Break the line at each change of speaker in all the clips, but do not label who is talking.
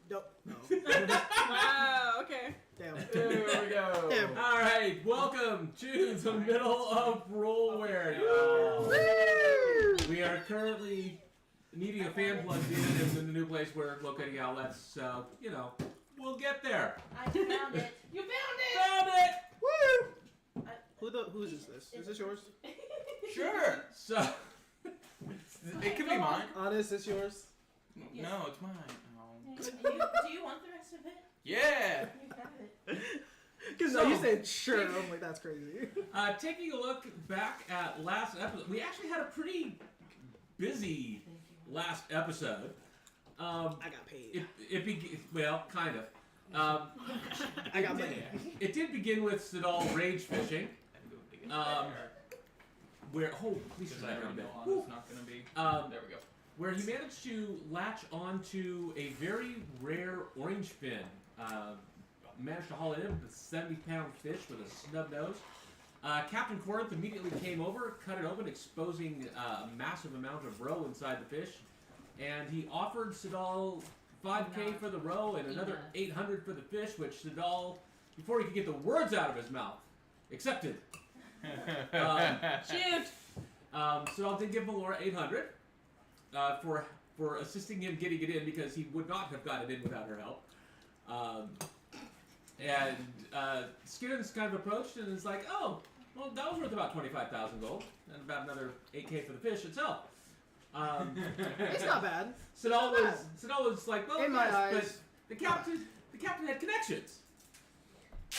Nope. No.
Wow, okay.
Damn.
There we go.
Damn.
All right, welcome to the middle of Rollware. We are currently needing a fan plugged in the new place we're locating outlets, so, you know, we'll get there.
I found it. You found it!
Found it!
Woo! Whose is this? Is this yours?
Sure.
So,
It could be mine.
Honest, is yours?
No, it's mine. Oh.
Do you want the rest of it?
Yeah.
You have it.
Because
So-
you said sure. I'm like, that's crazy.
taking a look back at last episode, we actually had a pretty busy last episode.
I got paid.
Well, kind of.
I got money.
It did begin with Sidal rage fishing. Where please
Because
turn
I
that around
already
a
know
bit.
Anna's not going to be. There we go.
Where he managed to latch onto a very rare orange fin. Managed to haul it in with a 70-pound fish with a snub nose. Captain Corinth immediately came over, cut it open, exposing a massive amount of roe inside the fish. And he offered Sidal $5,000 for the roe and another $800 for the fish, which Sidal, before he could get the words out of his mouth, accepted.
Shoot!
Sidal did give Melora $800 for assisting him getting it in because he would not have gotten it in without her help. Skinners kind of approached and is like, oh, well, that was worth about 25,000 gold and about another $8,000 for the fish itself.
It's not bad.
Sidal was like, well,
In my
yes,
eyes.
but the captain had connections.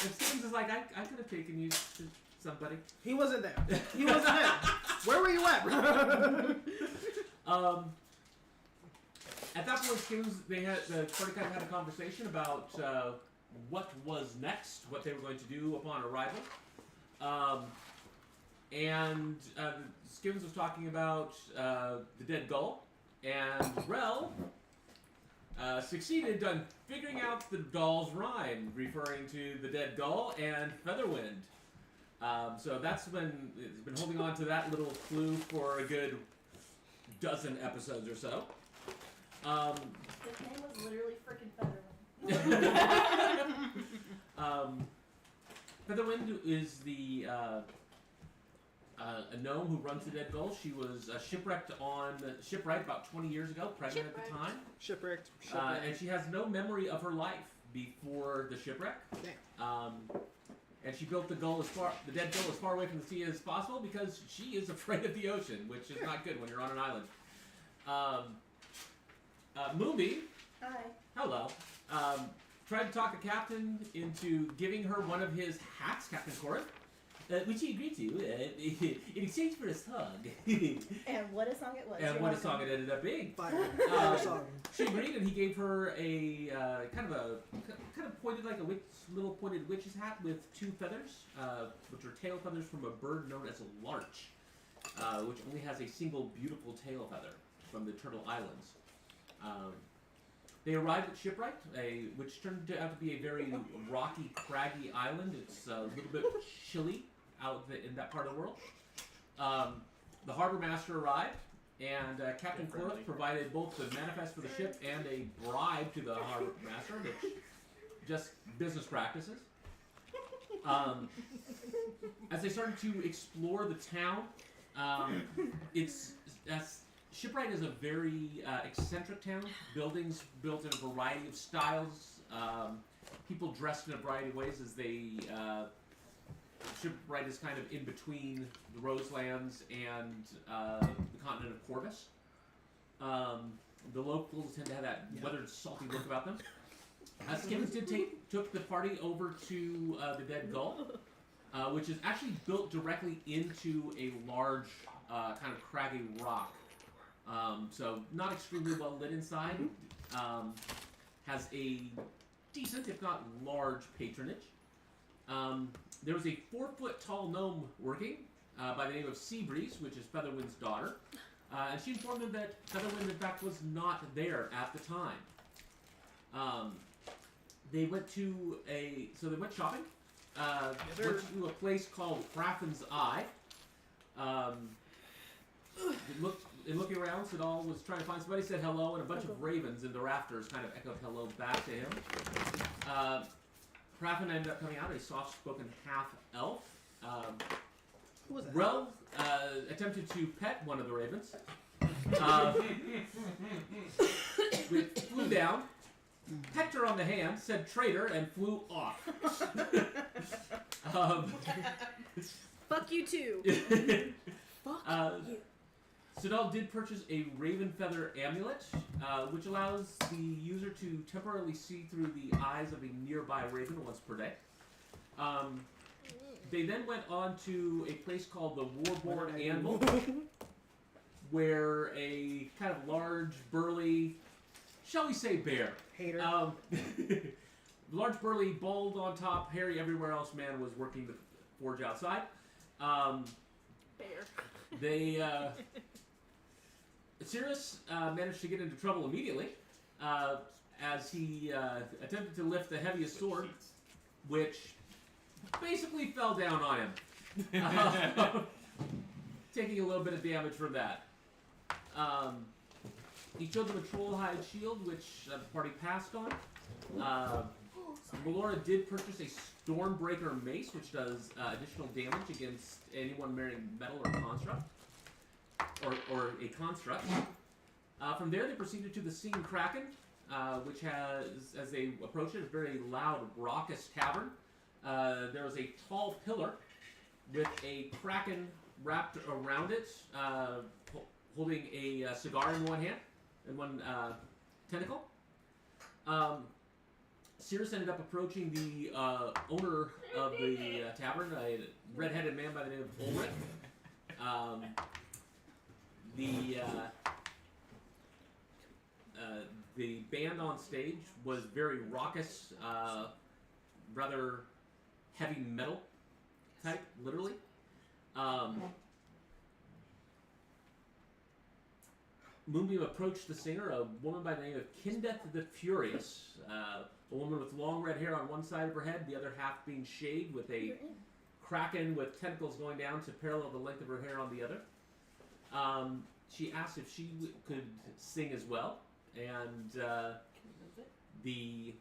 And Stevens is like, I could have taken you to somebody.
He wasn't there. He wasn't there. Where were you at, bro?
At that point, Stevens, the party kind of had a conversation about what was next, what they were going to do upon arrival. Skimmons was talking about the dead gull, and Rel succeeded in figuring out the gull's rhyme, referring to the dead gull and Featherwind. So that's when it's been holding on to that little clue for a good dozen episodes or so.
His name was literally frickin' Featherwind.
Featherwind is a gnome who runs the dead gull. She was shipwrecked about 20 years ago, pregnant at the time.
Shipwrecked.
And she has no memory of her life before the shipwreck.
Damn.
And she built the dead gull as far away from the sea as possible because she is afraid of the ocean, which is not good when you're on an island. Moonby,
Hi.
hello, tried to talk the captain into giving her one of his hats, Captain Corinth, which he agreed to in exchange for a song.
And what a song it was.
And what a song it ended up being.
Fire song.
She agreed, and he gave her a kind of pointed like a little pointed witch's hat with two feathers, which are tail feathers from a bird known as a larch, which only has a single beautiful tail feather from the Turtle Islands. They arrived at Shipwright, which turned out to be a very rocky, craggy island. It's a little bit chilly out in that part of the world. The harbor master arrived, and Captain Corinth provided both the manifest for the ship and a bribe to the harbor master, which just business practices. As they started to explore the town, Shipwright is a very eccentric town. Buildings built in a variety of styles. People dressed in a variety of ways as they... Shipwright is kind of in between the Roselands and the continent of Corvus. The locals tend to have that weathered, salty look about them. Skimmons took the party over to the Dead Gull, which is actually built directly into a large kind of craggy rock. So not extremely well lit inside. Has a decent, if not large, patronage. There was a 4-foot-tall gnome working by the name of Seabreeze, which is Featherwind's daughter. And she informed them that Featherwind, in fact, was not there at the time. They went shopping. Went to a place called Fraffin's Eye. in looking around, Sidal was trying to find somebody, said hello, and a bunch of ravens in the rafters kind of echoed hello back to him. Praffen ended up coming out, a soft-spoken half-elf.
Who was that?
Rel attempted to pet one of the ravens. Which flew down, pecked her on the hand, said traitor, and flew off.
Fuck you too.
Fuck you.
Sidal did purchase a raven feather amulet, which allows the user to temporarily see through the eyes of a nearby raven once per day. They then went on to a place called the Warborn Anvil, where a kind of large, burly, shall we say bear,
Hater.
large, burly, bald on top, hairy everywhere else man was working the forge outside.
Bear.
They, Cirrus managed to get into trouble immediately as he attempted to lift the heaviest sword, which basically fell down on him, taking a little bit of damage from that. He showed them a trollhide shield, which the party passed on. Melora did purchase a Stormbreaker mace, which does additional damage against anyone wearing metal or construct, or a construct. From there, they proceeded to the Singing Kraken, which has, as they approached it, a very loud, raucous tavern. There was a tall pillar with a kraken wrapped around it, holding a cigar in one hand and one tentacle. Cirrus ended up approaching the owner of the tavern, a red-headed man by the name of Ulrich. The band on stage was very raucous, rather heavy metal type, literally. Moonbeam approached the singer, a woman by the name of Kindeth the Furious, a woman with long red hair on one side of her head, the other half being shaved, with a kraken with tentacles going down to parallel the length of her hair on the other. She asked if she could sing as well, and the...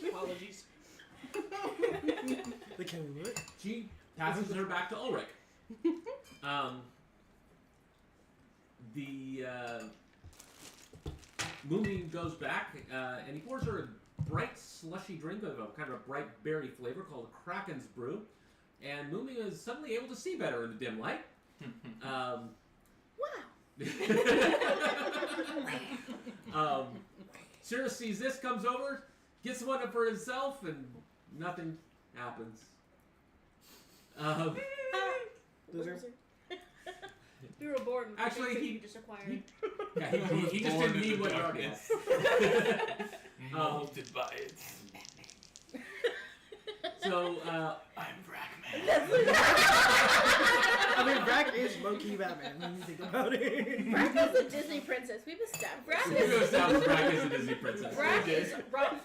Apologies.
The can we do it?
She passes her back to Ulrich. The Moonbeam goes back, and he pours her a bright, slushy drink of a kind of a bright berry flavor called Kraken's Brew. And Moonbeam is suddenly able to see better in the dim light.
Wow.
Cirrus sees this, comes over, gets one up for himself, and nothing happens.
Loser.
We were born with
Actually,
things that
he-
you just acquired.
Yeah, he just didn't need what he already has.
Molded by it.
So,
I'm Brackman.
I mean, Brack is low-key Batman when you think about it.
Brack is a Disney princess. We've established.
Brack
we're going to establish Brack as a Disney princess.
Brack is Robin.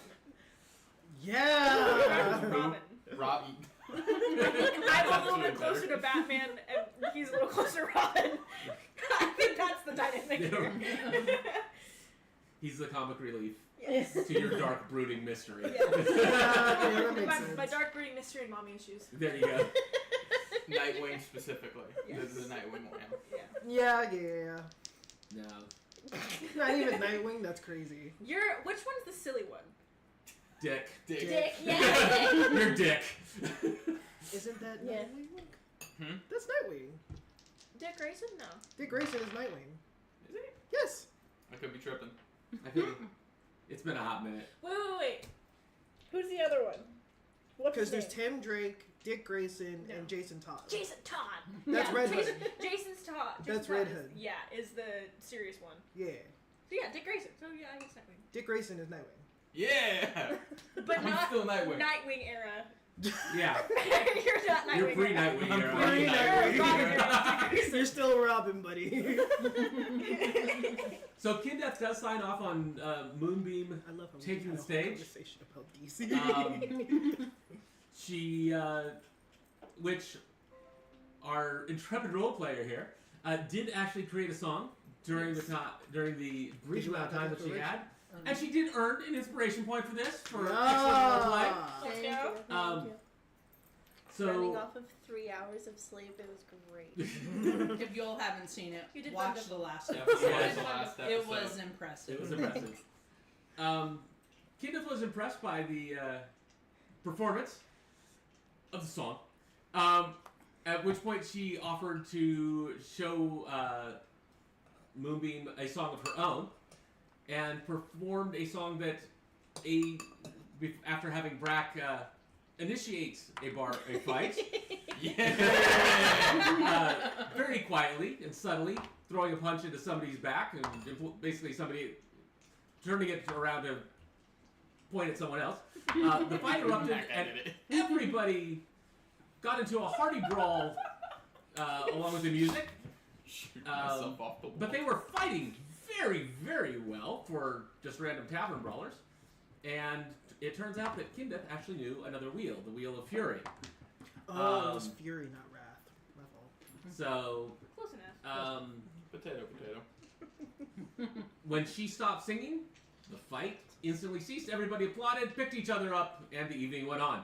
Yeah!
Robin.
Robbie.
I'm a little bit closer to Batman, and he's a little closer to Robin. I think that's the dynamic here.
He's the comic relief
Yes.
to your dark, brooding mystery.
Yeah, that makes
my
sense.
dark brooding mystery and mommy issues.
There you go.
Nightwing specifically.
Yes.
This is the Nightwing one.
Yeah.
Yeah.
No.
Not even Nightwing, that's crazy.
Which one's the silly one?
Dick.
Dick. Yeah.
You're Dick.
Isn't that
Yeah.
Nightwing?
Hmm?
That's Nightwing.
Dick Grayson? No.
Dick Grayson is Nightwing.
Is it?
Yes.
I could be tripping.
I think it's been a hot minute.
Wait. Who's the other one? What's
Because
his
there's
name?
Tim Drake, Dick Grayson,
No.
and Jason Todd.
Jason Todd.
That's
yeah,
Red Hood.
Jason's Todd.
That's
Jason
Red
Todd
Hood.
is the serious one.
Yeah.
So yeah, Dick Grayson. So yeah, I guess Nightwing.
Dick Grayson is Nightwing.
Yeah!
But
I'm
not
still Nightwing.
Nightwing era.
Yeah.
You're not Nightwing
You're pre-Nightwing
I'm
era.
pre-Nightwing.
You're Robin era.
You're still Robin, buddy.
So Kindeth does sign off on Moonbeam.
I love how we
Taking
had
the
a whole
stage?
conversation about DC.
She, which our intrepid role player here did actually create a song during the brief amount of time that she had, and she did earn an inspiration point for this for excellent role play.
Let's
Thank
go.
you. Thank you.
So
Running off of 3 hours of sleep, it was great.
If y'all haven't seen it,
You did
watch
wonderful.
the last
Yeah,
episode.
that was the last episode.
It was impressive.
it was impressive. Kenneth was impressed by the performance of the song, at which point she offered to show Moonbeam a song of her own, and performed a song that after having Brack initiate a fight, very quietly and subtly, throwing a punch into somebody's back, and basically somebody turning it around to point at someone else. The fight erupted, and everybody got into a hearty brawl along with the music.
Shoot myself off the wall.
But they were fighting very, very well for just random tavern brawlers. And it turns out that Kindeth actually knew another wheel, the Wheel of Fury.
Oh, it was Fury, not Wrath. My fault.
So,
Close enough.
Potato, potato.
when she stopped singing, the fight instantly ceased. Everybody applauded, picked each other up, and the evening went on.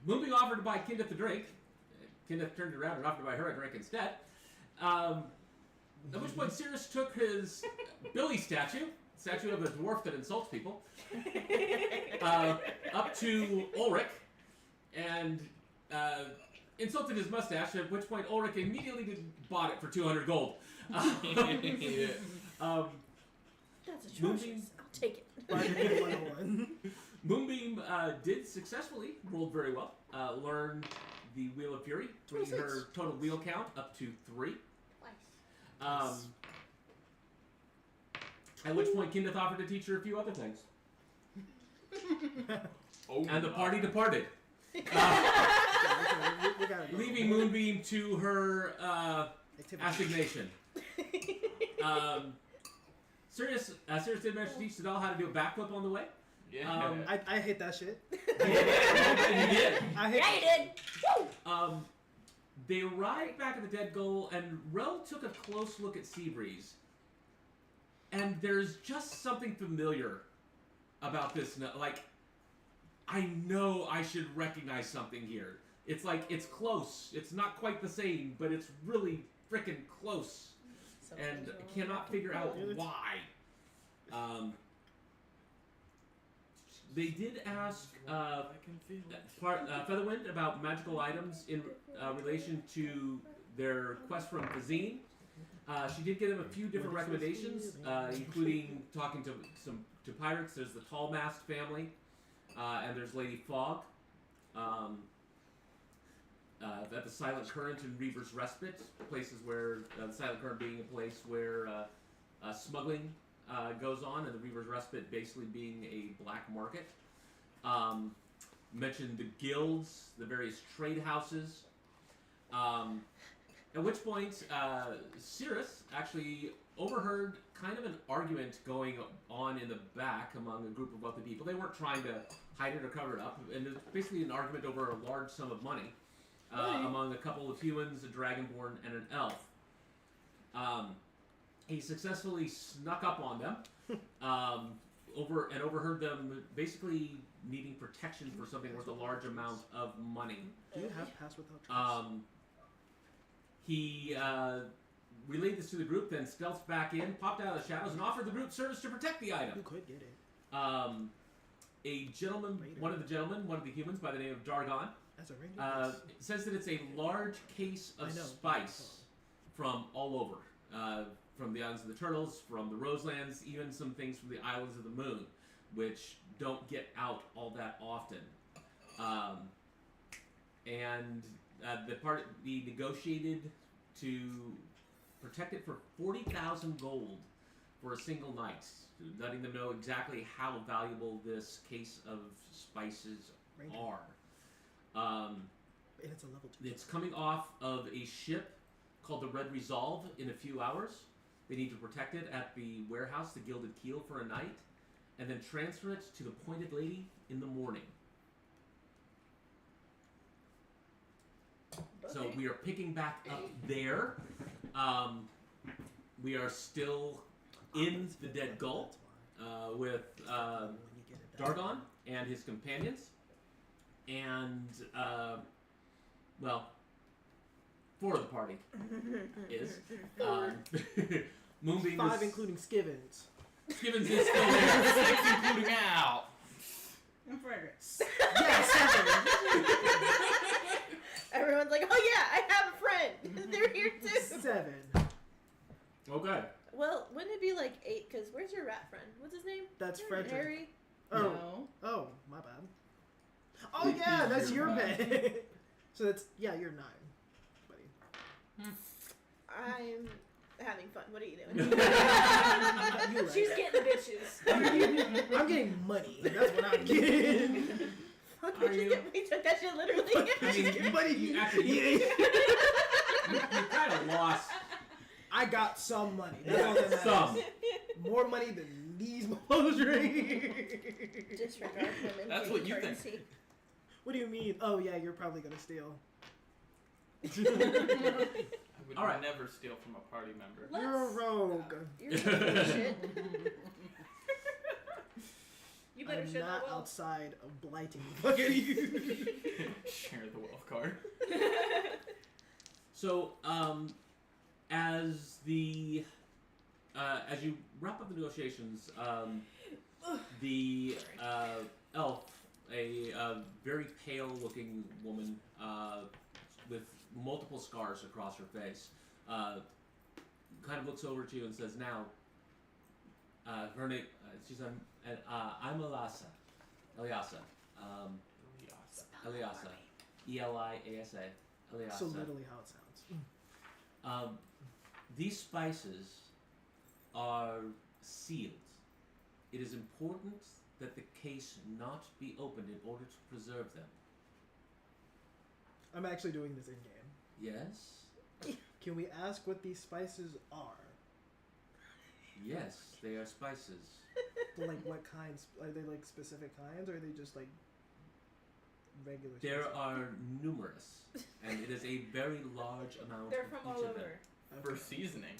Moonbeam offered to buy Kindeth a drink. Kindeth turned around and offered to buy her a drink instead. At which point Cirrus took his Billy statue of a dwarf that insults people, up to Ulrich and insulted his mustache, at which point Ulrich immediately bought it for 200 gold.
Yeah.
That's atrocious.
Moonbeam-
I'll take it.
Bargaining 101.
Moonbeam did successfully, rolled very well, learn the Wheel of Fury, bringing her total wheel count up to 3.
Nice.
At which point Kindeth offered to teach her a few other things.
Oh,
And the party departed,
We gotta go.
leaving Moonbeam to her
Activity.
assignation. Sirius did manage to teach Sadal how to do a backflip on the way.
Yeah.
I hate that shit.
And he did.
I hate
Yeah, you did. Woo!
They arrived back at the Dead Goal, and Ro took a close look at Seabreeze. And there's just something familiar about this. Like, I know I should recognize something here. It's like, it's close. It's not quite the same, but it's really freaking close. And I cannot figure out why. They did ask
I can feel it.
Featherwind about magical items in relation to their quest from Kazine. She did give them a few different recommendations, including talking to pirates. There's the Tall Mast family, and there's Lady Fog. At the Silent Current and Reaver's Respite, places where the Silent Current being a place where smuggling goes on, and the Reaver's Respite basically being a black market. Mentioned the guilds, the various trade houses. At which point, Cirrus actually overheard kind of an argument going on in the back among a group of wealthy people. They weren't trying to hide it or cover it up, and it was basically an argument over a large sum of money among a couple of humans, a dragonborn, and an elf. He successfully snuck up on them, overheard them basically needing protection for something worth a large amount of money.
Do you have Pass Without Trace?
He relayed this to the group, then stealthed back in, popped out of the shadows, and offered the group service to protect the item.
You could get it.
A gentleman, one of the humans by the name of Dargon,
As a ranger.
says that it's a large case of
I know.
spice from all over. From the Islands of the Turtles, from the Roselands, even some things from the Islands of the Moon, which don't get out all that often. He negotiated to protect it for 40,000 gold for a single night, letting them know exactly how valuable this case of spices
Ranger.
are.
And it's a level 2.
It's coming off of a ship called the Red Resolve in a few hours. They need to protect it at the warehouse, the Gilded Keel, for a night, and then transfer it to the Pointed Lady in the morning. So
Okay.
we are picking back up there. We are still in the Dead Gulch with Dargon and his companions. And, well, 4 of the party is. Moonbeam
5
is...
including Skivens.
Skivens is still there.
6 including out.
And Frederick.
Yeah, 7.
Everyone's like, oh yeah, I have a friend. They're here too.
7.
Okay.
Well, wouldn't it be like 8? Because where's your rat friend? What's his name?
That's Frederick.
Harry?
Oh.
No.
Oh, my bad. Oh yeah, that's your bed. So that's you're 9, buddy.
I'm having fun. What are you doing?
You're right.
She's getting the bitches.
I'm getting money. That's what I'm getting.
Are you? We took that shit literally.
I mean,
Buddy,
you actually... You kind of lost
I got some money. That's all that matters.
some.
More money than these motherfuckers right here.
Disregard women.
That's what you think.
currency.
What do you mean? Oh yeah, you're probably gonna steal.
I would
Alright.
never steal from a party member.
Let's-
You're a rogue.
You're full of shit. You better
I'm
shit
not
the well.
outside of blighting. Look at you.
Share the wealth card.
So, as the as you wrap up the negotiations, the elf, a very pale-looking woman with multiple scars across her face, kind of looks over to you and says, "Now, her name, she's I'm Eliasa, Eliasa, Eliasa, Eliasa, Eliasa."
So literally how it sounds.
These spices are sealed. It is important that the case not be opened in order to preserve them.
I'm actually doing this in game.
Yes?
Can we ask what these spices are?
Yes, they are spices.
Like what kinds? Are they like specific kinds, or are they just like regular?
There
spices?
are numerous, and it is a very large amount
They're
of
from
each
all
of them.
over.
For
Okay.
seasoning.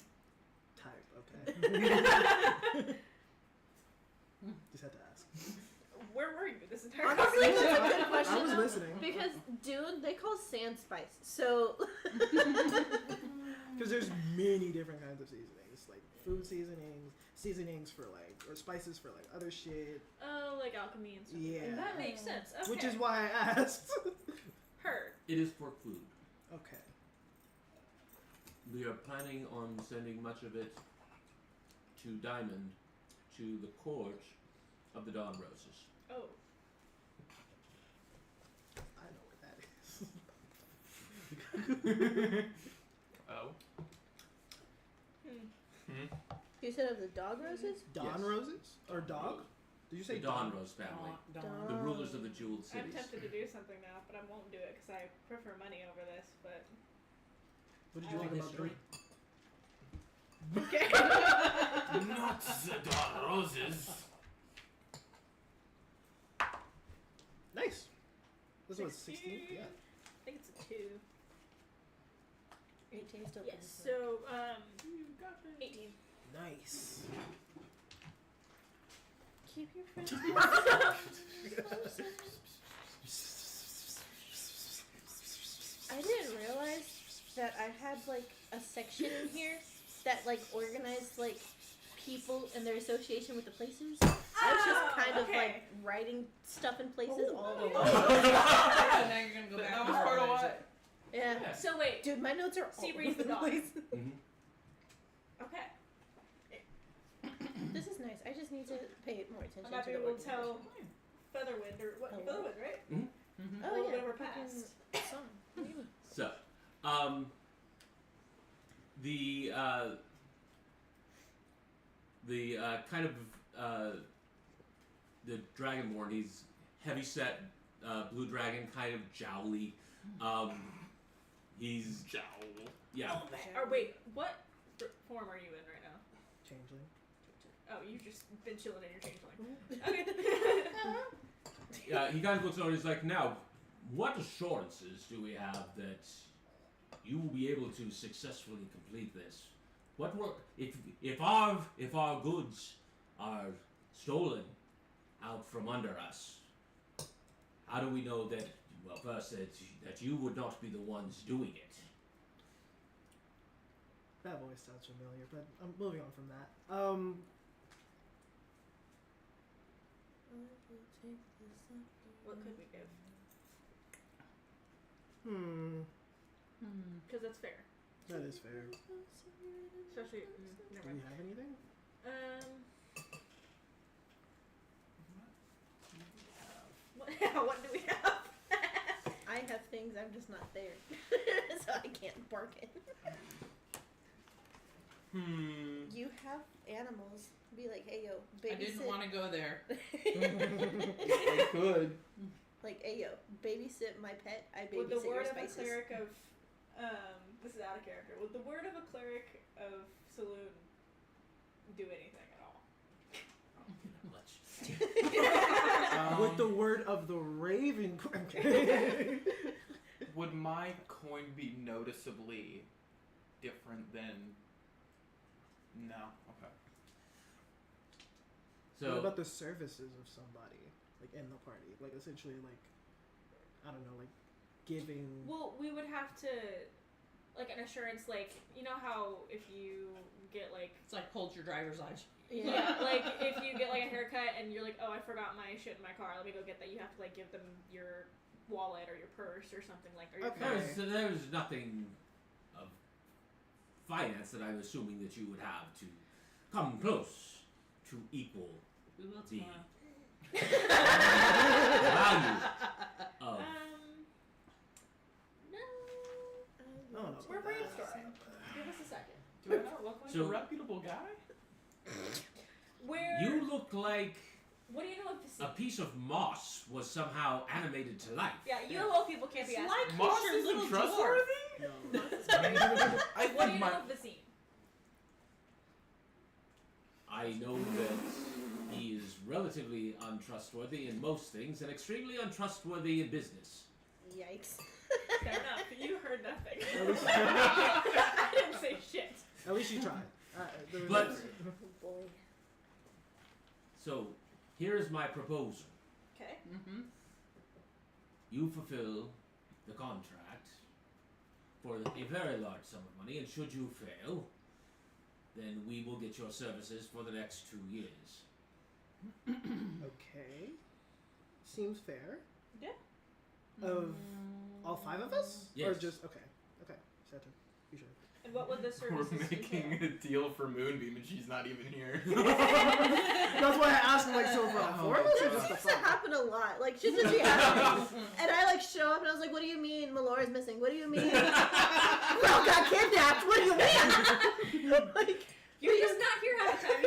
Type. Okay. Just had to ask.
Where were you this entire
Honestly,
conversation?
that's a good question.
I was
though,
listening.
Because, dude, they call sand spice. So.
Because there's many different kinds of seasonings, like food seasonings for like, or spices for like other shit.
Oh, like alchemy and stuff.
Yeah.
That makes sense. Okay.
Which is why I asked.
Heard.
It is for food.
Okay.
We are planning on sending much of it to Diamond, to the court of the Dawn Roses.
Oh.
I know where that is.
Oh.
You said of the dog roses?
Dawn
Yes.
Roses? Or dog?
Rose.
Did you
The
say
Dawn Rose family.
Dawn.
The rulers of the jeweled
I'm
cities.
tempted to do something now, but I won't do it because I prefer money over this. But
What did you like about
History.
Dawn?
okay.
Not the Dawn Roses.
Nice. This was 16? Yeah.
I think it's a 2.
18 still.
Yes. So 18.
Nice.
Keep your friends. I didn't realize that I had like a section in here that like organized like people and their association with the places. I was just kind of
okay.
like writing stuff in places all
Oh,
over.
now you're gonna go back
That
and
was part of
organize
what?
it.
Yeah.
Yeah.
So wait.
Dude, my notes are all
Sea
over
breeze the
the
dog.
place.
Mhm.
Okay.
This is nice. I just need to pay more attention
I'm not
to
be
the
able to tell
organization.
Featherwind or what?
Hello?
Featherwind, right?
Mm-hmm.
Oh
A little
yeah,
bit of her
fucking
past.
song. What do you mean?
So, the kind of the Dragonborn, he's heavy set, blue dragon, kind of jowly. He's
Jowl.
yeah.
Or wait, what form are you in right now?
Changeling.
Oh, you've just been chilling in your changeling. Okay.
He kind of looks over and he's like, now, what assurances do we have that you will be able to successfully complete this. What were if our goods are stolen out from under us? How do we know that? Well, first that you would not be the ones doing it.
That voice sounds familiar, but I'm moving on from that.
What could we give?
Hmm.
Because that's fair.
That is fair.
Especially. Never
Do we
mind.
have anything?
What do we have?
I have things, I'm just not there. So I can't bargain. You have animals. Be like, hey yo, babysit.
I didn't want to go there.
I could.
Like, hey yo, babysit my pet. I babysit
Would the
your
word of a
spices.
cleric of, this is out of character. Would the word of a cleric of Saloon do anything at all?
Not much.
With the word of the Raven. Okay.
Would my coin be noticeably different than? No. Okay.
So
What about the services of somebody, like in the party, like essentially, like I don't know, like giving.
Well, we would have to, like an assurance, like, you know how if you get like,
It's like hold your driver's eyes.
yeah, like if you get like a haircut and you're like, oh, I forgot my shit in my car, let me go get that. You have to like give them your wallet or your purse or something like. Or your
Okay.
phone.
there's nothing of finance that I'm assuming that you would have to come close to equal
We will
the
tomorrow.
value of.
No.
I don't know.
We're
about that.
brainstorming. Give us a second.
Do I not look like
So-
a reputable guy?
Where?
You look like
What do you know of the
a piece of moss was somehow animated to life.
Yeah, you know people can't be
It's
asked.
like
Moss
your
isn't
little
trustworthy?
No.
I
What do
think
you
my.
know of the scene?
I know that he is relatively untrustworthy in most things and extremely untrustworthy in business.
Yikes.
Fair enough. You heard nothing.
At least,
I didn't say shit.
at least you tried. There was
But-
Oh boy.
So, here's my proposal.
Okay.
Mm-hmm.
You fulfill the contract for a very large sum of money, and should you fail, then we will get your services for the next 2 years.
Okay. Seems fair.
Yeah.
Of all 5 of us? Or
Yes.
just okay. Okay. Just had to be sure.
And what would the
We're
services
making
entail?
a deal for Moonbeam and she's not even here.
That's why I asked him like so for all 4 of us or just the
This used to
5?
happen a lot. Like, shit just be happening. And I like show up and I was like, what do you mean Melora's missing? What do you mean? Bro got kidnapped. What do you mean? Like,
You're just not here half the time.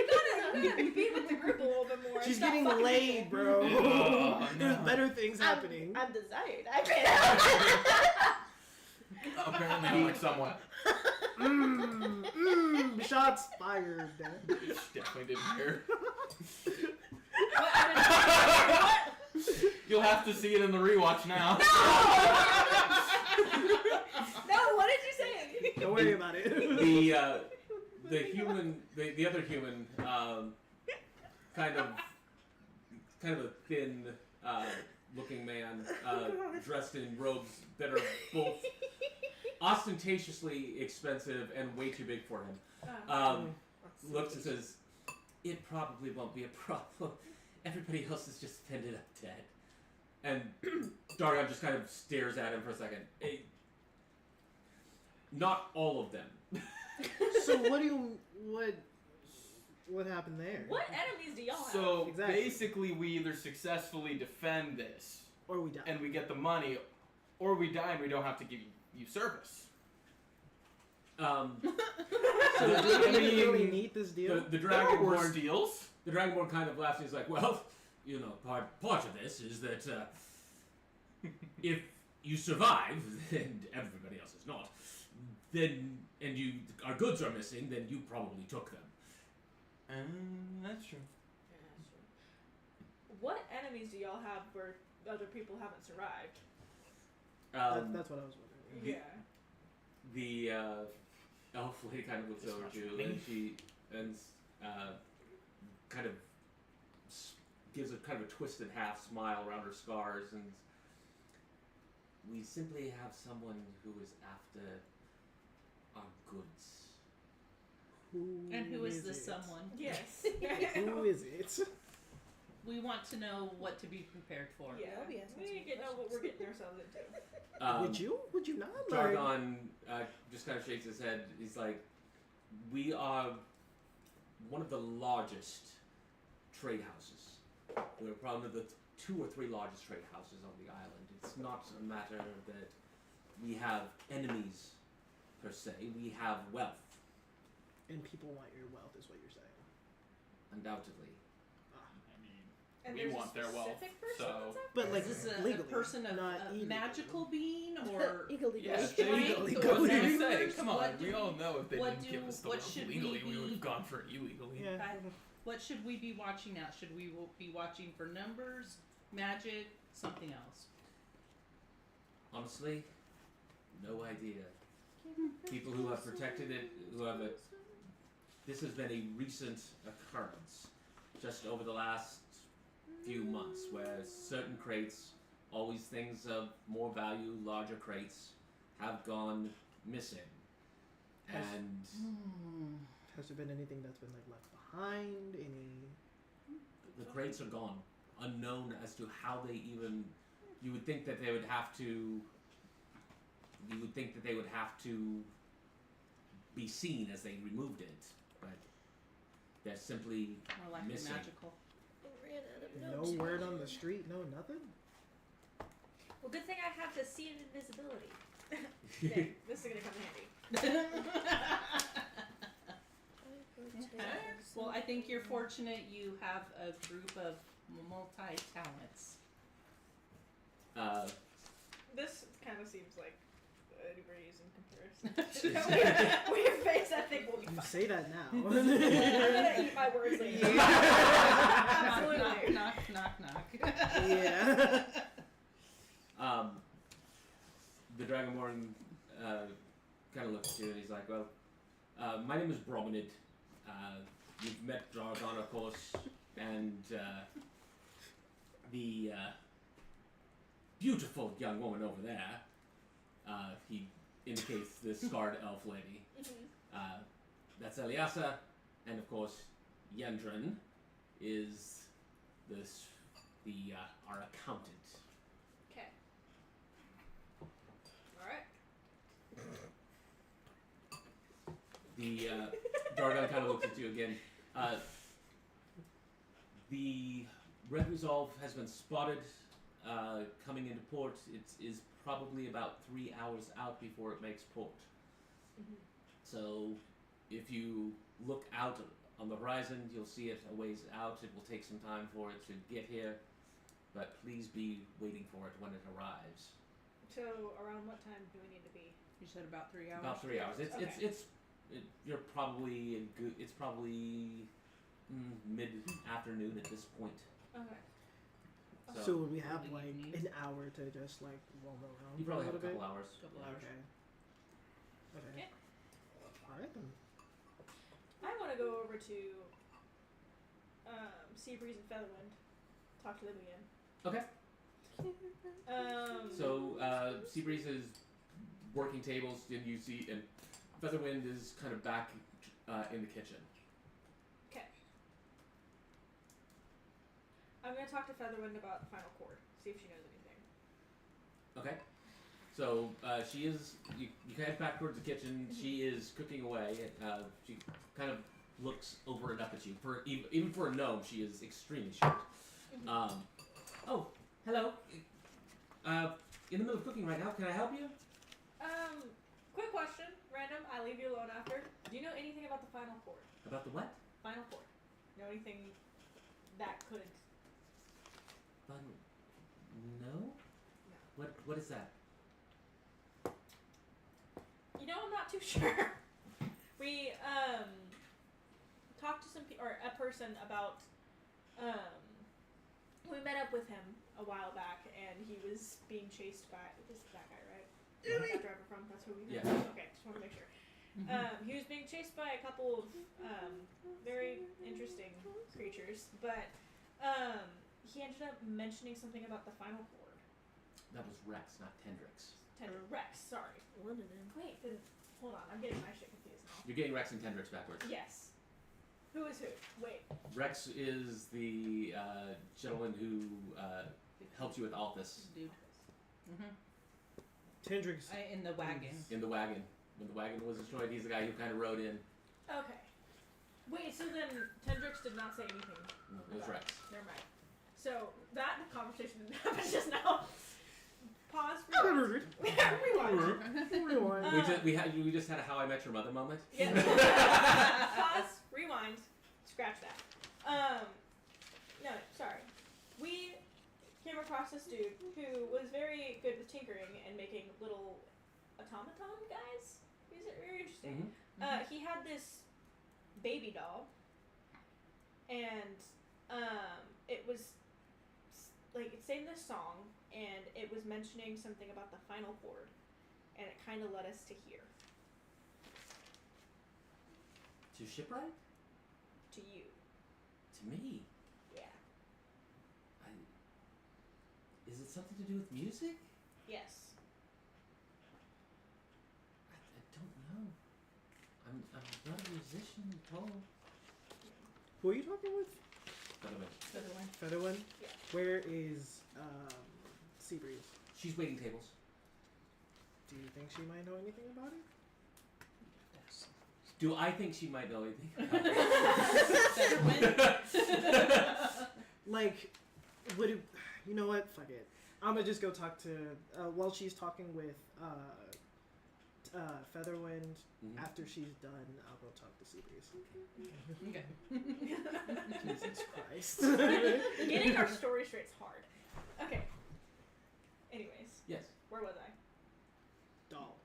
You gotta be with the group a little bit more.
She's
Stop
getting
fucking
laid, bro.
Oh,
There's
no.
better things happening.
I'm desired. I can't.
Apparently not like someone.
Shots fired.
Definitely didn't hear.
What?
You'll have to see it in the rewatch now.
No, what did you say?
Don't worry about it.
The human, the other human, kind of a thin looking man, dressed in robes that are both ostentatiously expensive and way too big for him. Looks and says, "It probably won't be a problem. Everybody else has just ended up dead." And Darion just kind of stares at him for a second. Not all of them.
So what happened there?
What enemies do y'all have?
So
Exactly.
basically, we either successfully defend this
Or we die.
and we get the money, or we die and we don't have to give you service.
So
I
do we
mean,
really need this deal?
The
There are
Dragonborn
worse deals.
The Dragonborn kind of laughs and he's like, "Well, you know, part of this is that if you survive, and everybody else is not, then and our goods are missing, then you probably took them."
That's true.
Yeah, that's true. What enemies do y'all have where other people haven't survived?
That's what I was wondering.
Yeah.
The elf lady kind of looks over to you, and she kind of gives a kind of a twisted half smile around her scars, and we simply have someone who is after our goods.
And who is this
it?
someone?
Yes.
Who is it?
We want to know what to be prepared for.
Yeah.
I'll be asking
We
some
need to know what we're getting ourselves into.
Would you? Would you not? Like,
Dargon just kind of shakes his head. He's like, we are one of the largest trade houses. We're probably the 2 or 3 largest trade houses on the island. It's not a matter that we have enemies, per se. We have wealth,
and people want your wealth, is what you're saying.
undoubtedly.
I mean,
And
we
there's
want
a
their wealth,
specific person
so
that's after
But like
Is this a
legally,
person of
not
a
illegally.
magical being or
Illegally.
yes,
Right?
they
So
legally.
what
Say,
numbers,
come on,
what do
we all know if they
what
didn't
do-
give us the
what
wealth
should we
legally, we would
be-
have gone for it illegally.
Yeah.
what should we be watching out? Should we be watching for numbers, magic, something else?
Honestly, no idea. People who have protected it, who have it. This has been a recent occurrence, just over the last few months, where certain crates, always things of more value, larger crates, have gone missing.
Has-
And
Has there been anything that's been like left behind? Any?
the crates are gone, unknown as to how they even. You would think that they would have to. You would think that they would have to be seen as they removed it, but they're simply
More likely
Missing.
magical.
Ran out of
No
notes.
word on the street. No nothing.
Well, good thing I have the see and invisibility. Thing. This is gonna come in handy.
Well, I think you're fortunate you have a group of multi-talents.
This kind of seems like a breeze in comparison. With your face, I think we'll be
You
fine.
say that now.
I'm gonna eat my words later. Absolutely.
Knock, knock, knock.
Yeah.
The Dragonborn kind of looks at you and he's like, well, my name is Brominid. You've met Dragon, of course, and the beautiful young woman over there. He indicates the scarred elf lady. That's Eliasa, and of course, Yendrin is our accountant.
Okay. All right.
The Dargon kind of looks at you again. The Red Resolve has been spotted coming into port. It is probably about 3 hours out before it makes port. So if you look out on the horizon, you'll see it a ways out. It will take some time for it to get here, but please be waiting for it when it arrives.
So, around what time do we need to be?
You said about 3 hours.
About 3 hours. You're probably it's probably mid afternoon at this point.
Okay.
So would we have
Probably
like
evening.
an hour to just like roam around?
You
for
probably have a
little
couple
bit?
hours.
Couple hours.
Okay. Okay.
Okay.
All right then.
I want to go over to Seabreeze and Featherwind. Talk to them again.
Okay. So Seabreeze is working tables, and you see, and Featherwind is kind of back in the kitchen.
Okay. I'm gonna talk to Featherwind about the final chord. See if she knows anything.
Okay. So she is. You head back towards the kitchen. She is cooking away. She kind of looks over and up at you. For even for a gnome, she is extremely short. Oh, hello. In the middle of cooking right now. Can I help you?
Quick question, random. I leave you alone after. Do you know anything about the final chord?
About the what?
Final chord. Know anything that could?
No. What is that?
You know, I'm not too sure. We talked to or a person about we met up with him a while back, and he was being chased by this that guy, right? that driver from. That's who we
Yeah.
Okay, just want to make sure. He was being chased by a couple of very interesting creatures, but he ended up mentioning something about the final chord.
That was Rex, not Tendrix.
Rex, sorry.
One of them.
Wait, then hold on, I'm getting my shit confused now.
You're getting Rex and Tendrix backwards.
Yes. Who is who? Wait.
Rex is the gentleman who helps you with Althus
Dude.
Tendrix.
In the wagon.
in the wagon. When the wagon was destroyed, he's the guy who kind of rode in.
Okay. Wait, so then Tendrix did not say anything.
No, it was Rex.
Never mind. So that conversation didn't happen just now. Pause. Rewind.
Rewind.
We just had a How I Met Your Mother moment.
Yeah. Pause. Rewind. Scratch that. No, sorry. We came across this dude who was very good with tinkering and making little automaton guys. These are very interesting. He had this baby doll, and it was like it sang this song, and it was mentioning something about the final chord, and it kind of led us to here,
To shipwright?
to you.
To me?
Yeah.
Is it something to do with music?
Yes.
I don't know. I'm not a musician, Paul.
Who are you talking with?
By the way,
Featherwind?
Yeah.
Where is Seabreeze?
she's waiting tables.
Do you think she might know anything about it?
Do I think she might know anything about it?
Like, would it? You know what? Fuck it. I'm gonna just go talk to. While she's talking with Featherwind, after she's done, I'll go talk to Seabreeze.
Okay.
Jesus Christ.
Getting our story straight's hard. Okay. Anyways,
Yes.
where was I?
Doll.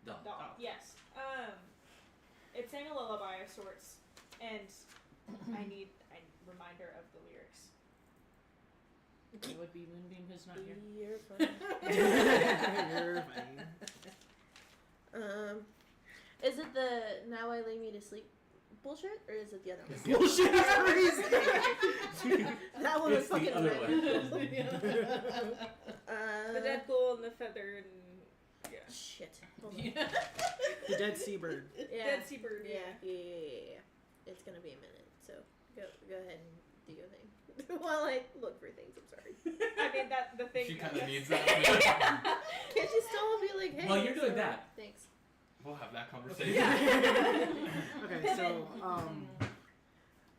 Doll.
Doll. Yes. It sang a lullaby of sorts, and I need a reminder of the lyrics.
It would be Moonbeam who's not here.
You're funny.
You're funny.
Is it the "Now I Lay Me to Sleep" bullshit, or is it the other one?
Bullshit is crazy.
That one was
It's the
fucking
other
weird.
one.
The Deadpool and the feather and
Shit. Hold on.
The dead seabird.
Yeah.
Dead Seabird.
Yeah. It's gonna be a minute, so go ahead and do your thing while I look for things. I'm sorry.
I mean the thing.
She kind of needs that.
Can't you still be like, hey?
While you're doing
so-
that.
Thanks.
We'll have that conversation.
Okay, so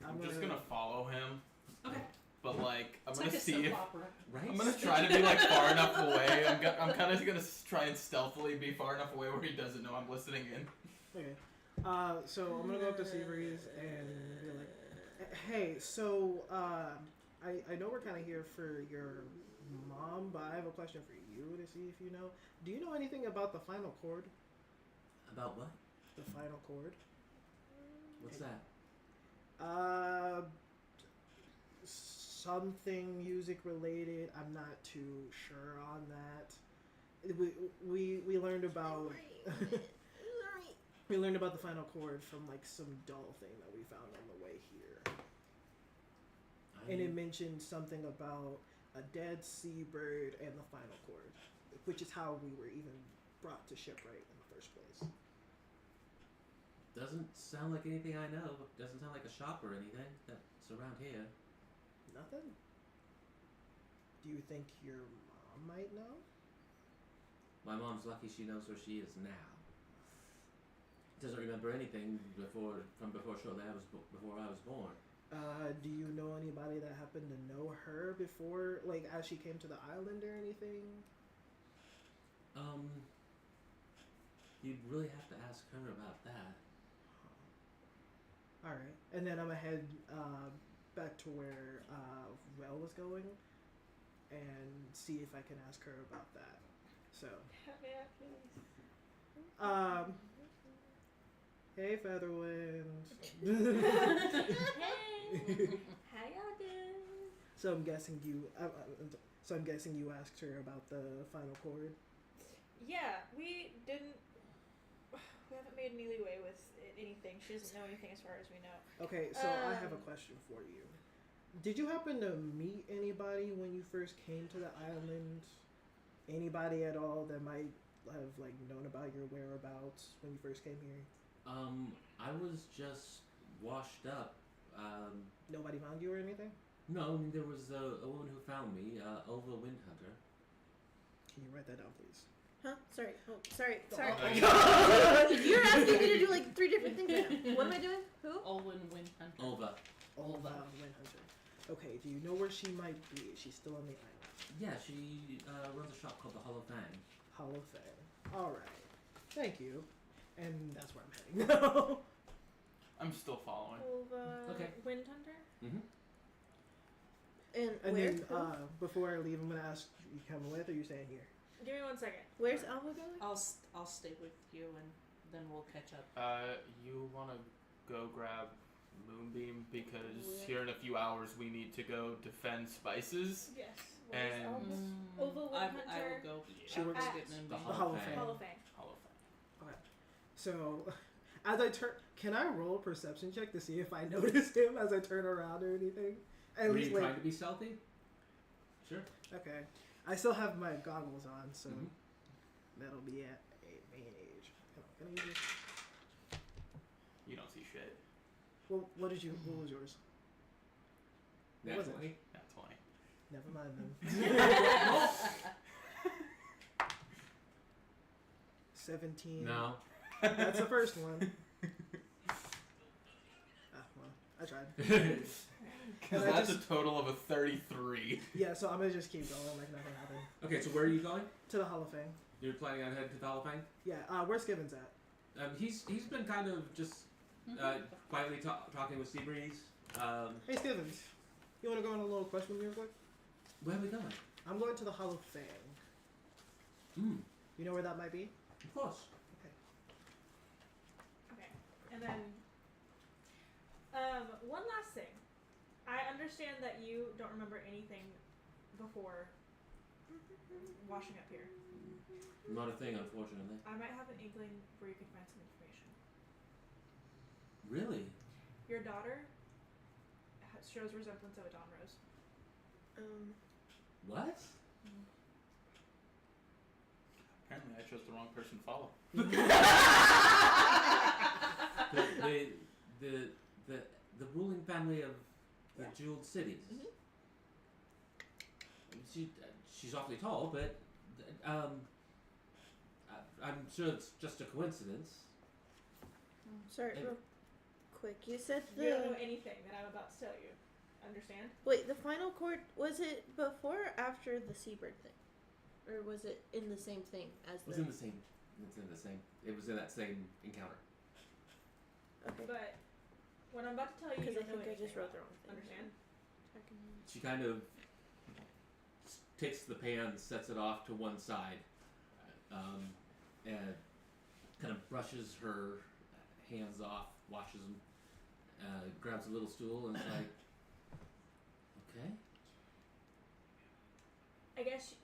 I'm just gonna follow him.
Okay.
But like, I'm
It's
gonna
like a
see
soap
if
opera.
Right?
I'm gonna try to be like far enough away. I'm kind of gonna try and stealthily be far enough away where he doesn't know I'm listening in.
okay. So I'm gonna go up to Seabreeze and be like, hey, so I know we're kind of here for your mom, but I have a question for you to see if you know. Do you know anything about the final chord?
About what?
The final chord?
What's that?
Something music related. I'm not too sure on that. We learned about we learned about the final chord from like some doll thing that we found on the way here, and it mentioned something about a dead seabird and the final chord, which is how we were even brought to shipwright in the first place.
Doesn't sound like anything I know. Doesn't sound like a shop or anything that's around here.
Nothing? Do you think your mom might know?
My mom's lucky she knows where she is now. Doesn't remember anything before before I was born.
Do you know anybody that happened to know her before, like as she came to the island or anything?
You'd really have to ask her about that.
All right, and then I'm gonna head back to where Rel was going, and see if I can ask her about that. So, hey Featherwind.
Hey, how y'all doing?
So I'm guessing you. So I'm guessing you asked her about the final chord.
Yeah, we any leeway with anything. She doesn't know anything as far as we know.
Okay, so I have a question for you. Did you happen to meet anybody when you first came to the island? Anybody at all that might have like known about your whereabouts when you first came here?
I was just washed up.
Nobody found you or anything?
No, I mean, there was a woman who found me, Ova Windhunter.
Can you write that down, please?
Huh? Sorry. Oh, sorry.
Oh,
Sorry.
okay.
You're asking me to do like 3 different things right now. What am I doing? Who?
Olwen Windhunter.
Ova.
Ova Windhunter. Okay, do you know where she might be? Is she still on the island?
Yeah, she runs a shop called the Hollow Fang.
Hollow Fang. Alright. Thank you. And that's where I'm heading now.
I'm still following.
Okay.
Windhunter?
Mm-hmm.
And
And
where?
then, before I leave, I'm gonna ask you coming with or you staying here?
Give me 1 second.
Where's Alva going?
I'll stay with you and then we'll catch up.
You want to go grab Moonbeam because
Yeah.
here in a few hours we need to go defend Spices.
Yes. Where's
And
Ova
I
Windhunter.
will go.
She works
I'll
at
get Moonbeam.
the
The Hollow Fang.
Hollow Fang.
Hollow Fang.
So, as I turn, can I roll a perception check to see if I notice him as I turn around or anything? At
Were
least,
you
like,
trying to be stealthy? Sure.
okay. I still have my goggles on, so
Mhm.
that'll be at a main age. Hold on, can I use this?
You don't see shit.
Well, what did you? What was yours? What was it?
Naturally.
Not 20.
Never mind then. 17.
No.
That's the first one. Well, I tried.
Because
And I
that's
just-
a total of a 33.
Yeah, so I'm gonna just keep going like nothing happened.
Okay, so where are you going?
To the Hall of Fame.
You're planning on heading to the Hollow Fang?
Yeah, where's Gibbons at?
He's been kind of just quietly talking with Seabreeze.
Hey, Stevens. You wanna go on a little quest with me real quick?
Where are we going?
I'm going to the Hall of Fame. You know where that might be?
Of course.
Okay. And then, one last thing. I understand that you don't remember anything before washing up here.
Not a thing, unfortunately.
I might have an inkling where you can find some information.
Really?
Your daughter shows resemblance of a Dawn Rose.
What?
Apparently I chose the wrong person to follow.
the ruling family of the
Yeah.
Jeweled Cities.
Mhm.
She's awfully tall, but I'm sure it's just a coincidence.
Sorry, real quick. You said
You don't know
the
anything that I'm about to tell you. Understand?
wait. The final chord, was it before or after the seabird thing, or was it in the same thing as
It was
the?
in the same. It's in the same. It was in that same encounter.
Okay.
But what I'm about to tell you, you
Because I
don't know
think I
anything
just wrote
about.
the wrong thing.
Understand?
She kind of takes the pan, sets it off to one side, and kind of brushes her hands off, washes them, grabs a little stool, and is like, okay.
I guess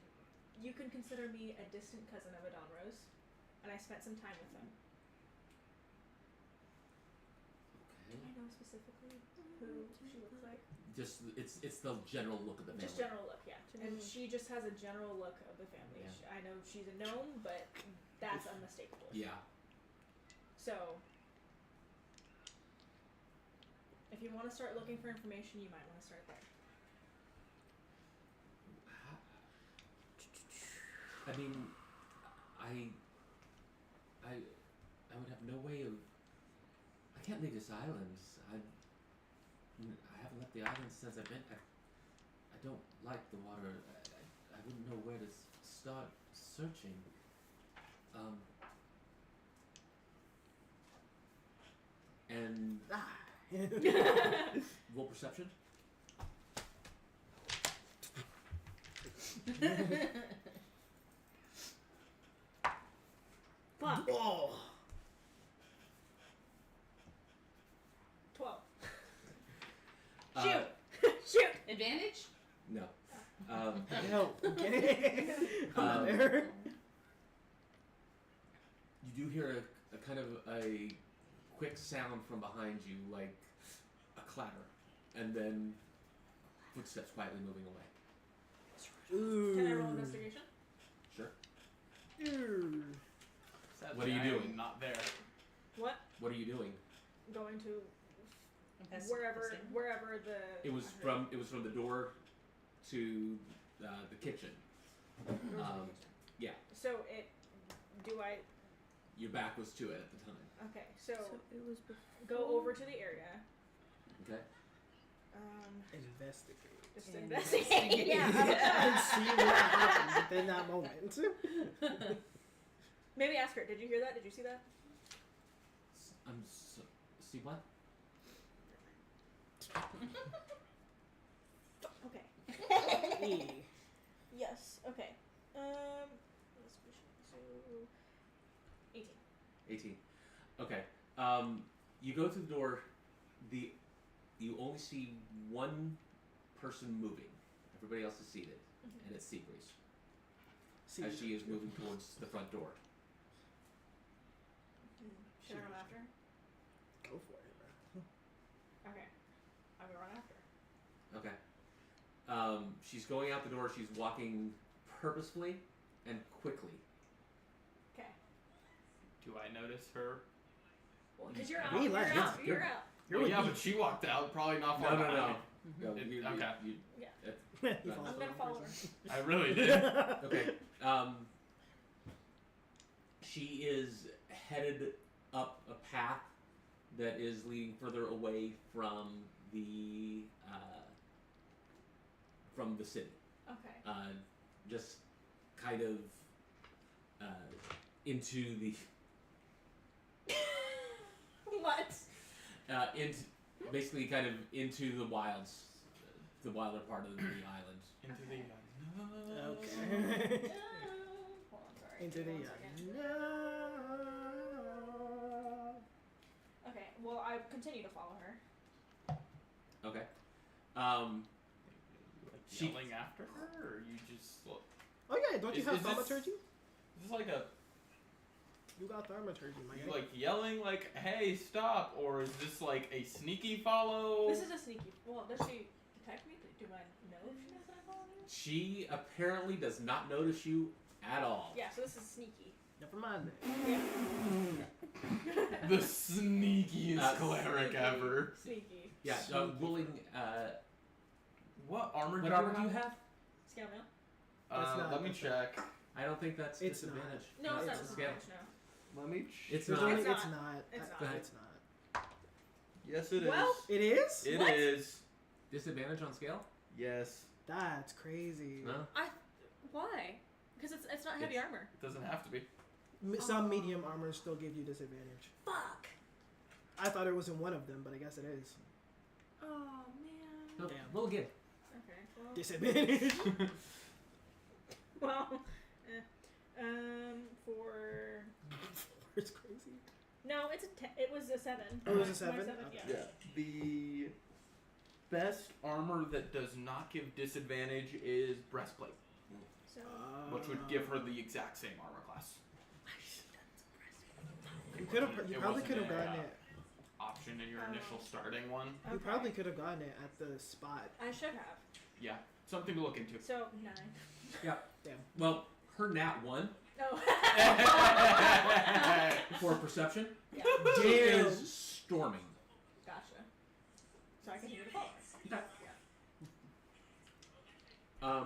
you can consider me a distant cousin of a Dawn Rose, and I spent some time with them.
Okay.
I know specifically who she looks like.
Just it's the general look of the family.
Just general look, yeah. And
Mhm.
she just has a general look of the family.
Yeah.
I know she's a gnome, but that's unmistakable.
Yeah.
So, if you want to start looking for information, you might want to start there.
I mean, I would have no way of. I can't leave this island. I haven't left the island since I've been. I don't like the water. I wouldn't know where to start searching. And roll perception.
Fuck.
Oh.
12.
Uh,
Shoot!
Advantage?
No.
No. Okay.
Um,
There.
You do hear a kind of a quick sound from behind you, like a clatter, and then footsteps quietly moving away.
Ooh.
Can I roll investigation?
Sure.
Ooh.
Sadly,
What are you
I am
doing?
Not there.
What?
What are you doing?
Going to
Invest-
wherever the.
It was from the door to the kitchen. Yeah.
So
Your back was to it at the time.
Okay, so
it was
go over to the area.
Okay.
Investigate.
Just
And
investigate. Yeah.
And see what happens in that moment.
Maybe ask her. Did you hear that? Did you see that?
See what?
Okay.
E.
Yes. Okay. So 18.
18. Okay. You go to the door. You only see one person moving. Everybody else is seated, and it's Seabreeze
See,
as she is moving towards the front door.
Should I run after her?
Go for it, bro.
Okay. I'm gonna run after her.
Okay. She's going out the door. She's walking purposefully and quickly.
Okay.
Do I notice her?
Well, because you're out.
We
You're
left.
out. You're
Good.
out.
You're
Well,
with
yeah,
me.
but she walked out. Probably not
No,
far
no,
behind
no.
me.
No,
It-
you-
okay.
you-
Yeah.
You follow
I'm gonna
the
follow
wrong
her.
I really did.
person.
Okay. She is headed up a path that is leading further away from the city.
Okay.
Just kind of into the
What?
into basically kind of into the wilds, the wilder part of the island.
Into the
Okay.
Hold on, sorry.
Into
Give
the
me 1 second.
no.
Okay. Well, I continue to follow her.
Okay.
like
She-
yelling after her, or you just look?
Oh yeah, don't you
Is-
have
is this-
thaumaturgy?
Is this like a
You got thaumaturgy, my
you
guy.
like yelling like, "Hey, stop," or is this like a sneaky follow?
This is a sneaky. Well, does she detect me? Do I know if she knows that I'm following her?
She apparently does not notice you at all.
Yeah. So this is sneaky.
Never mind that.
Yeah.
the sneakiest cleric
Sneaky.
ever.
Sneaky.
Yeah.
Sneaky.
Willing.
What armor?
What
did
armor
you
do you
have?
have?
Scale mail?
That's not-
Let me
that's
check.
I don't think that's
It's not.
disadvantage.
No, it's not
It's
disadvantage. No.
Let me.
It's
There's
not.
only-
It's
it's
not.
not.
It's
I-
not.
Go ahead.
It's not.
Yes, it is.
Well-
It is?
It
What?
is.
Disadvantage on scale?
Yes.
That's crazy.
No.
Why? Because it's not heavy
It's-
armor.
It doesn't have to be.
Some medium armors still give you disadvantage.
Fuck.
I thought it was in one of them, but I guess it is.
Oh man.
No.
Damn.
Roll again.
Okay. Well.
Disadvantage.
Well. For.
It's crazy.
No, it was a 7.
Oh, it was a
My
7?
yeah.
Okay.
The best armor that does not give disadvantage is breastplate,
So.
which would give her the exact same armor class.
You could have. You
It
probably
wasn't
could have
a,
gotten it.
Option in your initial starting one.
You
Okay.
probably could have gotten it at the spot.
I should have.
Yeah, something to look into.
So 9.
Well, her nat 1
Oh.
for perception
Yeah.
is storming.
Gotcha. So I continue to follow her.
Okay.
Yeah.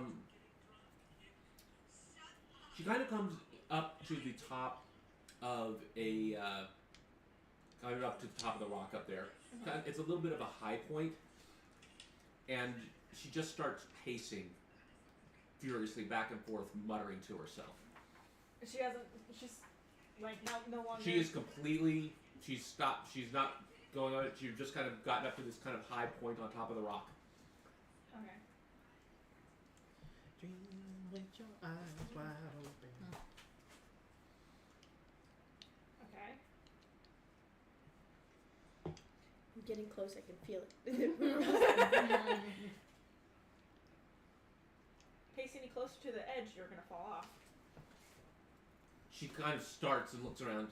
She kind of comes up to the top of a kind of up to the top of the rock up there. It's a little bit of a high point, and she just starts pacing furiously back and forth, muttering to herself.
She hasn't. She's like no longer.
She is completely. She's stopped. She's not going on it. She's just kind of gotten up to this kind of high point on top of the rock.
Okay.
Dream with your eyes wide open.
Okay.
I'm getting close. I can feel it.
Pace any closer to the edge, you're gonna fall off.
She kind of starts and looks around.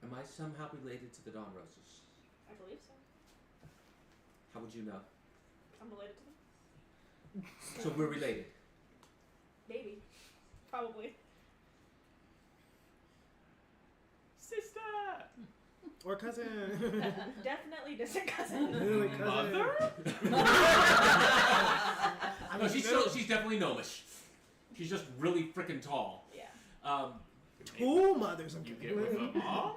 Am I somehow related to the Dawn Roses?
I believe so.
How would you know?
I'm related to them.
So we're related.
Maybe. Probably.
Sister.
Or cousin.
Definitely distant cousin.
Really, cousin.
Mother?
No, she's definitely gnomish. She's just really freaking tall.
Yeah.
Two mothers. I'm
You
kidding.
get with a mom?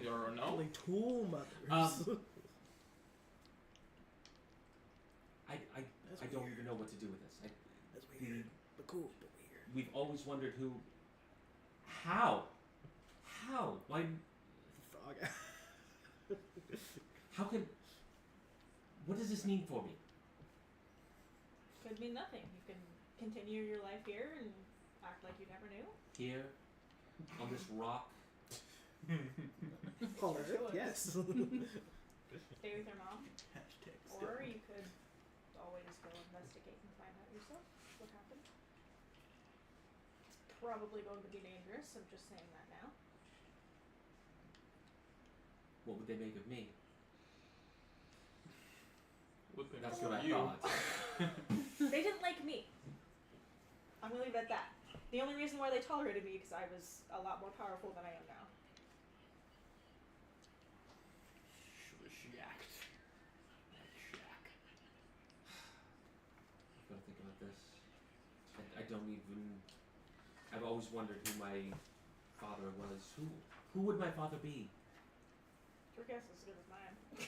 Or no?
Only two mothers.
I don't even know what to do with this.
That's weird, but cool, but weird.
We've always wondered who. How? Why?
Frog.
How can? What does this mean for me?
Could mean nothing. You can continue your life here and act like you never knew.
Here, on this rock.
Color,
Sure.
yes.
Stay with your mom. Or you could always go investigate and find out yourself what happened. It's probably going to be dangerous. I'm just saying that now.
What would they make of me?
Looking
That's
for
what I
you.
thought.
They didn't like me. I'm gonna leave it at that. The only reason why they tolerated me because I was a lot more powerful than I am now.
Shacked. Shack.
I've got to think about this. I don't even. I've always wondered who my father was. Who would my father be?
Your guess is as good as mine.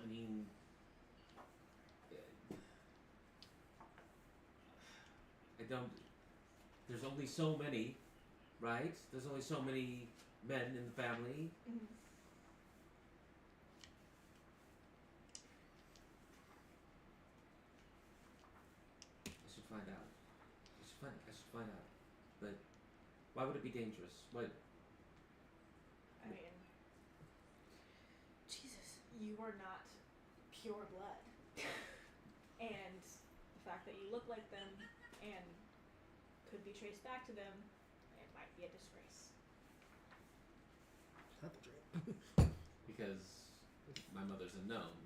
I mean, I don't. There's only so many, right? There's only so many men in the family.
Mm-hmm.
I should find out. I should find out. But why would it be dangerous? What?
I mean,
Jesus.
you are not pure blood. And the fact that you look like them and could be traced back to them, it might be a disgrace.
Not the dream.
Because my mother's a gnome.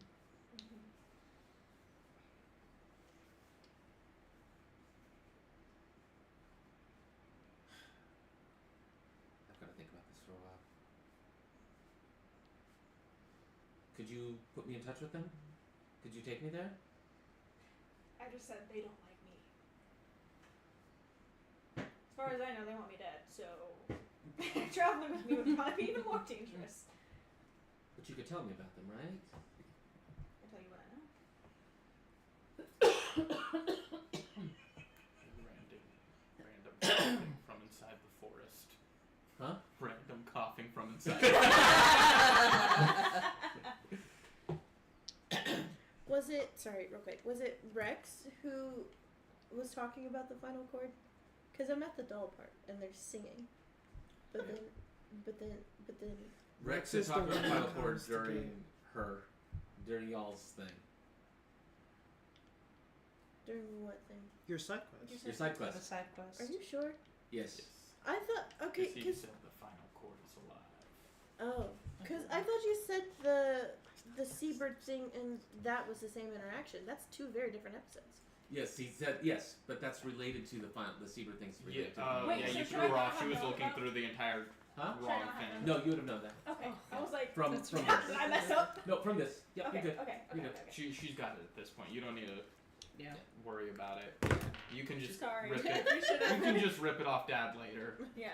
Mm-hmm.
I've got to think about this for a while. Could you put me in touch with them? Could you take me there?
I just said they don't like me. As far as I know, they want me dead, so traveling with me would probably be even more dangerous.
But you could tell me about them, right?
I'll tell you what I know.
Random coughing from inside the forest.
Huh?
Random coughing from inside.
Was it, sorry, real quick, was it Rex who was talking about the final chord? Because I'm at the doll part and they're singing. But then,
Rex
is
had talked
the
about
one
final
who
chords
comes to
during
game.
during y'all's thing.
during what thing?
Your side quest.
Your side
For the
quest.
side quest.
Are you sure?
Yes.
I thought, okay,
He
because,
said the final chord is alive.
oh, because I thought you said the seabird thing and that was the same interaction. That's two very different episodes.
Yes, he said yes, but that's related to the final. The Seabird thing's
Yeah,
related to. The
Wait,
yeah,
so
you
should
threw
I
her
not
off. She
have
was
known
looking
about-
through the entire
Huh?
Should I
wrong
not have
thing.
No, you would have known that.
Okay, I was like,
From
That's
from
right.
this.
did I mess up?
No, from this. Yep,
Okay,
you're good.
okay,
You're
okay,
good.
okay.
She's got it at this point. You don't need to
Yeah.
worry about it. You can just
Sorry.
rip it.
We should
You
have.
can just rip it off Dad later.
Yeah.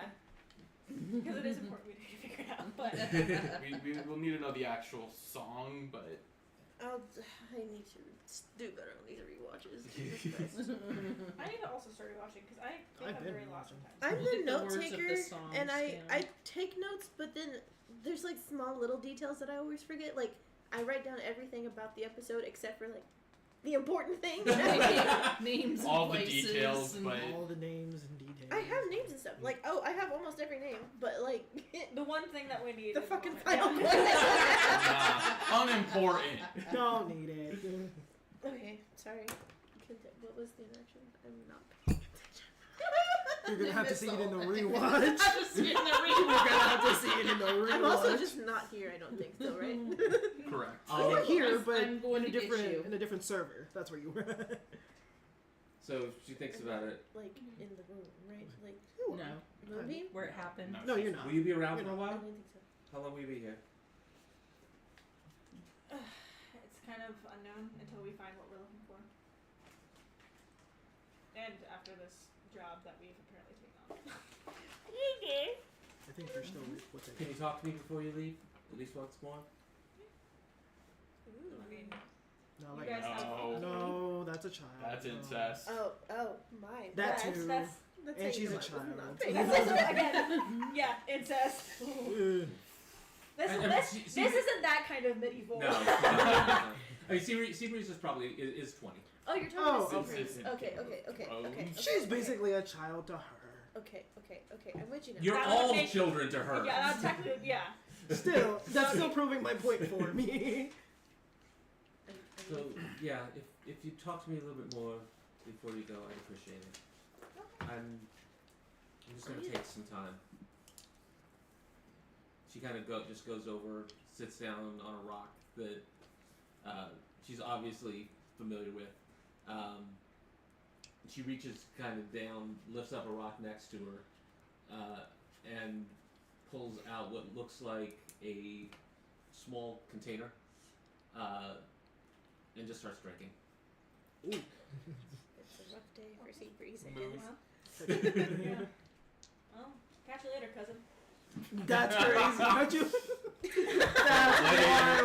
Because it is important we need to figure it out. But
We will need to know the actual song, but
I need to do better on these rewatches. Jesus Christ.
I need to also start rewatching because I think
I've
I'm
been
very lost
rewatching.
sometimes.
I'm
Look
the
at the
note
words of the
taker,
songs,
and
yeah.
I take notes, but then there's like small little details that I always forget. Like I write down everything about the episode except for like the important thing.
Names and
All the
places
details,
and
but
All the names and details.
I have names and stuff. Like, oh, I have almost every name, but like
The one thing that we need
the
is
fucking
one.
final
Yeah.
one.
unimportant.
Don't need it.
Okay, sorry. What was the interaction? I'm not.
You're gonna have to see it in the
Missile.
rewatch.
I'll just sit in the
We're
rewatch.
gonna have to see it in the rewatch.
I'm also just not here. I don't think so, right?
Correct.
You were here, but
I'm going
in a
to get
different
you.
in a different server. That's where you were.
So she thinks about it.
Like in the room, right? Like
No,
Moonbeam.
where it happened.
No, you're not.
Will you be around
You're
for a
not.
I
while?
didn't think so.
How long will you be here?
It's kind of unknown until we find what we're looking for. And after this job that we've apparently taken on.
I think you're still what's it?
Can you talk to me before you leave? At least once more?
I mean,
No,
you
like
guys have.
No.
no, that's a child.
That's
No.
incest.
Oh, my.
That
That's-
too.
that's
That's
And
how
she's
you
a
know I was
child.
not paying
That's
attention.
again. Yeah, incest.
Ugh.
This,
And-
this,
see-
this
see-
isn't that kind of medieval.
No. I mean, Seabreeze is probably is 20.
Oh, you're talking
Oh,
about
okay.
Seabreeze. Okay.
She's basically a child to her.
Okay. I'm with you now.
You're
That would
all
make-
children to her.
Yeah, that's technically, yeah.
Still, that's still proving my point for me.
So yeah, if you talk to me a little bit more before you go, I'd appreciate it. I'm just gonna take some time. She kind of just goes over, sits down on a rock that she's obviously familiar with. She reaches kind of down, lifts up a rock next to her, and pulls out what looks like a small container, and just starts drinking.
It's a rough day for Seabreeze, I
Move.
guess.
Yeah. Well, catch you later, cousin.
That's crazy, aren't you? That's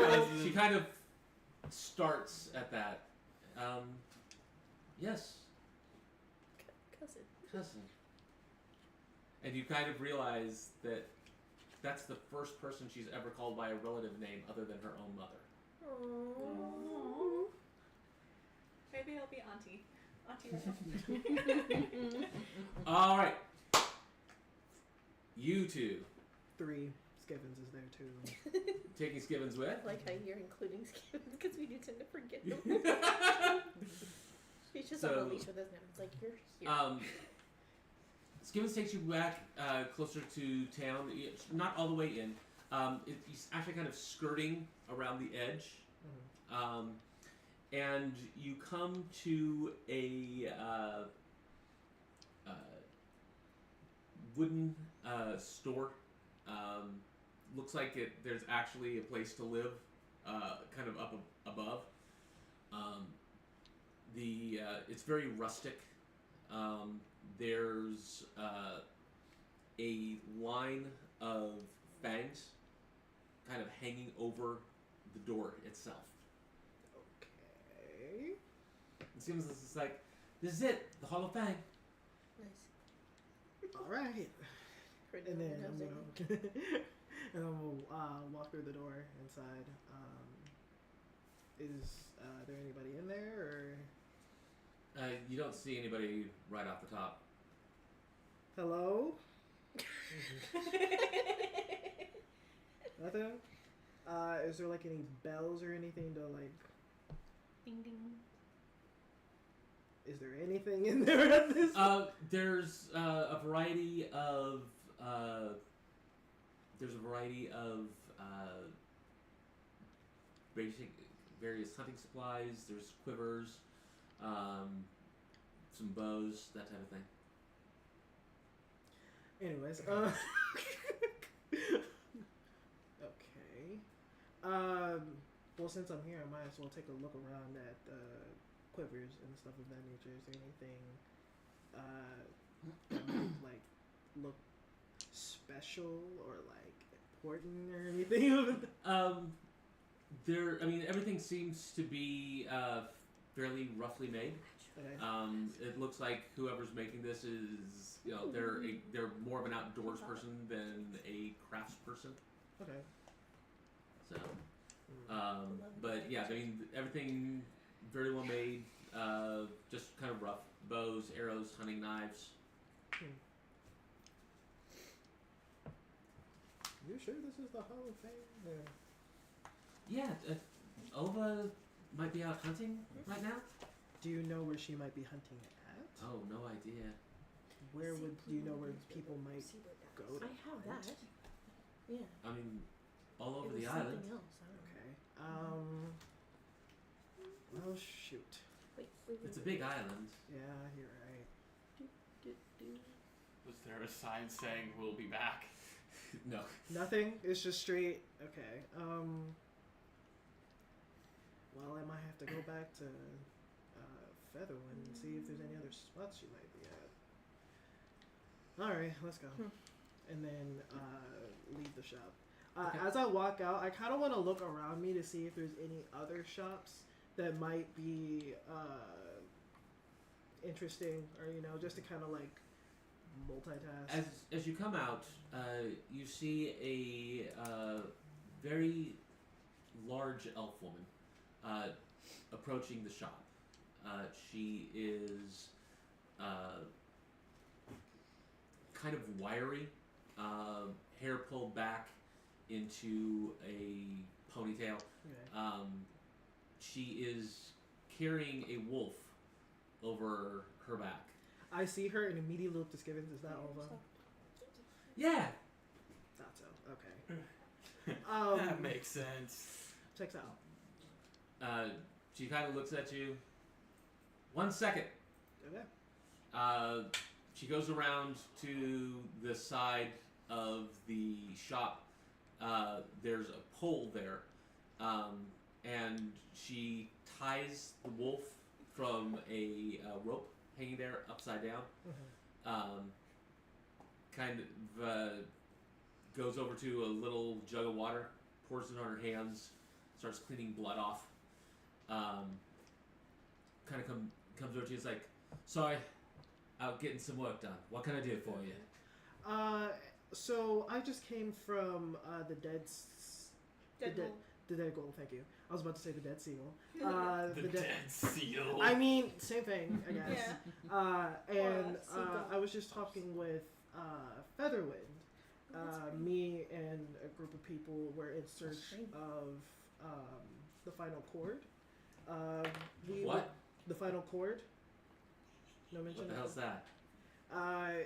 wild.
She kind of starts at that. Yes,
Cousin.
cousin. And you kind of realize that that's the first person she's ever called by a relative name other than her own mother.
Aww.
Maybe I'll be auntie. Auntie.
All right, you two
3. Skivens is there too.
taking Skivens with.
I like how you're including Skip because we do tend to forget him. He's just on
So,
the leash with us now. It's like, you're here.
Skivens takes you back closer to town. Not all the way in. He's actually kind of skirting around the edge. And you come to a wooden store. Looks like there's actually a place to live, kind of up above. It's very rustic. There's a line of fangs kind of hanging over the door itself.
Okay.
It seems this is like, this is it, the Hall of Fang.
Nice.
All right.
Pretty
And then
knows
I'm
it.
gonna and then we'll walk through the door inside. Is there anybody in there or?
You don't see anybody right off the top.
Hello? Nothing? Is there like any bells or anything to like?
Ding ding.
Is there anything in there at this?
There's a variety of basic various hunting supplies. There's quivers, some bows, that type of thing.
Anyways, okay. Well, since I'm here, I might as well take a look around at quivers and stuff of that nature. Is there anything that might, like, look special or like important or anything?
Everything seems to be fairly roughly made.
Okay.
It looks like whoever's making this is, they're more of an outdoors person than a crafts person.
Okay.
So, but yeah, everything very well made. Just kind of rough bows, arrows, hunting knives.
You sure this is the Hall of Fame? Or...
Yeah, Ova might be out hunting right now.
Do you know where she might be hunting at?
Oh, no idea.
Where would do you know where people might go to
I have
hunt?
that. Yeah.
I mean, all over
it was
the island.
something else. I don't know.
Okay. Well, shoot.
Wait.
It's a big island.
Yeah, you're right.
Was there a sign saying we'll be back?
No.
Nothing. It's just straight. Okay. Well, I might have to go back to Featherwind and see if there's any other spots she might be at. All right, let's go. And then leave the shop.
Okay.
As I walk out, I kind of want to look around me to see if there's any other shops that might be interesting, or just to kind of like multitask.
As you come out, you see a very large elf woman approaching the shop. She is kind of wiry, hair pulled back into a ponytail.
Okay.
She is carrying a wolf over her back.
I see her and immediately look to Skivens. Is that Ova?
Yeah.
Thought so. Okay.
That makes sense.
Checks out.
She kind of looks at you. 1 second.
Okay.
She goes around to the side of the shop. There's a pole there, and she ties the wolf from a rope hanging there upside down. Kind of goes over to a little jug of water, pours it on her hands, starts cleaning blood off. Kind of comes over to you. It's like, sorry, out getting some work done. What can I do for you?
So I just came from the Dead Gold. Thank you. I was about to say the Dead Seal.
The dead seal.
I mean, same thing, I guess.
Yeah.
And
seagull.
I was just talking with Featherwind. Me and a group of people were in search of the final chord.
What?
The final chord. No mention.
What the hell's that?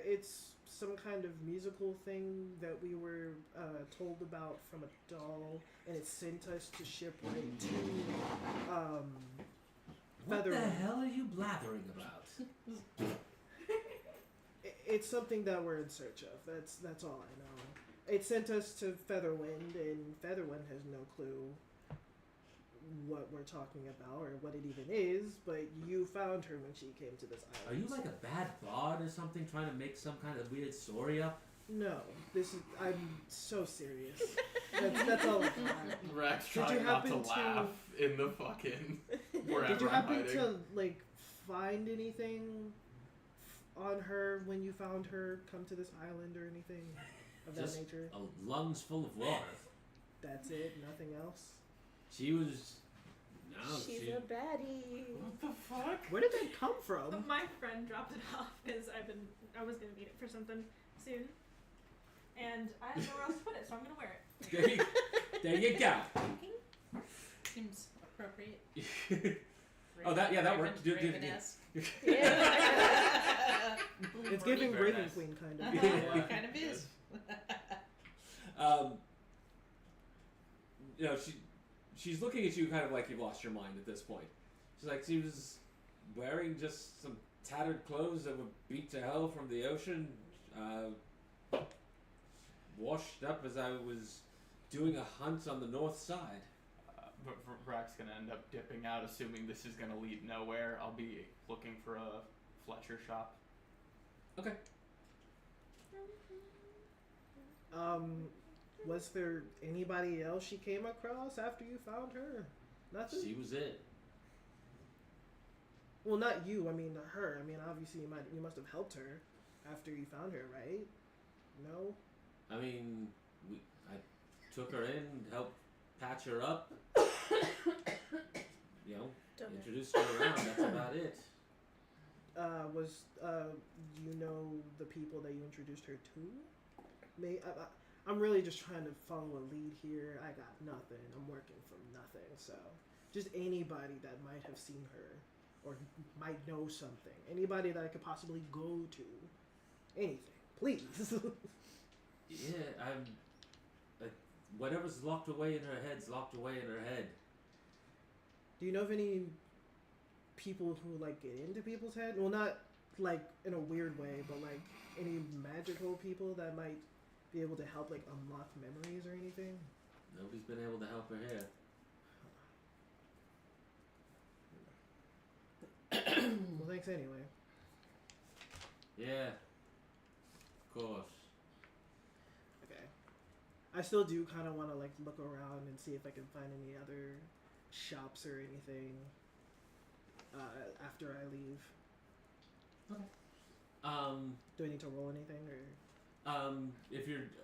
It's some kind of musical thing that we were told about from a doll, and it sent us to shipwright to
What the
Featherwind.
hell are you blathering about?
It's something that we're in search of. That's all I know. It sent us to Featherwind, and Featherwind has no clue what we're talking about or what it even is, but you found her when she came to this
Are
island.
you like a bad bard or something trying to make some kind of weird story up?
No, I'm so serious. That's all I got.
Rex
Did you
trying not to
happen to-
laugh in the fucking wherever
Did you
I'm
happen
hiding.
to like find anything on her when you found her come to this island or anything of
Just
that nature?
a lungs full of water.
That's it. Nothing else.
She was. No,
She's
she.
a baddie.
What the fuck?
Where did that come from?
My friend dropped it off because I was gonna need it for something soon, and I have nowhere else to put it, so I'm gonna wear it.
There you go.
Seems appropriate.
Oh, that worked.
Raven-esque.
Yeah.
It's giving
Very
Raven
nice.
Queen kind of.
Uh-huh, it kind of is.
She's looking at you kind of like you've lost your mind at this point. She's like, she was wearing just some tattered clothes that were beat to hell from the ocean, washed up as I was doing a hunt on the north side.
But Brack's gonna end up dipping out, assuming this is gonna lead nowhere. I'll be looking for a Fletcher shop.
Okay.
Was there anybody else she came across after you found her? Nothing?
She was it.
Well, not you. I mean, her. I mean, obviously you must have helped her after you found her, right? No?
I mean, I took her in, helped patch her up. you know,
Don't know.
introduced her around. That's about it.
You know the people that you introduced her to? I'm really just trying to follow a lead here. I got nothing. I'm working from nothing. So, just anybody that might have seen her or might know something. Anybody that I could possibly go to. Anything, please.
Yeah, whatever's locked away in her head's locked away in her head.
Do you know of any people who like get into people's head? Well, not like in a weird way, but like any magical people that might be able to help like unlock memories or anything?
Nobody's been able to help her here.
Well, thanks anyway.
Yeah. Of course.
Okay. I still do kind of want to like look around and see if I can find any other shops or anything after I leave. Do I need to roll anything or?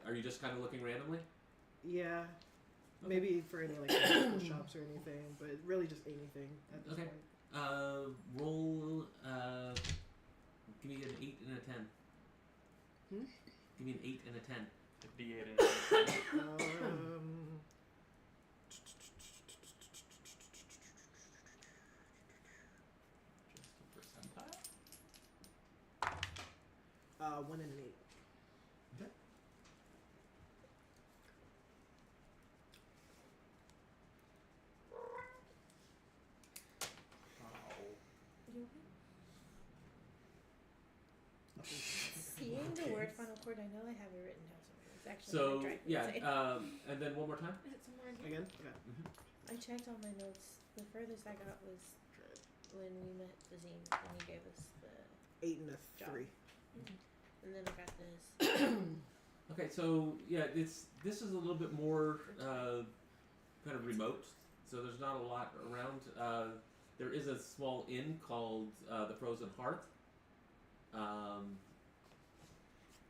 Are you just kind of looking randomly?
Yeah.
Okay.
Maybe for any like magical shops or anything, but really just anything at this
Okay.
point.
Roll. Give me an 8 and a 10.
Hmm?
Give me an 8 and a 10.
A D8 and just a percentile.
1 and an 8.
Okay.
Seeing the word final chord, I know I have it written down somewhere. It's actually
So
in my
yeah, and then one more time.
It's somewhere in here.
Again? Okay.
I checked all my notes. The furthest I got was when we met the zine and he gave us the,
8 and a
Job.
3.
and then I got this.
Okay, so yeah, this is a little bit more kind of remote, so there's not a lot around. There is a small inn called the Frozen Hearth,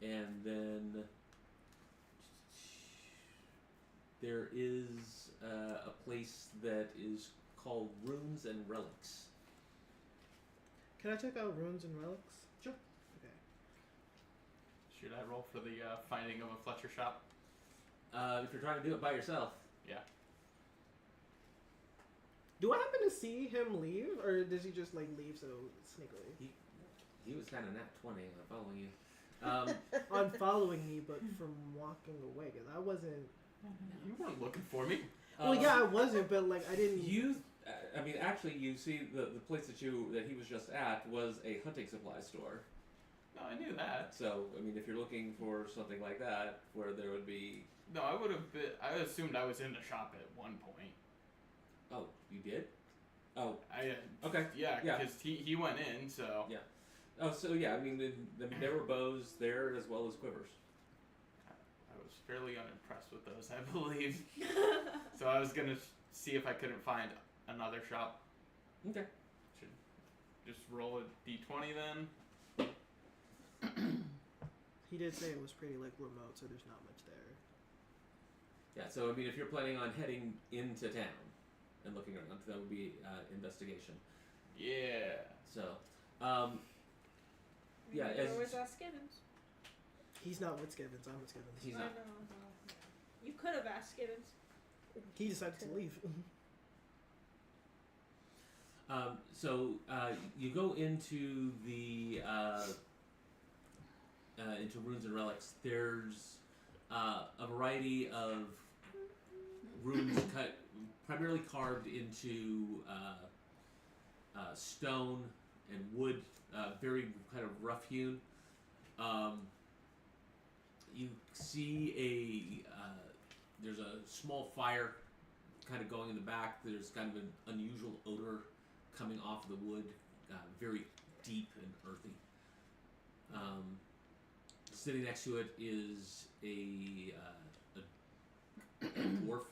and then there is a place that is called Runes and Relics.
Can I check out runes and relics?
Sure.
Okay.
Should I roll for the finding of a Fletcher shop?
If you're trying to do it by yourself.
Yeah.
Do I happen to see him leave, or does he just like leave so sneakily?
He was kind of nat 20 on following you.
On following me, but from walking away, because I wasn't.
You weren't looking for me.
Well, yeah, I wasn't, but like I didn't.
I mean, actually, you see the place that he was just at was a hunting supply store.
No, I knew that.
So, I mean, if you're looking for something like that, where there would be...
No, I would have been... I assumed I was in the shop at one point.
Oh, you did? Oh,
I
okay.
Yeah,
Yeah.
because he went in, so...
Yeah. Oh, so yeah, I mean, there were bows there as well as quivers.
I was fairly unimpressed with those, I believe. So I was going to see if I couldn't find another shop.
Okay.
Should just roll a d20 then.
He did say it was pretty like remote, so there's not much there.
Yeah, so I mean, if you're planning on heading into town and looking around, that would be investigation.
Yeah.
So, yeah,
Where was Skibbins?
He's not with Skibbins. I'm with Skibbins.
he's
I
not.
know. You could have asked Skibbins.
He decided to leave.
So you go into the into Runes and Relics. There's a variety of runes primarily carved into stone and wood, very kind of rough hewn. You see there's a small fire kind of going in the back. There's kind of an unusual odor coming off the wood, very deep and earthy. Sitting next to it is a dwarf,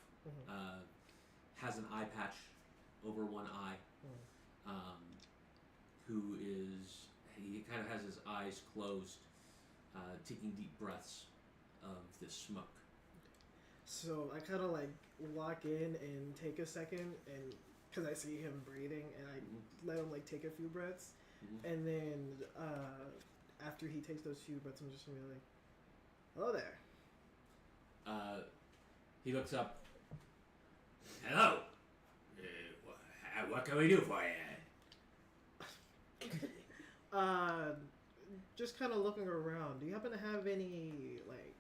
has an eye patch over one eye, who is, he kind of has his eyes closed, taking deep breaths of this smoke.
So I kind of like walk in and take a second and because I see him breathing, and I let him like take a few breaths, and then after he takes those few breaths, I'm just gonna be like, "Hello there."
He looks up. Hello. What can we do for you?
Just kind of looking around. Do you happen to have any like?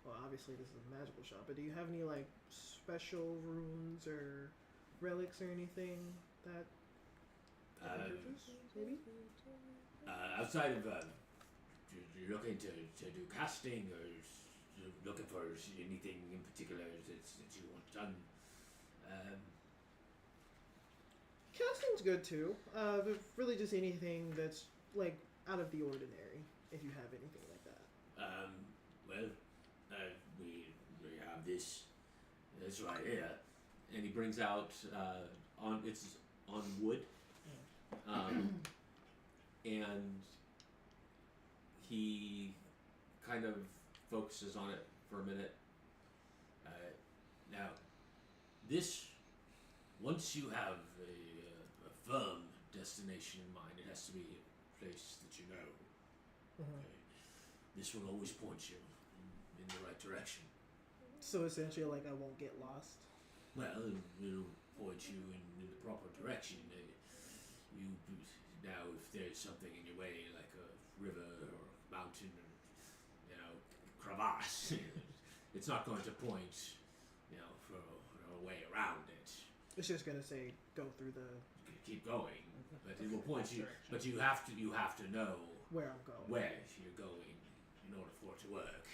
Well, obviously this is a magical shop, but do you have any like special runes or relics or anything that I can purchase? Maybe.
Outside of you're looking to do casting or looking for anything in particular that you want done.
Casting's good too. But really just anything that's like out of the ordinary. If you have anything like that.
We have this right here, and he brings out it's on wood, and he kind of focuses on it for a minute. Now, this once you have a firm destination in mind, it has to be a place that you know. Okay. This will always point you in the right direction.
So essentially, like I won't get lost.
Well, it'll point you in the proper direction. Now, if there's something in your way, like a river or mountain or crevasse, it's not going to point, for a way around it.
It's just gonna say go through the
Keep going, but it will point you. But you have to know
where I'm going.
where you're going in order for it to work.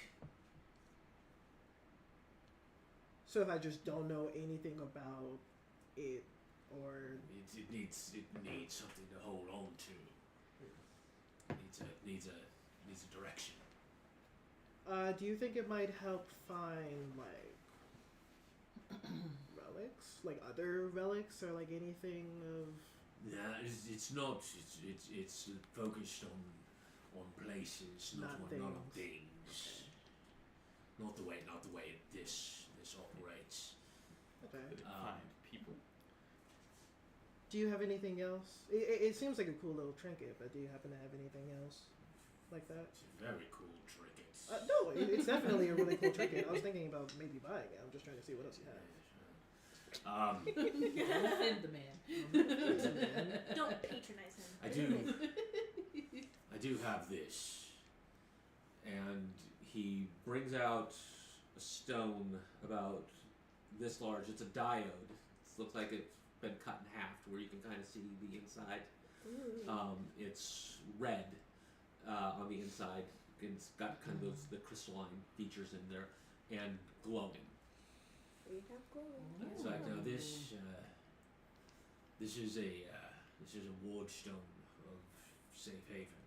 So if I just don't know anything about it, or
It needs something to hold on to. It needs a direction.
Do you think it might help find like relics, like other relics, or like anything of?
Yeah, it's not. It's focused on places, not on things. Not the way this operates.
Okay.
Find people.
Do you have anything else? It seems like a cool little trinket, but do you happen to have anything else like that?
It's a very cool trinket.
No, it's definitely a really cool trinket. I was thinking about maybe buying it. I'm just trying to see what else you have.
Don't offend the man.
Don't patronize him.
I do have this, and he brings out a stone about this large. It's a diode. It looks like it's been cut in half to where you can kind of see the inside. It's red on the inside. It's got kind of the crystalline features in there, and glowing.
We have glowing.
It's like this is a ward stone of safe haven.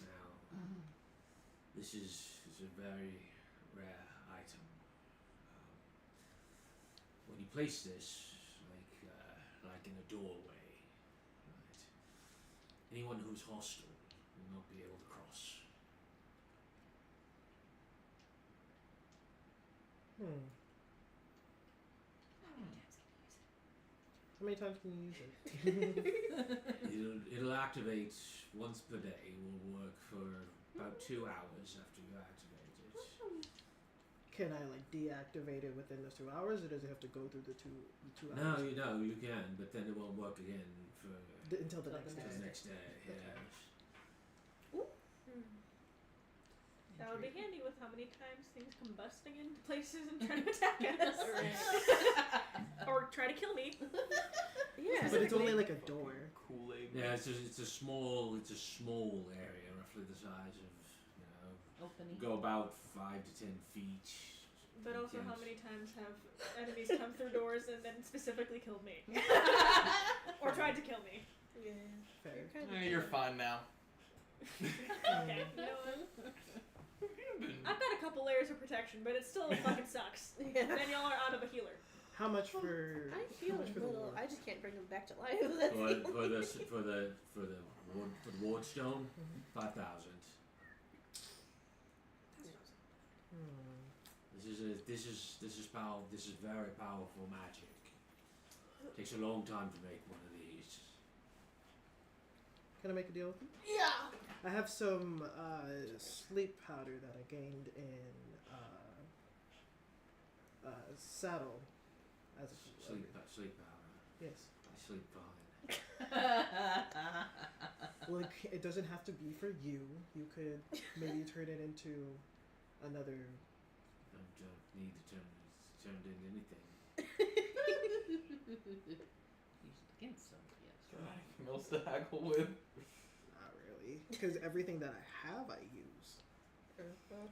Now, this is a very rare item. When you place this, like in a doorway, right? Anyone who's hostile will not be able to cross.
How many times can you use it?
It'll activate once per day. It will work for about 2 hours after you activate it.
Can I like deactivate it within those 2 hours, or does it have to go through the two
No,
hours?
you can, but then it won't work again for
Until the next
the
day.
next day. Yeah.
That would be handy with how many times things come busting into places and trying to attack us. Or try to kill me.
Yeah.
But it's only like a door.
Kool-Aid.
Yeah, it's a small area, roughly the size of
Opening.
go about 5 to 10 feet.
But also, how many times have enemies come through doors and then specifically killed me? Or tried to kill me?
Yeah.
Fair.
You're fine now.
Okay, you know what? I've got a couple layers of protection, but it still fucking sucks.
Yeah.
Then y'all are out of a healer.
How much for?
I feel
how much
a
for the
little.
ward?
I just can't bring them back to life. That's the only
For the ward stone, 5,000.
Hmm.
This is very powerful magic. Takes a long time to make one of these.
Can I make a deal with you?
Yeah.
I have some sleep powder that I gained in Saddle as a
Sleep powder.
Yes.
I sleep fine.
Look, it doesn't have to be for you. You could maybe turn it into another.
I don't need to turn it into anything.
Use it against somebody else.
God, mills to haggle with.
Not really, because everything that I have, I use.
Uh-huh.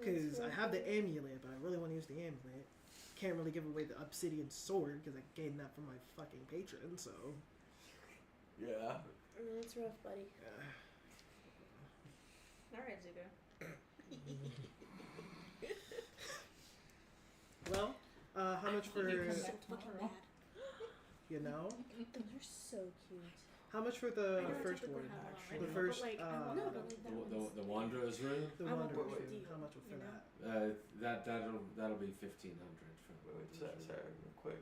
Because I have the amulet, but I really want to use the amulet. Can't really give away the obsidian sword because I gained that from my fucking patron. So.
Yeah.
It's rough, buddy.
Alright, Zuko.
Well, how much for
You come
So
back
fucking
tomorrow.
bad.
you know?
Those are so cute.
How much for the
I gotta
first
take the
one?
good hat
actually.
off.
The
I know,
first,
but, like, I want
No,
the-
but like that one's...
The Wanderer's Room.
The
I want
Wonder
the
Woman.
deal,
How much for
you know?
that?
That'll be 1,500 for.
Wait, sorry, real quick.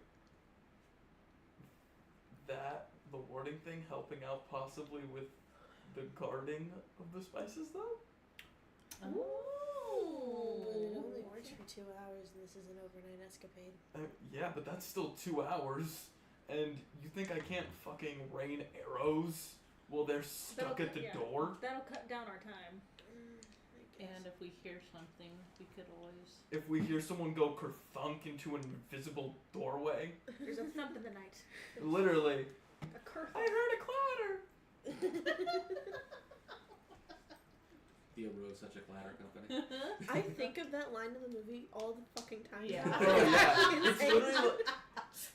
That, the warding thing, helping out possibly with the guarding of the spices, though?
But it only works for 2 hours, and this is an overnight escapade.
Yeah, but that's still 2 hours. And you think I can't fucking rain arrows while they're stuck
That'll-
at the
yeah.
door?
That'll cut down our time.
And if we hear something, we could always.
If we hear someone go kerthunk into an invisible doorway,
There's a thump in the night.
literally,
A curse.
I heard a clatter!
The Rose, such a clatter company.
I think of that line in the movie all the fucking time.
Yeah.
Oh yeah, it's
Insane.
literally like,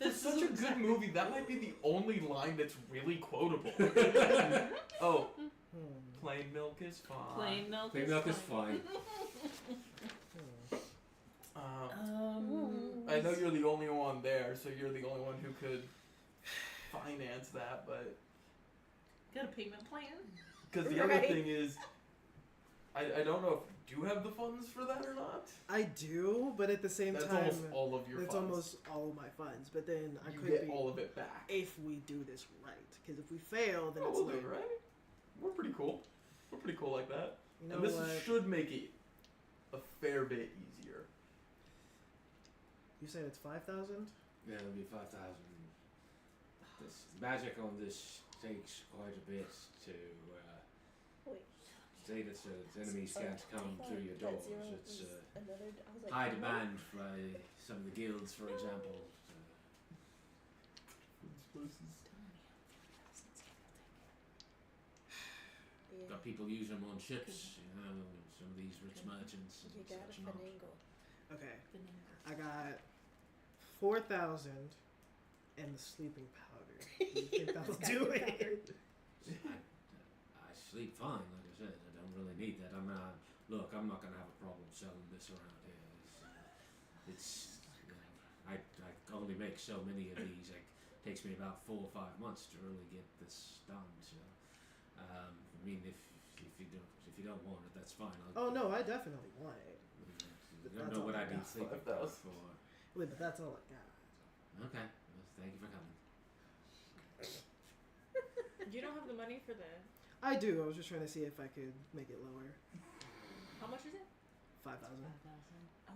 it's such a good movie. That might be the only line that's really quotable. Oh, plain milk is fine.
Plain milk.
Plain milk is fine.
I know you're the only one there, so you're the only one who could finance that, but
Got a payment plan?
because the other
Right.
thing is, I don't know if you do have the funds for that or not.
I do, but at the same
That's
time,
almost all of your
it's
funds.
almost all of my funds. But then I
you
could
get
be
all of it back.
if we do this right. Because if we fail, then
Oh,
it's
we'll do
like,
it right. We're pretty cool. We're pretty cool like that.
you know
And this
what?
should make it a fair bit easier.
You said it's 5,000.
Yeah, it'll be 5,000. This magic on this takes quite a bit to
Wait.
say that enemies can't come through your
That
doors.
zero
It's
was another... I was like,
high
what?
demand by some of the guilds, for example.
Yeah.
Got people using them on ships, you know, some of these rich merchants and
You gotta
such not.
finagle.
Okay, I got 4,000 and the sleeping powder. Do you think that'll do it?
I sleep fine, like I said. I don't really need that. I'm not. Look, I'm not gonna have a problem selling this around here. It's you know, I only make so many of these. Like, it takes me about 4 or 5 months to really get this done. So, I mean, if you don't want it, that's fine.
Oh no, I definitely want it.
I
That's
don't know
all
what
I
I need
got.
sleeping
5,000.
powder for.
Wait, but that's all I got.
Okay, well, thank you for coming.
You don't have the money for the.
I do. I was just trying to see if I could make it lower.
How much is it?
5,000.
Oh.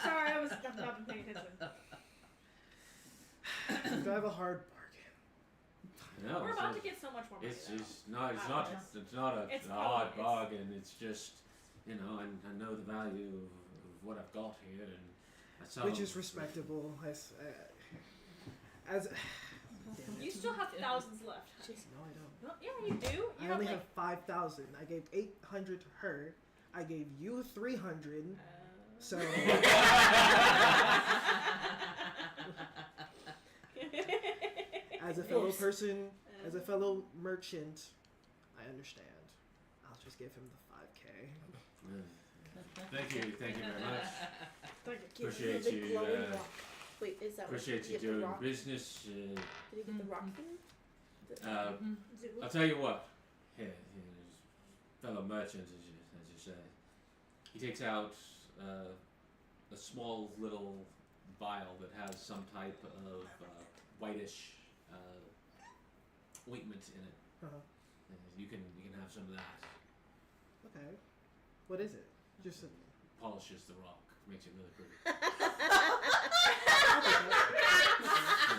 Sorry, I was not paying attention.
Do I have a hard bargain?
No,
We're
it's
about
not-
to get so much more money.
It's
though.
not. It's
Out
not.
of this.
It's not a,
It's
a hard
probably-
bargain. It's just, you know, I know the value of what I've got here, and that's all.
Which is respectable. As
You still have thousands left.
Just
no, I don't.
Well, yeah, you do. You
I
have
only
like.
have 5,000. I gave 800 to her. I gave you 300. So as a fellow person, as a fellow merchant, I understand. I'll just give him the 5K.
Thank you very much.
give
Appreciate
him the
you,
glowing rock. Wait, is that
Appreciate
what
you
get the
doing
rock?
business.
Did he get the rock thing?
I'll tell you what. Here, fellow merchant, as you say. He takes out a small little vial that has some type of whitish ointment in it.
Uh-huh.
And you can have some of that.
Okay. What is it? Just a...
Polishes the rock, makes it really pretty.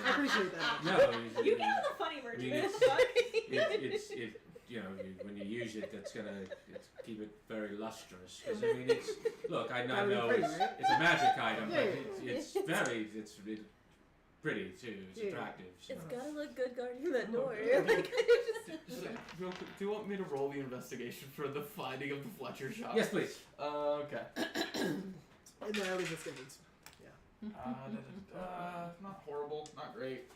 I appreciate that.
No,
You get all the funny
I
merch.
mean,
What
it's,
the fuck?
it you know, when you use it, it's keep it very lustrous. 'Cause, I mean, look, I
Gotta be
know
pretty,
it's,
right?
it's a magic item,
Yeah,
but
yeah.
it's pretty too. It's
Yeah.
attractive. So.
It's gotta look good guarding that door.
Okay.
Like,
Just, real quick, do you want me to roll the investigation for the finding of the Fletcher shop?
Yes, please.
Okay.
And then I was just getting...
Not horrible, not great.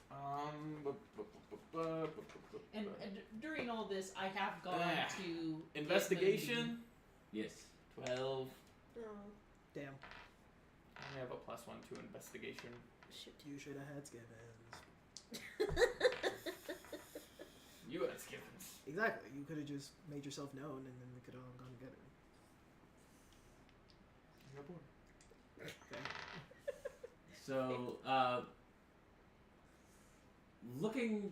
And during all this, I have gone to
Investigation.
Yes.
12.
oh,
Damn.
I only have a +1 to investigation.
shoot.
You should have had Skibbins.
You had Skippins.
Exactly. You could have just made yourself known, and then we could have all gone together.
You're bored.
Okay.
So, looking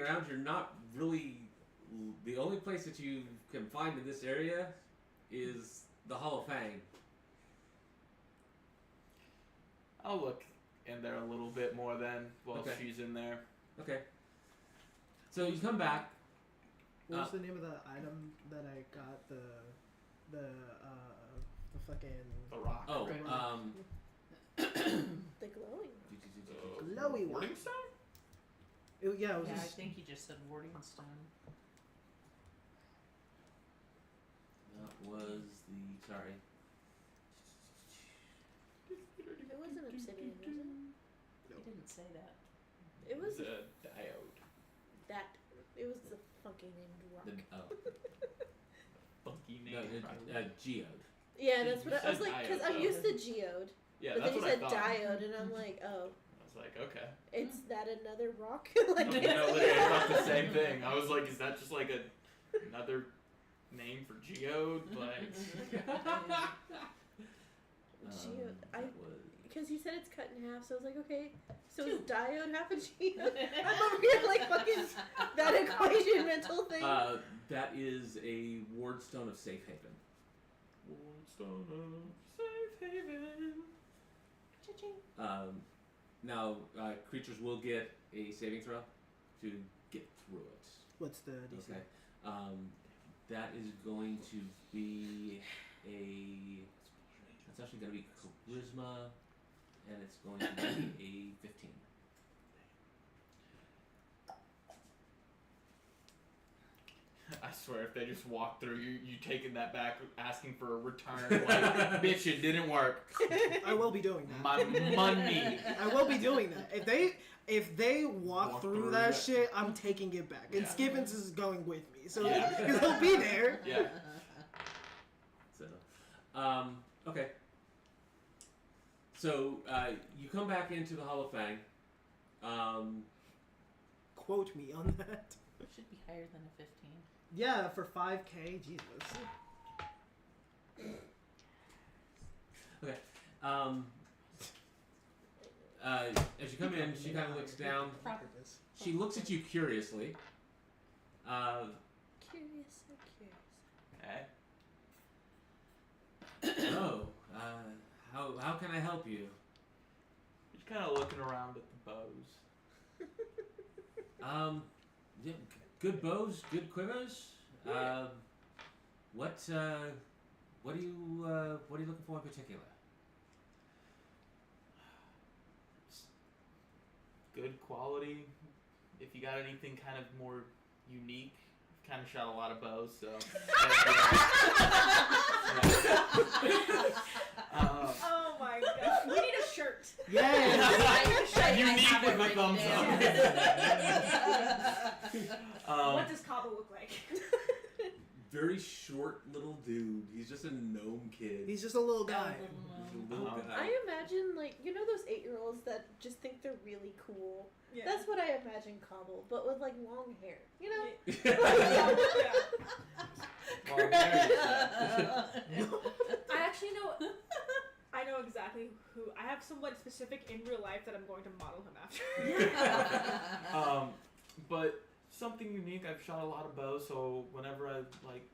around, you're not really. The only place that you can find in this area is the Hall of Fang.
I'll look in there a little bit more then while
Okay.
she's in there.
Okay. So you come back.
What was the name of the item that I got? The fucking...
The rock.
Oh,
Right.
The glowing.
Glowy one.
Warding stone?
It was
Yeah, I
just...
think you just said warding stone.
That was the sorry.
It wasn't obsidian, was it?
You didn't say that.
It was
a diode.
that. It was the funky named rock.
Funky
No,
name.
geode.
Yeah, that's what I was
said
like, because
diode,
I'm
though.
used to geode,
Yeah,
but
that's
then you
what
said
I thought.
diode, and I'm like, oh,
I was like, okay.
it's that another rock? Like,
No, literally, I thought the same thing. I was like, is that just like another name for geode? Like,
geode.
That was
Because he said it's cut in half, so I was like, okay, so is diode half a geode? I'm over here like fucking that equation mental thing.
that is a wardstone of safe haven.
Wardstone of Safe Haven.
Cha-ching.
Now, creatures will get a saving throw to get through it.
What's the DC?
Okay. That is going to be it's actually going to be charisma, and it's going to be a 15.
I swear, if they just walk through, you taking that back, asking for a return, like, bitch, it didn't work.
I will be doing that.
My money.
I will be doing that. If they walk through that shit, I'm taking it back. And
Yeah.
Skippins is going with me, so
Yeah.
because he'll be there.
Yeah.
So, okay. So, you come back into the Hall of Fang.
Quote me on that.
Should be higher than a 15.
Yeah, for 5K, Jesus.
Okay. As you come in, she kind of looks down. She looks at you curiously.
Curious, so curious.
Okay.
Oh, how can I help you?
Just kind of looking around at the bows.
Yeah, good bows, good quivers. What are you looking for in particular?
Good quality. If you got anything kind of more unique, I've kind of shot a lot of bows, so.
Oh my god. We need a shirt.
Yeah.
Unique with a thumbs up.
What does Cabo look like?
Very short little dude. He's just a gnome kid.
He's just a little guy.
He's a little guy.
I imagine, like, you know those 8-year-olds that just think they're really cool?
Yeah.
That's what I imagine Cobble, but with, like, long hair. You know?
Long hair.
I actually know. I know know exactly who. I have someone specific in real life that I'm going to model him after.
But something unique. I've shot a lot of bows, so whenever I like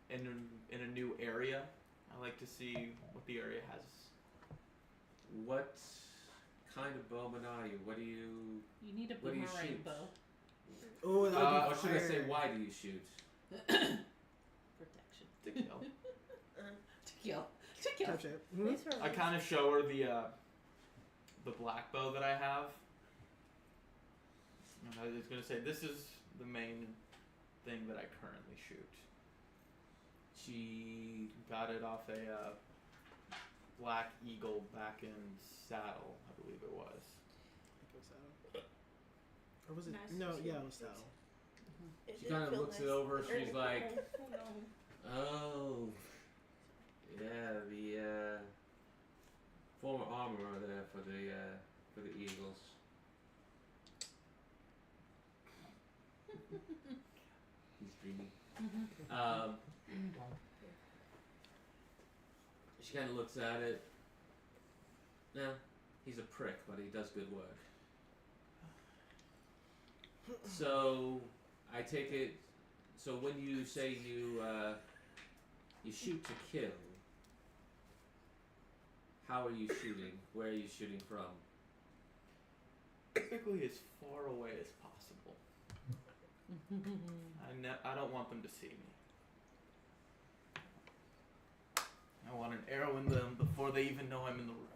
in a new area, I like to see what the area has.
What kind of bowman are you? What do you?
You need a
What do you
boomerang
shoot?
bow.
Oh, that would be
Or should I say,
fire.
why do you shoot?
Protection.
To kill.
To kill. To kill.
Touch it. Mhm.
These are
I kind of show her the black bow that I have. And I was gonna say this is the main thing that I currently shoot. She got it off a Black Eagle back in Saddle, I believe it was.
Or was it?
Nice
No,
to see
yeah,
you.
it was Saddle.
It
She
did
kind of
feel
looks
nice.
it over. She's like,
Oh no.
oh, yeah, the former armorer there for the Eagles. He's dreamy. She kind of looks at it. Yeah, he's a prick, but he does good work. So, I take it. So when you say you shoot to kill, how are you shooting? Where are you shooting from?
Typically as far away as possible. I don't want them to see me. I want an arrow in them before they even know I'm in the room.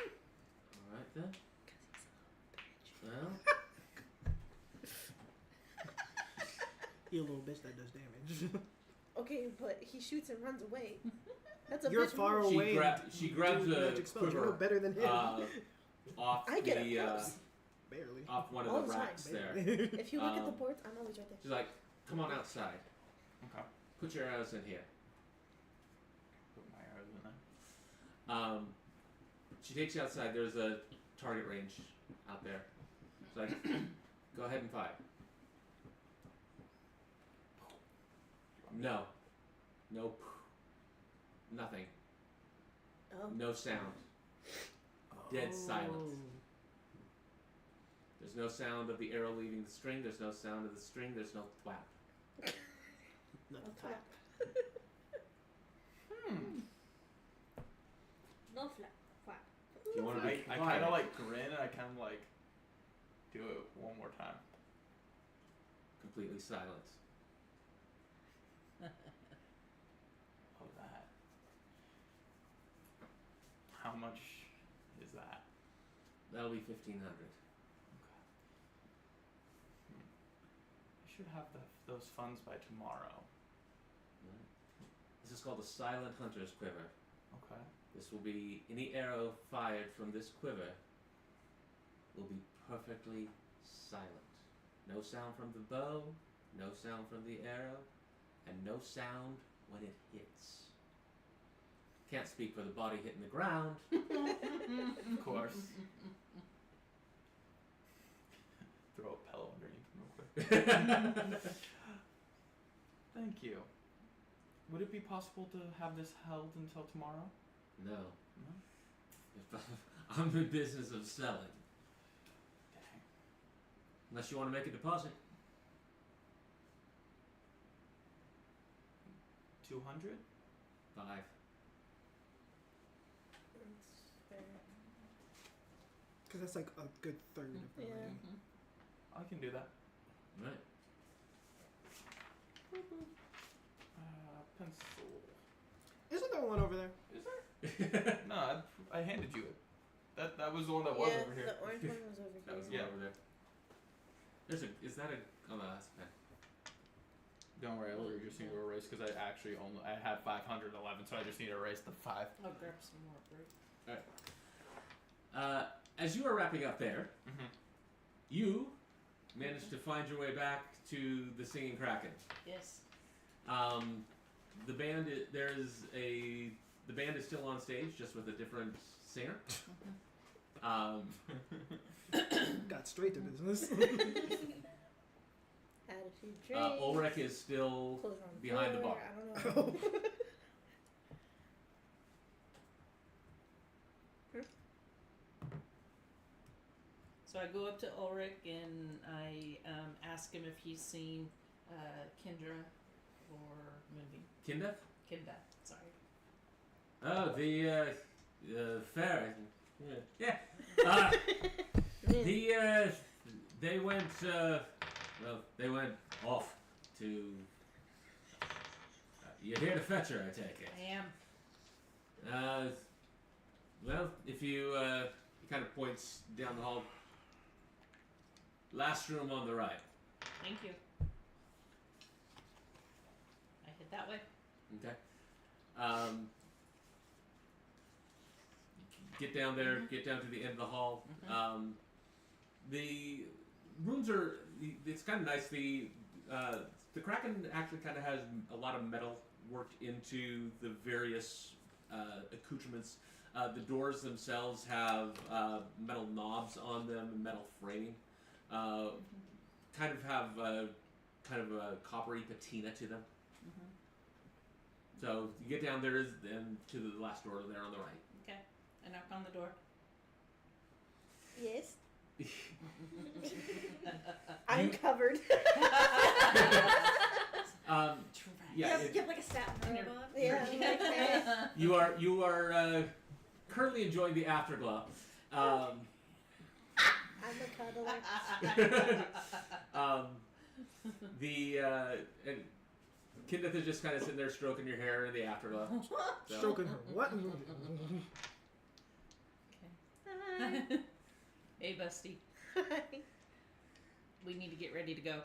All right then. Well,
You little bitch that does damage.
Okay, but he shoots and runs away. That's a
You're
bitch
far
move.
away.
she grabs
do
a
magic spells. You're
quiver
better than him.
off
I get
the
up close.
Barely.
off one
All
of the
the time.
racks there.
If you look at the
Um,
boards, I'm always right there.
She's like, "Come on outside.
Okay.
Put your arrows in here."
Put my arrows in there.
She takes you outside. There's a target range out there. She's like, "Go ahead and fire." No. Nope. Nothing.
Oh.
No sound. Dead silence. There's no sound of the arrow leaving the string. There's no sound of the string. There's no thwap.
Not
No
the
flap.
No flap. Flap.
If you want to
I
make
kind of like grin and I kind of like do it one more time.
completely silent.
Oh, that. How much is that?
That'll be 1,500.
I should have those funds by tomorrow.
Right. This is called a silent hunter's quiver.
Okay.
This will be any arrow fired from this quiver will be perfectly silent. No sound from the bow, no sound from the arrow, and no sound when it hits. Can't speak for the body hitting the ground.
Of course. Throw a pillow underneath real quick. Thank you. Would it be possible to have this held until tomorrow?
No.
No?
If I'm in the business of selling.
Dang.
Unless you want to make a deposit.
200?
5.
Because that's like a good third of the
Yeah.
money.
I can do that.
Right.
Pencil.
Isn't there one over there?
Is there? No, I handed you it. That was the one that was
Yeah,
over here.
the orange one was over
That was
here.
the one over there. There's a. Is that a? Oh no, that's a pen.
Don't worry, I literally just need to erase because I actually I had 511, so I just need to erase the 5.
I'll grab some more fruit.
As you are wrapping up there,
Mm-hmm.
you managed to find your way back to the Singing Kraken.
Yes.
The band the band is still on stage, just with a different singer.
Got straight to business.
Had a few drinks.
Ulrich is still
Clothes on
behind the
floor,
bar.
I don't know.
So I go up to Ulrich and I ask him if he's seen Kendra or Moonbeam.
Kindeth?
Kinda, sorry.
Oh, the fair. Yeah. They went, they went off to. You're here to fetch her, I take it.
I am.
Well, if you, he kind of points down the hall. Last room on the right.
Thank you. I head that way.
Okay. Get down there. Get down to the end of the hall. The rooms are. It's kind of nice. The Kraken actually kind of has a lot of metal worked into the various accoutrements. The doors themselves have metal knobs on them and metal framing. Kind of have a coppery patina to them. So you get down there and to the last door there on the right.
Okay. I knock on the door.
Yes. I'm covered.
Yeah,
You have like a satin robe on.
Yeah.
you are currently enjoying the afterglow.
I'm a cuddler.
And Kindeth is just kind of sitting there stroking your hair in the afterglow. So.
Stroking her. What?
Hi.
Hey, Busty. We need to get ready to go.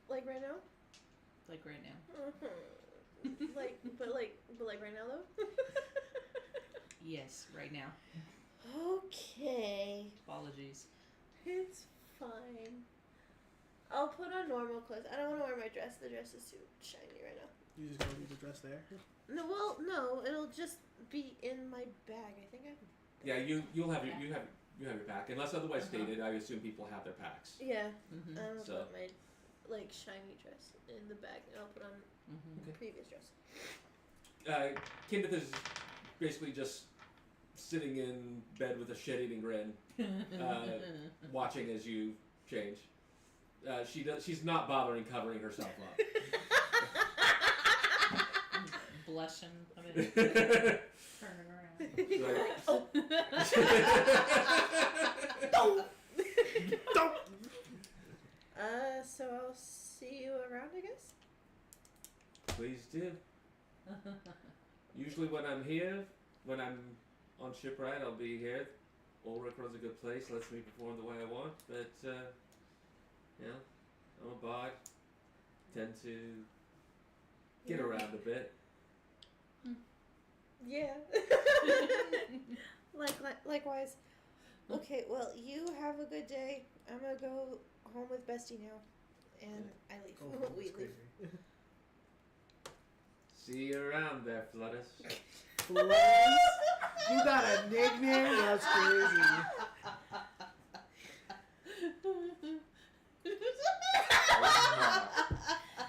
Like right now?
Like right now.
but like right now though?
Yes, right now.
Okay.
Apologies.
It's fine. I'll put on normal clothes. I don't want to wear my dress. The dress is too shiny right now.
You just gonna leave the dress there?
No, it'll just be in my bag. I think I.
Yeah, you'll have your pack unless otherwise stated. I assume people have their packs.
Yeah.
Mm-hmm.
I'm gonna
So.
put my shiny dress in the bag, and I'll put on previous dress.
Kindeth is basically just sitting in bed with a shit-eating grin, watching as you change. She's not bothering covering herself up.
Blushing a bit. Turning around.
So I'll see you around, I guess.
Please do. Usually when I'm here, when I'm on shipwright, I'll be here. Ulrich runs a good place, lets me perform the way I want, but, I'm a bard. Tend to get around a bit.
Yeah. Likewise. Okay, well, you have a good day. I'm gonna go home with Bestie now. And I leave.
Oh,
We
that's
leave.
crazy.
See you around there, Fluttus.
Fluttus? You got a nickname? That's crazy.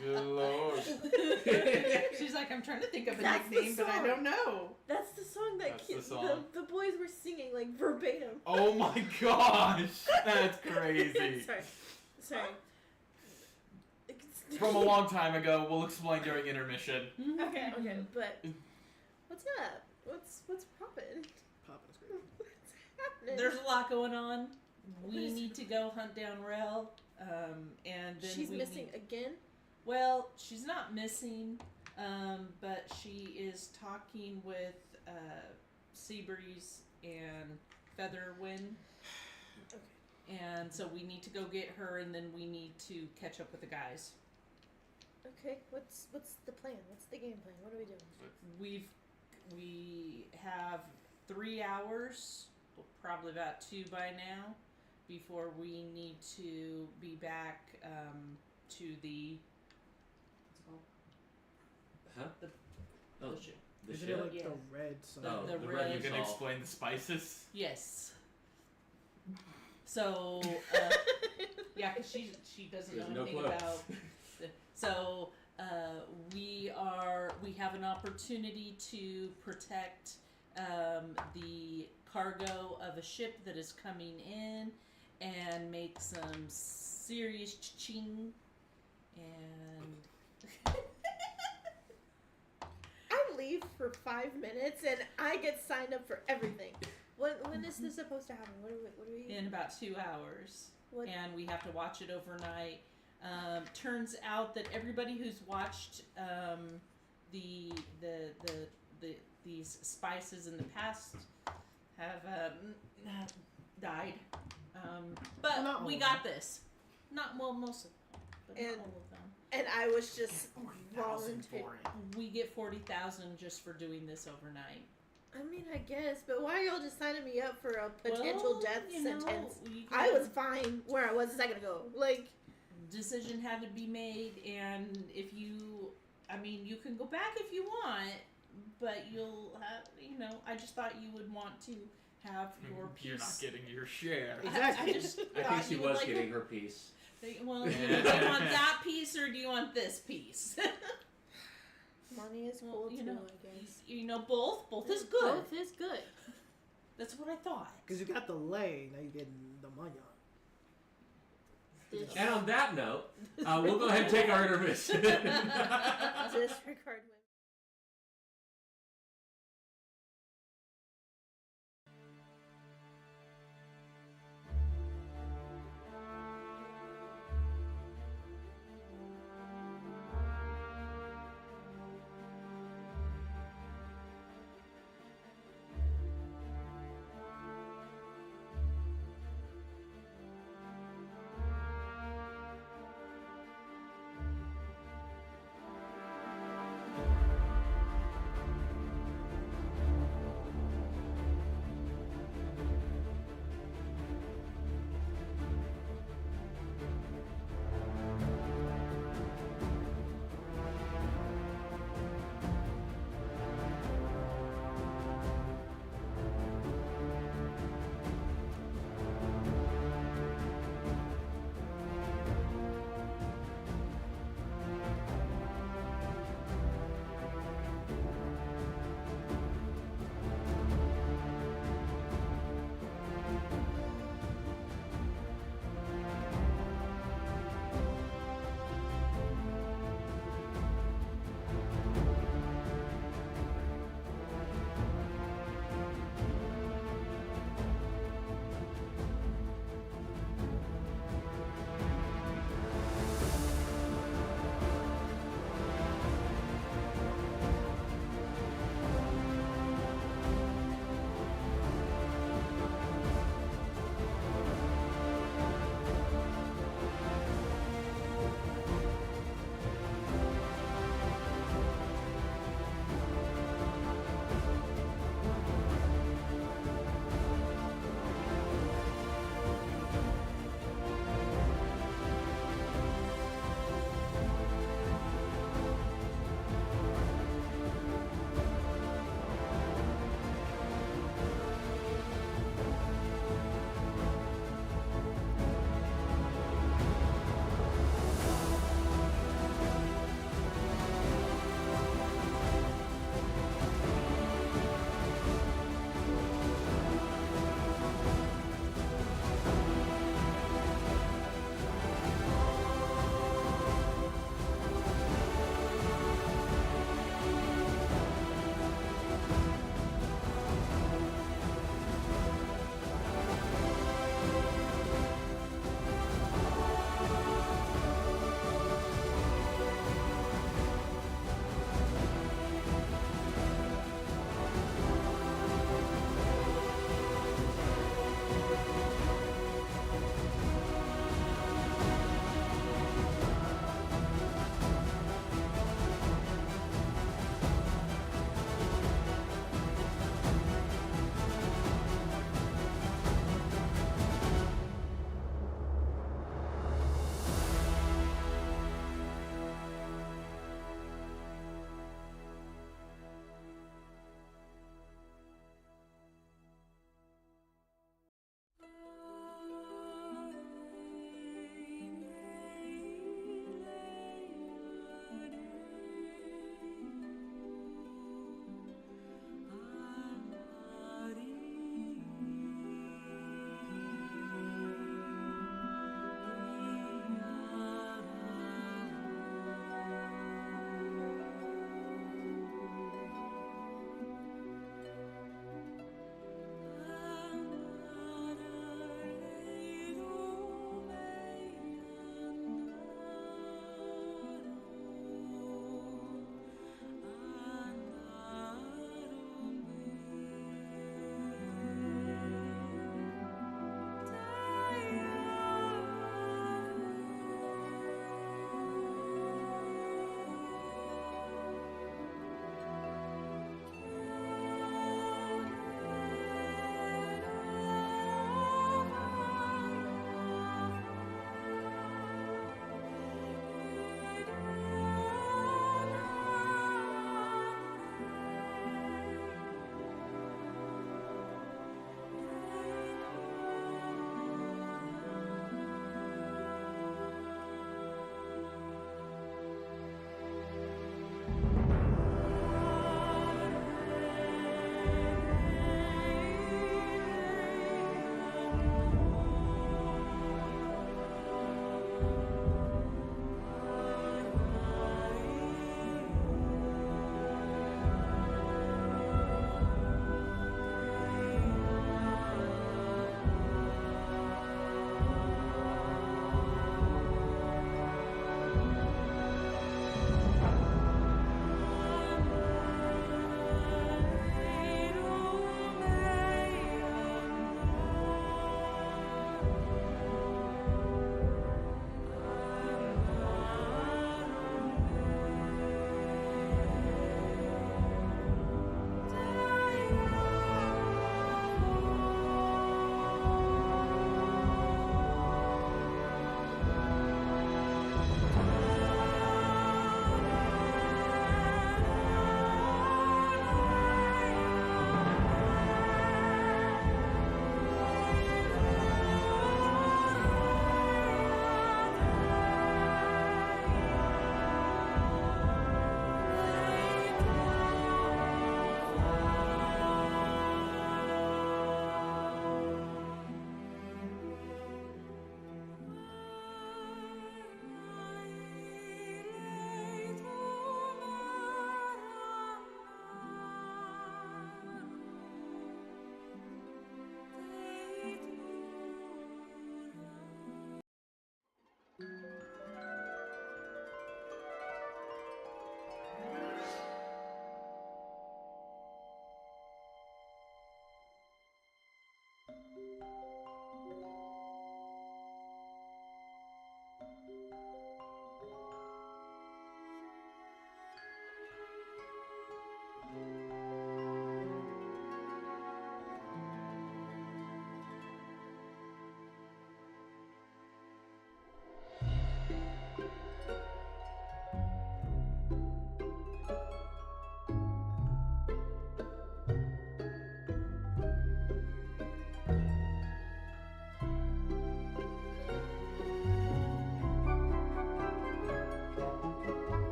Good lord.
She's like, I'm trying to think of a
That's the
nickname, but I
song.
don't know.
That's the song that
That's the song.
the boys were singing, like, verbatim.
Oh my gosh, that's crazy.
Sorry.
From a long time ago, we'll explain during intermission.
Okay.
Okay, but what's up? What's poppin'?
Poppin's crazy.
What's happening?
There's a lot going on.
What
We
is-
need to go hunt down Rel. And then
She's
we
missing
need-
again.
Well, she's not missing, but she is talking with Seabreeze and Featherwind.
Okay.
And so we need to go get her, and then we need to catch up with the guys.
Okay. What's the plan? What's the game plan? What are we doing?
We have 3 hours, well, probably about 2 by now, before we need to be back to the what's it called?
Huh?
The ship.
The
Isn't
ship?
it like
Yeah.
the red song?
Oh,
the
the
red-
red
You can
salt.
explain the spices.
Yes. So yeah, because she doesn't
She has
know
no
anything
clue.
about. So we have an opportunity to protect the cargo of a ship that is coming in and make some serious ching and
I leave for 5 minutes and I get signed up for everything. When is this supposed to happen? What are we?
in about 2 hours.
What?
And we have to watch it overnight. Turns out that everybody who's watched these spices in the past have died. But
Not all
we
of
got this. Not most of them, but not
And-
all of them.
And I was just
40,000 for it.
We get 40,000 just for doing this overnight.
I mean, I guess, but why are y'all just signing me up for a potential
Well,
death
you know,
sentence?
you
I
can-
was fine where I was a second ago. Like,
decision had to be made, and if you, I mean, you can go back if you want, but you'll have, I just thought you would want to have your piece.
You're not getting your share.
Exactly.
I just
I
thought
think she
you would
was
like
getting
to-
her piece.
Well, do you want that piece or do you want this piece?
money is
Well,
cool
you
too,
know,
I guess.
both. Both is good.
Both is good.
That's what I thought.
Because you got the lay, now you're getting the money.
And on that note, we'll go ahead and take our intermission.
Disregard women.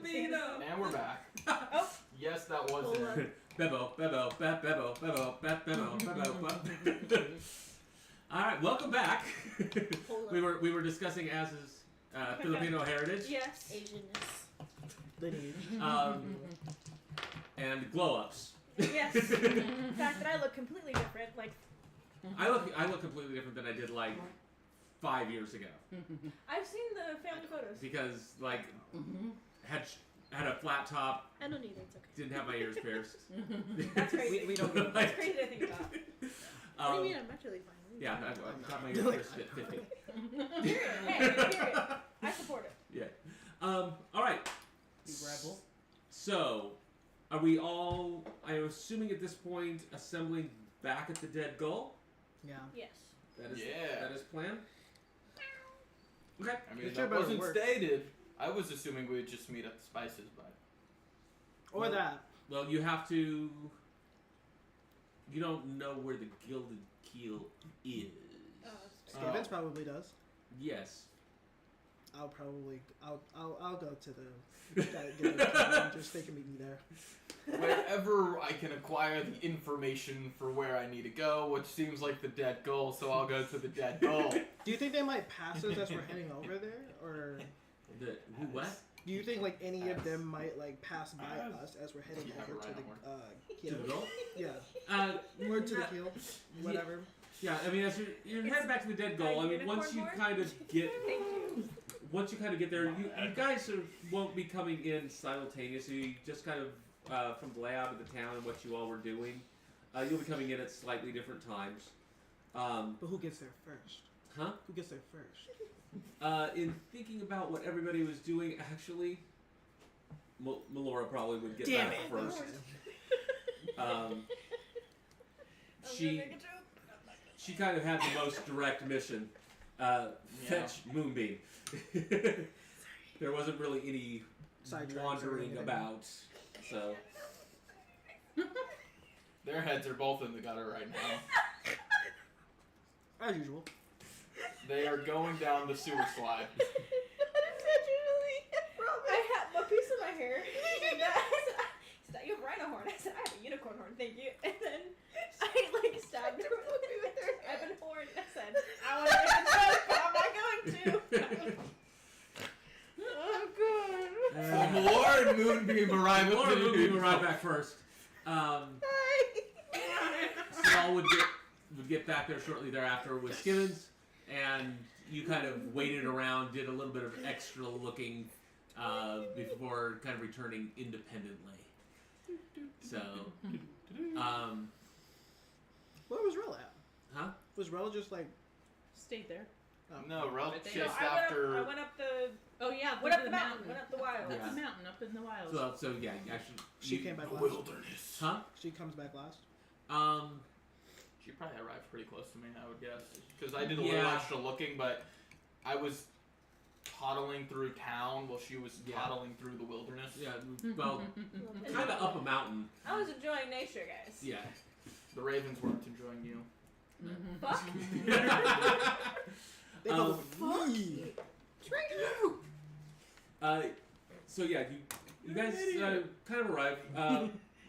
Filipino.
And we're back.
Oh.
Yes, that was
Hold
it.
on.
Bebo, bebo, bebo, bebo, bebo, bebo. All right, welcome back.
Hold
we
on.
were discussing Az's Filipino heritage.
Yes.
Asianness.
Lineage.
And glow ups.
Yes. The fact that I look completely different, like
I look completely different than I did like 5 years ago
I've seen the family photos.
because like had a flat top,
I don't need it. It's okay.
didn't have my ears pierced.
That's crazy.
We don't know.
That's crazy to think about.
What do you mean? I'm actually fine.
Yeah, I got my ears pierced at 50.
Period. Hey, period. I support it.
Yeah. All right.
You rebel.
So, are we all? I'm assuming at this point assembling back at the Dead Gull.
Yeah.
Yes.
That is
Yeah.
That is plan. Okay.
I mean,
It sure
that
better
wasn't
work.
stated. I was assuming we would just meet at the spices, but
Or that.
Well, you have to. You don't know where the Gilded Keel is.
Skavens probably does.
Yes.
I'll go to the get just they can meet me there.
wherever I can acquire the information for where I need to go, which seems like the Dead Gull, so I'll go to the Dead Gull.
Do you think they might pass us as we're heading over there, or
The who what?
do you think like any of them might like pass by us as we're heading
Yeah,
over to
right
the
To the
keel?
Gull?
Yeah, or to the keel, whatever.
Yeah, I mean, as you're heading back to the Dead Gull, I mean, once you
unicorn
kind of get
Thank you.
once you kind of get there, you guys won't be coming in simultaneously. Just kind of from the layout of the town and what you all were doing, you'll be coming in at slightly different times.
But who gets there first?
Huh?
Who gets there first?
In thinking about what everybody was doing, actually, Melora probably would get
Damn
back
it.
first. She kind of had the most direct mission. Fetch Moonbeam. There wasn't really any
Sidetracks or
wandering
anything.
about, so
Their heads are both in the gutter right now.
As usual.
They are going down the sewer slide.
I have a piece of my hair. And I said, you have rhino horn. I said, I have a unicorn horn, thank you. And then I like stabbed her with her ebon horn. I said, I want to make a joke, but I'm not going to. Oh god.
Well, Melora and Moonbeam arrive at
Melora
the
Moonbeam arrived back first. Saul would get back there shortly thereafter with Skimmins, and you kind of waited around, did a little bit of extra looking before kind of returning independently. So,
Where was Rel at?
huh?
Was Rel just like?
Stayed there.
No, Rel
I think-
chased
No,
after.
I went up the
Oh yeah,
went up the mountain. Went up the wild.
Up
Yeah.
the mountain, up in the wilds.
So yeah, actually,
She
you-
came back
the
last.
wilderness.
Huh?
She comes back last.
She probably arrived pretty close to me, I would guess. Because I did a little
Yeah.
extra looking, but I was toddling through town while she was
Yeah.
toddling through the wilderness.
Yeah, well, kind of up a mountain.
I was enjoying nature, guys.
Yeah.
The ravens weren't enjoying you.
Fuck.
They go, "Yee."
So yeah, you guys kind of arrive.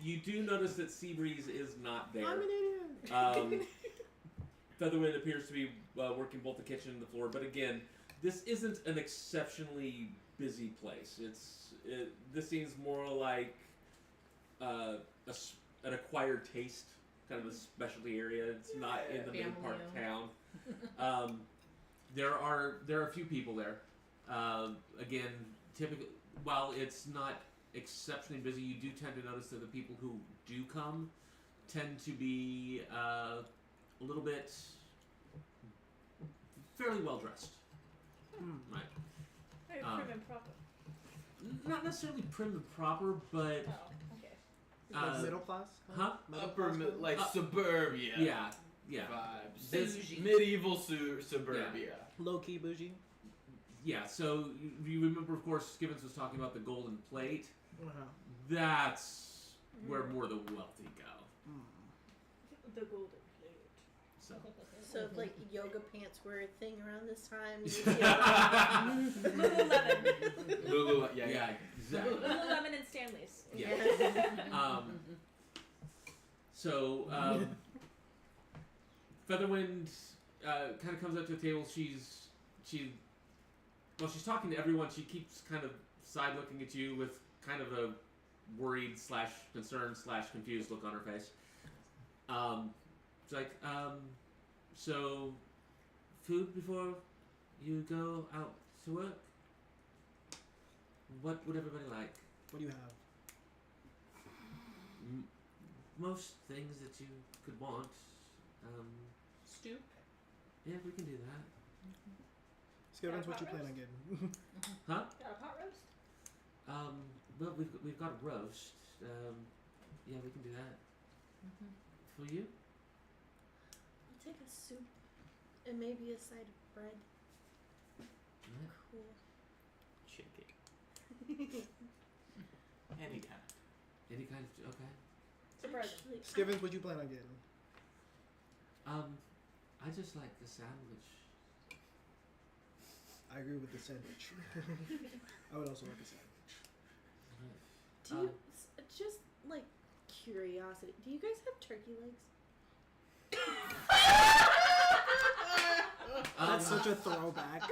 You do notice that Seabreeze is not there.
I'm an idiot.
Featherwind appears to be working both the kitchen and the floor, but again, this isn't an exceptionally busy place. This seems more like an acquired taste, kind of a specialty area. It's not in the main part of town. There are a few people there. Again, typically, while it's not exceptionally busy, you do tend to notice that the people who do come tend to be a little bit fairly well dressed. Right.
Very
Um,
prim and proper.
Not necessarily prim and proper, but
Oh, okay.
Like middle class?
huh?
Middle
Upper,
class people?
like suburbia
Yeah.
vibes.
This-
This medieval suburbia.
Low key bougie.
Yeah, so you remember, of course, Skibbons was talking about the golden plate.
Uh-huh.
That's where more of the wealthy go.
The golden plate.
So.
So if like yoga pants were a thing around this time, you would see a lot.
Lululemon.
Lulu, yeah.
Yeah, Exactly.
Lululemon and Stanley's.
Yeah. So Featherwind kind of comes up to the table. She's talking to everyone. She keeps kind of side looking at you with kind of a worried / concerned / confused look on her face. It's like, so food before you go out to work? What would everybody like?
What do you have?
Most things that you could want.
Stew.
Yeah, we can do that.
Skivens, what you
pot
plan on getting?
Huh?
Got a pot roast?
Well, we've got a roast. Yeah, we can do that. For you?
I'll take a soup and maybe a side of bread.
Yeah.
Cool.
Chicken. Any kind.
Any kind of okay.
Surprising.
Actually,
Skivens, what you plan on getting?
I just like the sandwich.
I agree with the sandwich. I would also like a sandwich.
Do you just like curiosity? Do you guys have turkey legs?
That's such a throwback.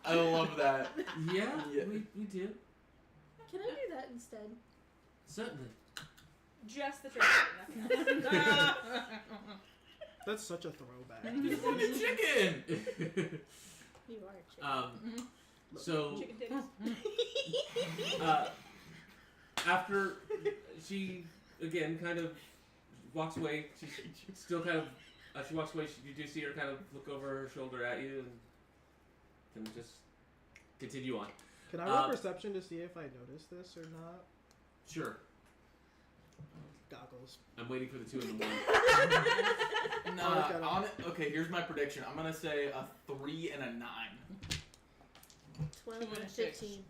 I love that.
Yeah,
Yeah.
we do.
Can I do that instead?
Certainly.
Just the turkey, nothing else.
That's such a throwback.
Fucking chicken.
You are chicken.
So
Chicken titties.
after she again kind of walks away, she's still kind of she walks away. You do see her kind of look over her shoulder at you and just continue on.
Can I roll perception to see if I notice this or not?
Sure.
Goggles.
I'm waiting for the 2 and the 1.
Nah, okay, here's my prediction. I'm gonna say a 3 and a 9.
12
2 and
and
a 6.
15.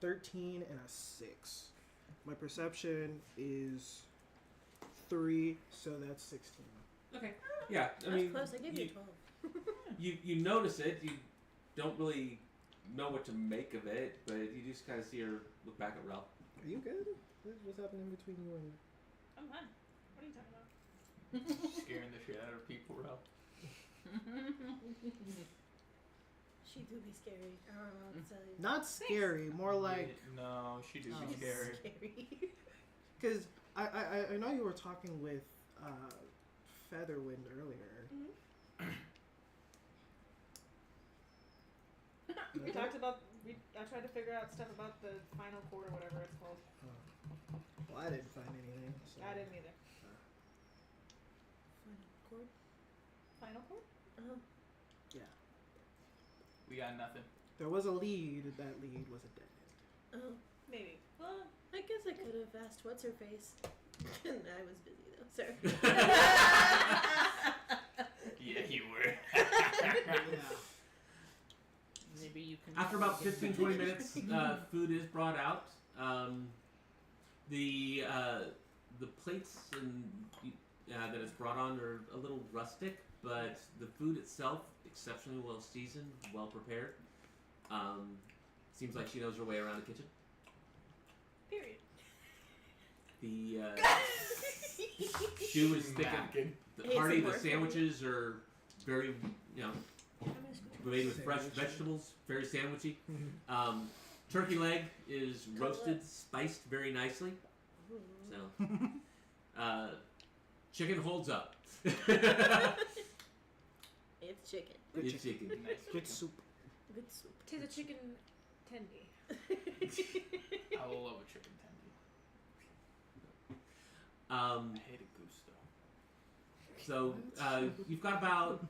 13 and a 6. My perception is 3, so that's 16.
Okay. Yeah. I
That's
mean,
close. I gave you 12.
you notice it. You don't really know what to make of it, but you just kind of see her look back at Ralph.
Are you good? What's happening between you and...
I'm fine. What are you talking about?
Scaring the shit out of people, Ralph.
She do be scary. I don't know what to tell you.
Not scary, more like...
No, she do
Oh.
be scary.
Scary.
Because I know you were talking with Featherwind earlier.
We talked about. I tried to figure out stuff about the final chord or whatever it's called.
Well, I didn't find anything. So.
I didn't either.
Final chord.
Final chord?
Oh.
Yeah.
We got nothing.
There was a lead. That lead was a dead end.
Oh.
Maybe. Well,
I guess I could have asked what's her face. And I was busy though. Sorry.
Yeah, you were.
Yeah.
Maybe you can.
After about 15-20 minutes, food is brought out. The plates that it's brought on are a little rustic, but the food itself exceptionally well seasoned, well prepared. Seems like she knows her way around the kitchen.
period.
The stew is thick and hearty. The sandwiches are very, made with fresh vegetables, very sandwichy. Turkey leg is roasted, spiced very nicely. So, chicken holds up.
It's chicken.
It's chicken.
Nice
Good soup.
Good soup.
Tis a chicken tendy.
I will love a chicken tendy. I hate a goose though.
So you've got about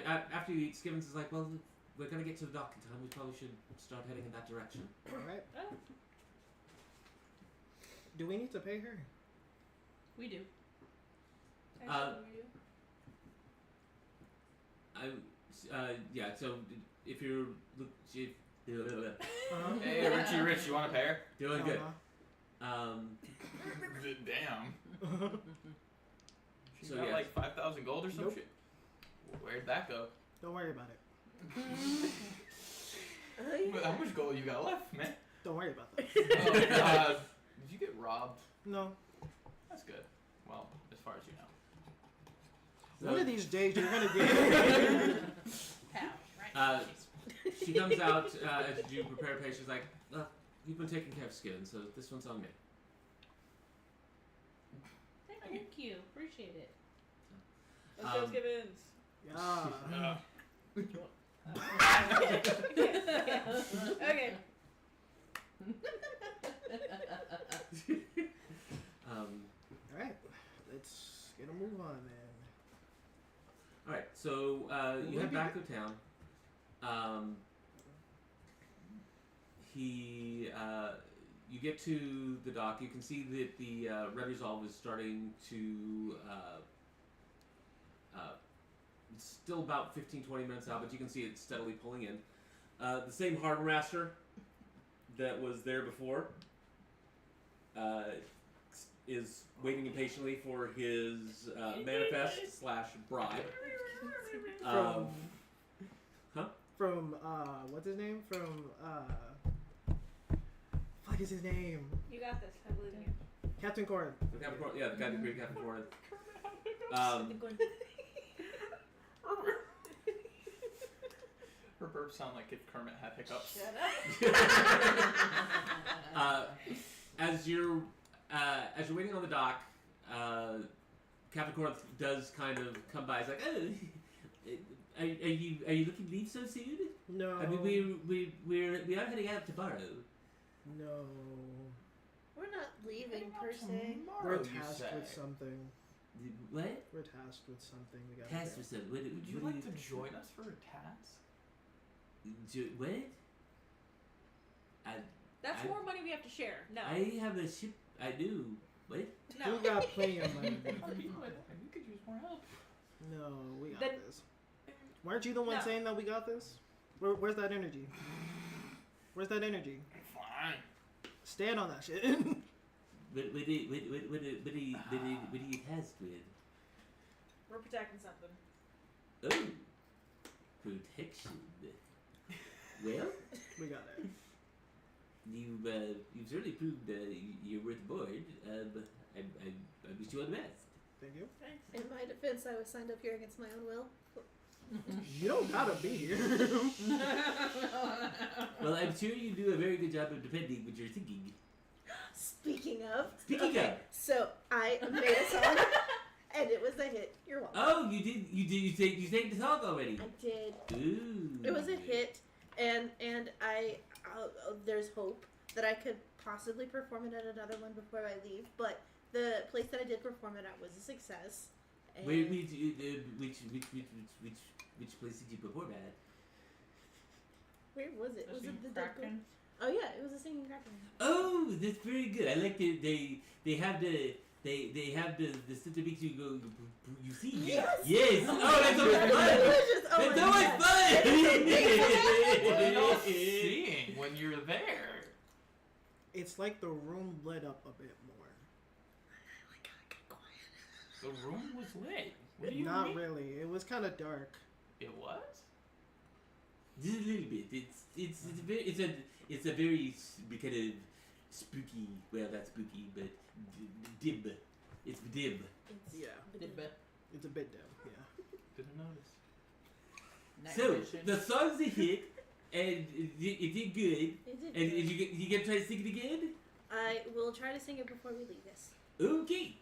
after you eat, Skimmins is like, well, we're gonna get to the dock in time. We probably should start heading in that direction.
All right.
Oh,
Do we need to pay her?
We do.
actually,
Yeah. So if you're
Hey, Richie Rich, you want to pay her?
doing good.
Damn. She
So,
got
yeah.
like 5,000 gold or some
Nope.
shit? Where'd that go?
Don't worry about it.
How much gold you got left, man?
Don't worry about that.
Oh, did you get robbed?
No.
That's good. Well, as far as you know.
One of these days you're gonna get.
Pow, right.
She comes out as you prepare a page. She's like, "You've been taking care of skin, so this one's on me."
Thank you. Appreciate it.
Let's go give ins.
Yeah.
Okay.
All right. Let's get a move on then.
All right, so you head back to town. You get to the dock. You can see that the Red Resolve is starting to. It's still about 15-20 minutes out, but you can see it steadily pulling in. The same harbor master that was there before is waiting impatiently for his manifest / bribe.
From what's his name? From fuck is his name?
You got this. I believe in you.
Captain Corin.
The Captain Corin, yeah, the guy that created Captain Corin.
Her burps sound like if Kermit had hiccups.
Shut up.
As you're waiting on the dock, Captain Corinth does kind of come by. He's like, "Oh, are you looking to leave so soon?
No.
I mean, we are heading out tomorrow."
No.
We're not leaving per se.
We're tasked with something.
What?
We're tasked with something. We got.
Task for something. What,
Would you
what
like
are
to join us for a task?
What?
That's
I-
more money we have to share. No.
I have a ship. I do. What?
No.
We got plenty of money.
You could use more help.
No, we got
Then-
this. Weren't you the one
No.
saying that we got this? Where's that energy? Where's that energy?
Fine.
Stand on that shit.
What are you tasked with?
We're protecting something.
Oh, protection. Well,
We got it.
you've certainly proved you're worth a board. I wish you all the best.
Thank you.
In my defense, I was signed up here against my own will.
You don't gotta be here.
Well, I'm sure you do a very good job of defending what you're thinking.
Speaking of.
Speaking
okay,
of.
So I made a song, and it was a hit. You're welcome.
Oh, you sang the song already.
I did.
Ooh.
It was a hit, and I there's hope that I could possibly perform it at another one before I leave. But the place that I did perform it at was a success. And
Which place did you perform at?
where was it? Was it the Dead Girl?
Kraken?
Oh yeah, it was a singing Kraken.
Oh, that's very good. I like that they have the stuff that makes you go. You see?
Yes.
Yes. Oh, that's always fun.
Delicious. Oh
That's
my
always
God.
fun.
What are y'all seeing when you're there?
It's like the room lit up a bit more.
The room was lit. What do you
Not
mean?
really. It was kind of dark.
It was?
Just a little bit. It's a very kind of spooky. Well, not spooky, but dim. It's dim.
It's
Yeah. It's a bit dim. Yeah.
Didn't notice.
Night
So
vision.
the song's a hit, and it did good.
It did
And
good.
you gonna try to sing it again?
I will try to sing it before we leave this.
Okay.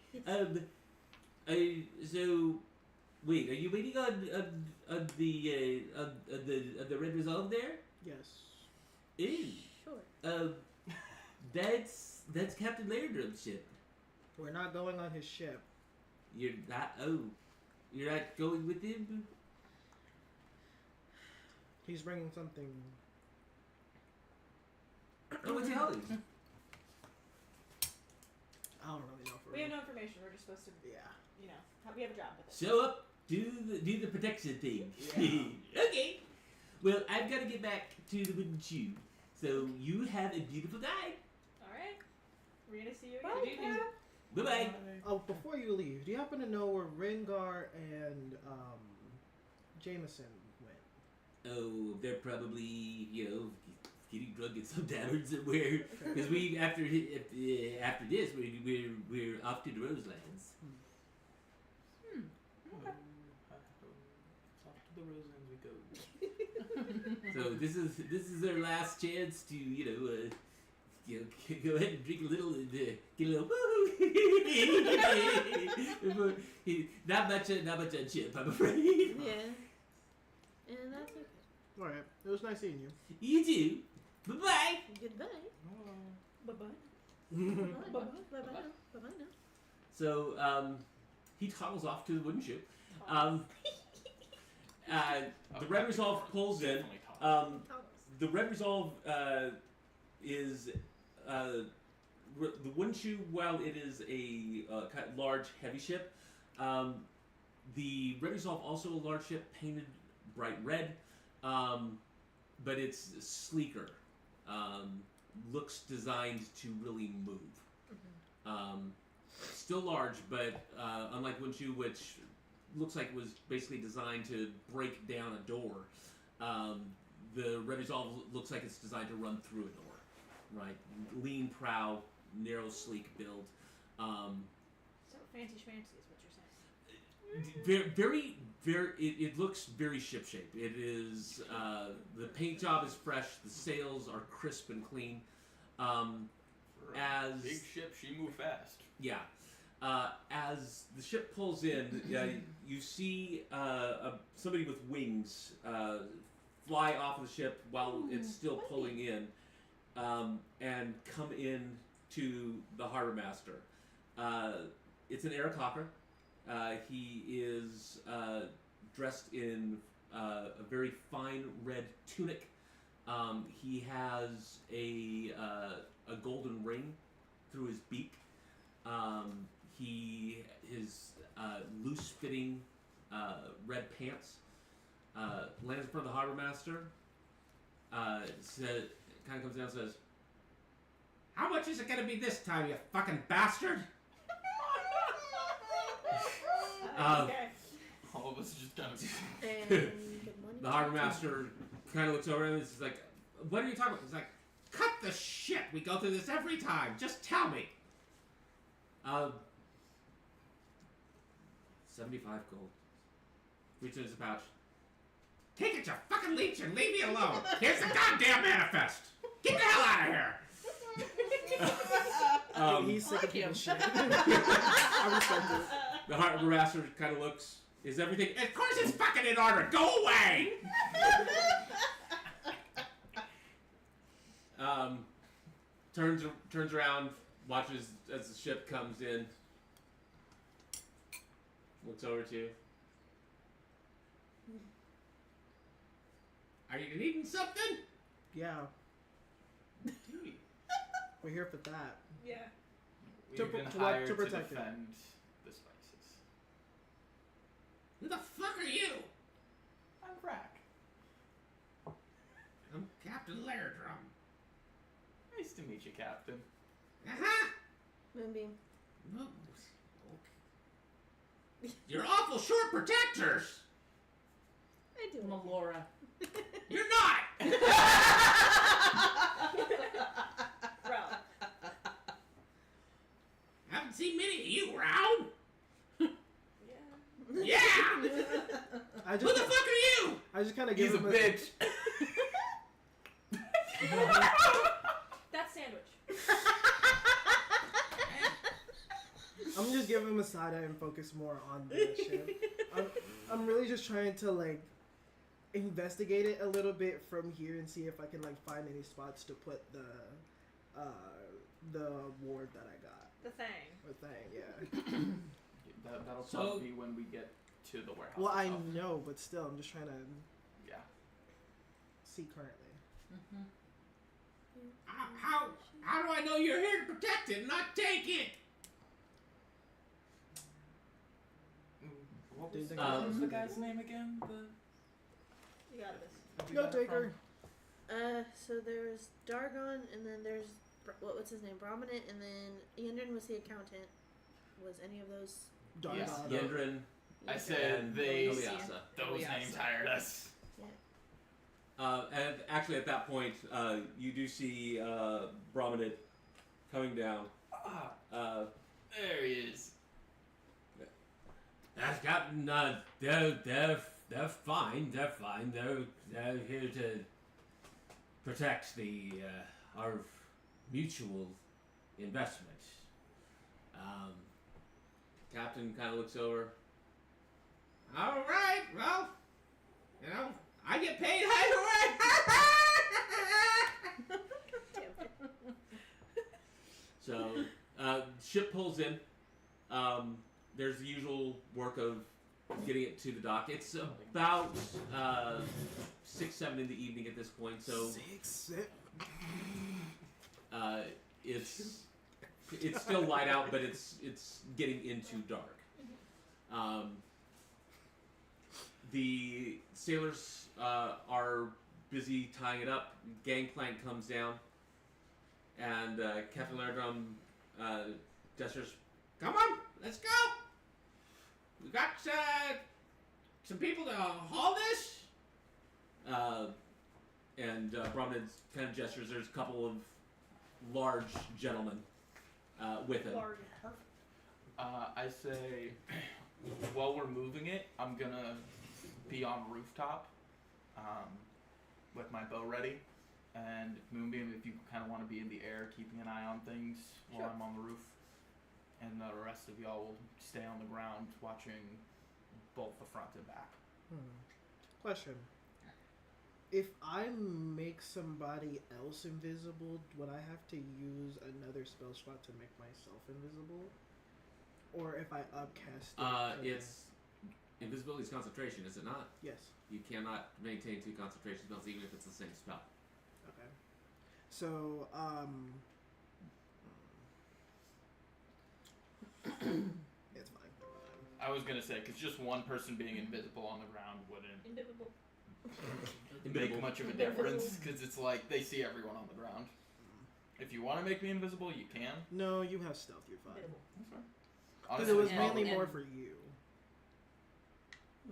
So wait, are you waiting on the Red Resolve there?
Yes.
Ew.
Sure.
That's Captain Lairdrum's ship.
We're not going on his ship.
You're not going with him?
He's bringing something.
Oh, what's he hauling?
I don't really know. For
We have
real.
no information. We're just supposed to,
Yeah.
we have a job with it.
Show up, do the protection thing.
Yeah.
Okay. Well, I've got to get back to the wooden shoe. So you have a beautiful day.
All right. We're gonna see you
Bye,
again.
Pat.
Bye bye.
Oh, before you leave, do you happen to know where Rengar and Jameson went?
Oh, they're probably getting drunk and some taverns and because we after this we're off to the Roselands.
Off to the Roselands we go.
So this is their last chance to go ahead and drink a little and get a little woo. Not much on Chip, I'm afraid.
Yeah. And that's okay.
All right, it was nice seeing you.
You too. Bye bye.
Goodbye.
Bye-bye.
Bye-bye. Bye-bye now. Bye-bye now.
So he toddles off to the wooden shoe. The Red Resolve pulls in.
Definitely top.
The Red Resolve is the wooden shoe. While it is a kind of large, heavy ship, the Red Resolve also a large ship painted bright red, but it's sleeker. Looks designed to really move. Still large, but unlike wooden shoe, which looks like it was basically designed to break down a door. The Red Resolve looks like it's designed to run through a door, right? Lean prow, narrow, sleek build.
So fancy schmancy is what you're saying.
Very. It looks very ship-shape. It is the paint job is fresh. The sails are crisp and clean.
For a big ship, she moved fast.
Yeah. As the ship pulls in, you see somebody with wings fly off of the ship while it's still pulling in, and come in to the harbor master. It's an Eric Hawker. He is dressed in a very fine red tunic. He has a golden ring through his beak. His loose-fitting red pants lands in front of the harbor master. Kind of comes down and says, "How much is it going to be this time, you fucking bastard?"
Okay.
All of us just kind of.
And good morning.
The harbor master kind of looks over and is like, "What are you talking about?" He's like, "Cut the shit! We go through this every time. Just tell me." 75 gold. Returns the pouch. Take it, you fucking leech, and leave me alone. Here's the goddamn manifest. Get the hell out of here.
He's sick of
like him.
people's shit. I respect it.
The harbor master kind of looks. Is everything? Of course it's fucking in order. Go away. Turns around, watches as the ship comes in. Looks over to you. Are you needing something?
Yeah, we're here for that.
Yeah.
We've been
to
hired to
protect it.
defend the spices.
Who the fuck are you?
I'm Frack.
I'm Captain Lairdrum.
Nice to meet you, Captain.
Uh-huh.
Moonbeam.
Oh, okay. You're awful short protectors.
I do.
Melora.
You're not.
Bro.
Haven't seen many of you around.
Yeah.
Yeah.
I
Who
just,
the fuck are you?
I just kind of give
He's a
him
bitch.
That's sandwich.
I'm just giving him a side eye and focus more on the ship. I'm really just trying to like investigate it a little bit from here and see if I can like find any spots to put the ward that I got.
The thing.
The thing, yeah.
That'll
So-
probably be when we get to the warehouse.
Well, I
itself.
know, but still, I'm just trying to
Yeah.
see currently.
How do I know you're here to protect it, not take it?
What
Do you
was,
think
what
it
was
is?
the guy's name again?
You got this.
We
No
got it
taker.
So there's Dargon, and then there's what's his name, Brominant, and then Yendrin was the accountant. Was any of those?
Darn
Yes.
God.
Yendrin
I said
and
they.
Eliasa.
Those
Eliasa.
names hired us.
And actually, at that point, you do see Brahmanid coming down.
There he is.
That's Captain. They're fine. They're fine. They're here to protect our mutual investment.
Captain kind of looks over.
All right. Well, I get paid either way.
So, ship pulls in. There's the usual work of getting it to the dock. It's about 6, 7 in the evening at this point. So
6, 7.
it's still light out, but it's getting into dark. The sailors are busy tying it up. Gangplank comes down, and Captain Laradrum gestures, "Come on, let's go. We got some people to haul this." And Brahmanid kind of gestures. There's a couple of large gentlemen with him.
Large.
I say, while we're moving it, I'm gonna be on rooftop, with my bow ready, and Moonbeam, if you kind of want to be in the air, keeping an eye on things while
Sure.
I'm on the roof, and the rest of y'all will stay on the ground watching both the front and back.
Question. If I make somebody else invisible, would I have to use another spell slot to make myself invisible? Or if I upcast it?
It's invisibility is concentration, is it not?
Yes.
You cannot maintain 2 concentration spells even if it's the same spell.
Okay. So, it's fine. Never mind.
I was gonna say, because just one person being invisible on the ground wouldn't
Invisible.
make much of a difference, because it's like they see everyone on the ground. If you want to make me invisible, you can.
No, you have stealth. You're fine.
Invisible.
That's fine.
Because it was
And-
mainly
and-
more for you.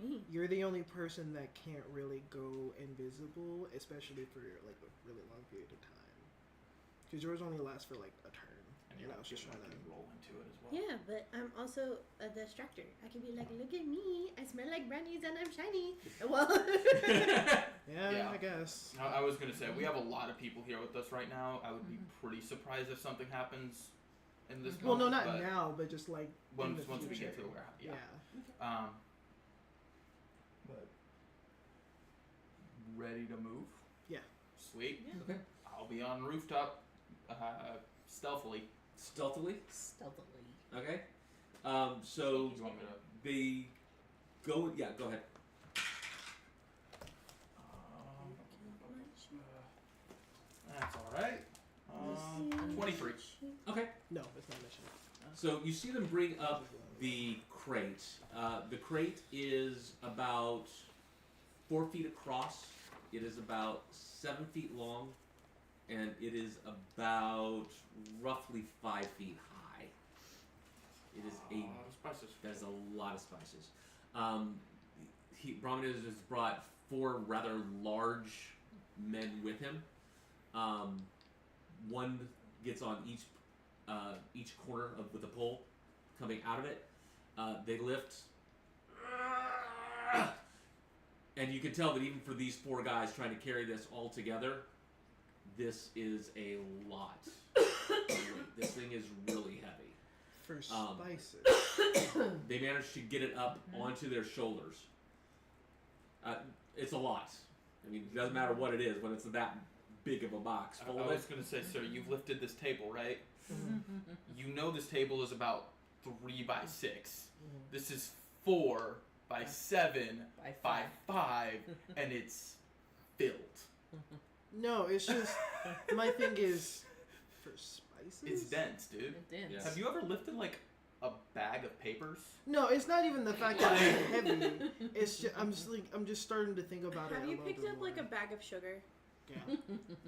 Me.
You're the only person that can't really go invisible, especially for like a really long period of time. Because yours only lasts for like a turn.
And
And I was just trying to.
roll into it as well.
Yeah, but I'm also a distractor. I can be like, look at me. I smell like brownies and I'm shiny. Well,
Yeah,
Yeah.
I guess.
I was gonna say, we have a lot of people here with us right now. I would be pretty surprised if something happens in this
Well, no,
moment,
not
but
now, but just like in
once
the
we
future.
get to the warehouse.
Yeah.
But ready to move?
Yeah.
Sweet.
Yeah.
Okay.
I'll be on rooftop, stealthily.
Stealthily.
Stealthily.
Okay. So
You want me to?
they go. Yeah, go ahead.
That's all right. 23.
Okay.
No, it's not a mission.
So you see them bring up the crate. The crate is about 4 feet across. It is about 7 feet long, and it is about roughly 5 feet high. It is a
spices.
There's a lot of spices. Brahmanid has brought 4 rather large men with him. One gets on each corner with a pole coming out of it. They lift, and you can tell that even for these 4 guys trying to carry this all together, this is a lot. This thing is really heavy.
For
Um,
spices.
They managed to get it up onto their shoulders. It's a lot. I mean, it doesn't matter what it is when it's that big of a box
I
full of
was
it.
gonna say, sir, you've lifted this table, right? You know this table is about 3 by 6. This is 4 by 7 by 5, and it's filled.
No, it's just my thing is for spices.
It's dense, dude.
It did.
Yeah.
Have you ever lifted like a bag of papers?
No, it's not even the fact that it's heavy. It's just I'm just starting to think about it.
have
a
you
little
picked
bit
up
more.
like a bag of sugar?
Yeah.